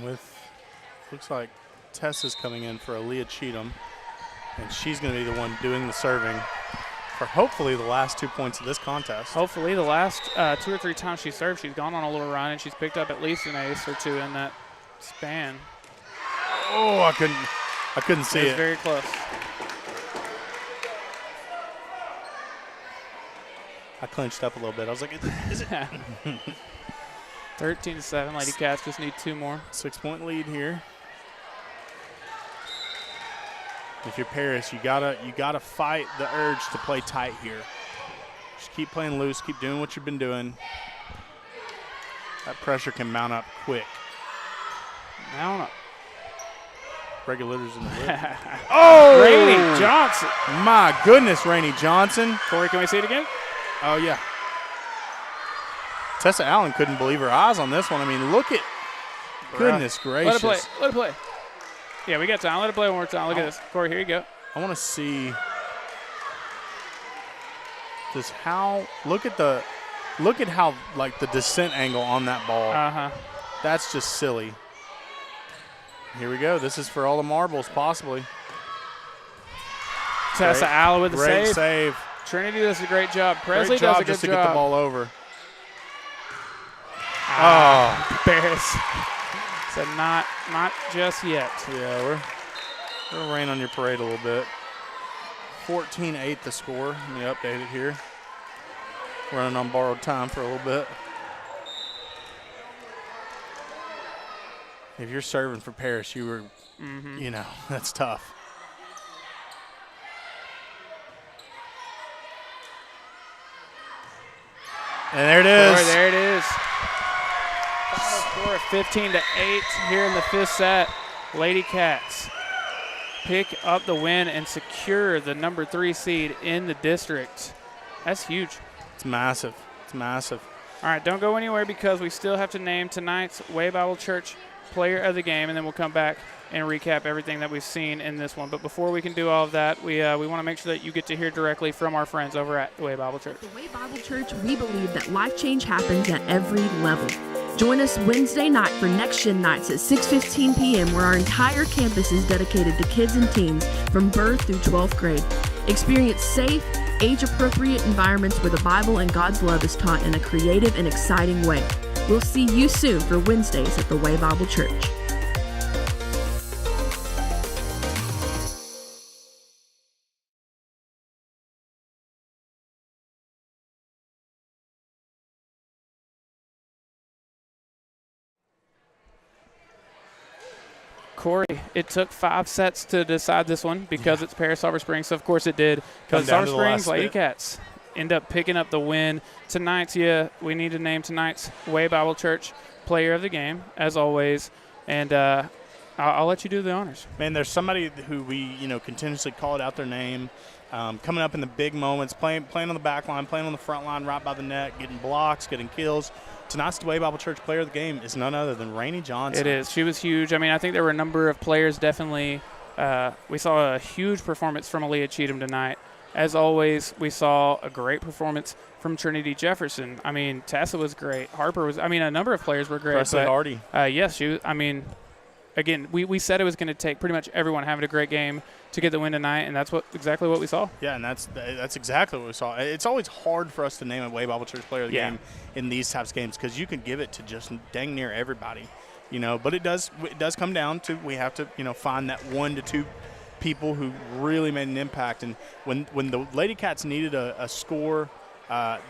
Looks like Tessa's coming in for Aaliyah Cheatham, and she's going to be the one doing the serving for hopefully the last 2 points of this contest. Hopefully the last 2 or 3 times she served, she's gone on a little run, and she's picked up at least an ace or 2 in that span. Oh, I couldn't see it. It was very close. I clinched up a little bit. I was like, is it? 13-7. Lady Cats just need 2 more. 6-point lead here. If you're Paris, you gotta fight the urge to play tight here. Just keep playing loose. Keep doing what you've been doing. That pressure can mount up quick. Mount up. Regulators in the lip. Oh! Rainey Johnson. My goodness, Rainey Johnson. Korey, can we see it again? Oh, yeah. Tessa Allen couldn't believe her eyes on this one. I mean, look at goodness gracious. Let it play. Yeah, we got time. Let it play one more time. Look at this. Korey, here you go. I want to see just how look at how like the descent angle on that ball. Uh-huh. That's just silly. Here we go. This is for all the marbles, possibly. Tessa Allen with the great save. Trinity does a great job. Presley great job does a good just to job. get the ball over. Paris. So not just yet. Yeah, we're rain on your parade a little bit. 14-8 the score. Let me update it here. running on borrowed time for a little bit. If you're serving for Paris, you were, you know, that's tough. And there it is. Boy, there it is. Final score of 15-8 here in the 5th set. Lady Cats pick up the win and secure the number 3 seed in the district. That's huge. It's massive. It's massive. All right, don't go anywhere because we still have to name tonight's Way Bible Church player of the game, and then we'll come back and recap everything that we've seen in this one. But before we can do all of that, we want to make sure that you get to hear directly from our friends over at the Way Bible Church. At the Way Bible Church, we believe that life change happens at every level. Join us Wednesday night for Next Gen Nights at 6:15 p.m. where our entire campus is dedicated to kids and teens from birth through 12th grade. Experience safe, age-appropriate environments where the Bible and God's love is taught in a creative and exciting way. We'll see you soon for Wednesdays at the Way Bible Church. Korey, it took 5 sets to decide this one because it's Paris Sulphur Springs, so of course it did. Because Sulphur Springs Lady Cats end up picking up the win. Tonight's, we need to name tonight's Way Bible Church player of the game, as always, and I'll let you do the honors. Man, there's somebody who we, continuously called out their name, coming up in the big moments, playing on the back line, playing on the front line, right by the net, getting blocks, getting kills. Tonight's Way Bible Church player of the game is none other than Rainey Johnson. It is. She was huge. I mean, I think there were a number of players definitely. We saw a huge performance from Aaliyah Cheatham tonight. As always, we saw a great performance from Trinity Jefferson. I mean, Tessa was great. Harper was – a number of players were great. Presley Hardy. Yes, she was – again, we said it was going to take pretty much everyone having a great game to get the win tonight, and that's exactly what we saw. Yeah, and that's exactly what we saw. It's always hard for us to name a Way Bible Church player of the game in these types of games because you can give it to just dang near everybody, But it does come down to we have to find that 1 to 2 people who really made an impact. And when the Lady Cats needed a score.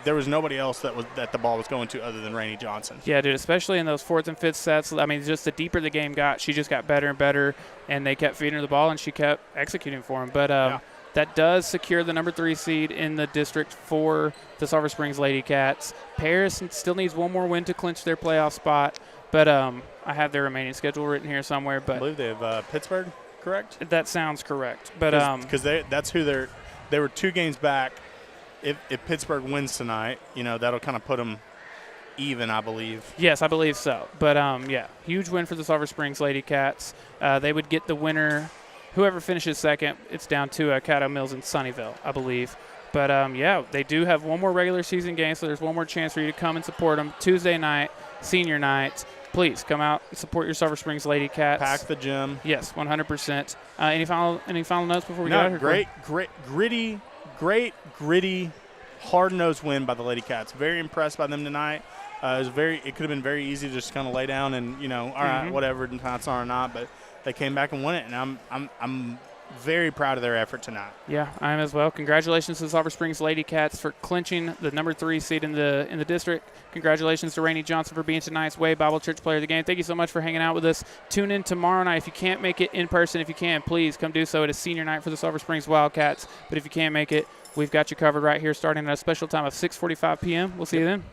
There was nobody else that the ball was going to other than Rainey Johnson. Yeah, dude, especially in those 4th and 5th sets. I mean, just the deeper the game got, she just got better and better, and they kept feeding her the ball, and she kept executing for them. But that does secure the number 3 seed in the district for the Sulphur Springs Lady Cats. Paris still needs one more win to clinch their playoff spot, but I have their remaining schedule written here somewhere. But I believe they have Pittsburgh, correct? That sounds correct. But because that's who they were 2 games back. If Pittsburgh wins tonight, that'll kind of put them even, I believe. Yes, I believe so. But, huge win for the Sulphur Springs Lady Cats. They would get the winner. Whoever finishes second, it's down to Caddo Mills and Sunnyvale, I believe. But, they do have one more regular season game, so there's one more chance for you to come and support them. Tuesday night, senior night. Please come out and support your Sulphur Springs Lady Cats. Pack the gym. Yes, 100%. Any final notes before we go out here? Great, gritty, hard-nosed win by the Lady Cats. Very impressed by them tonight. It could have been very easy to just kind of lay down and all right, whatever tonight's on or not. But they came back and won it, and I'm very proud of their effort tonight. Yeah, I am as well. Congratulations to the Sulphur Springs Lady Cats for clinching the number 3 seed in the district. Congratulations to Rainey Johnson for being tonight's Way Bible Church player of the game. Thank you so much for hanging out with us. Tune in tomorrow night. If you can't make it in person, if you can, please come do so. It is senior night for the Sulphur Springs Wildcats. But if you can't make it, we've got you covered right here starting at a special time of 6:45 p.m. We'll see you then.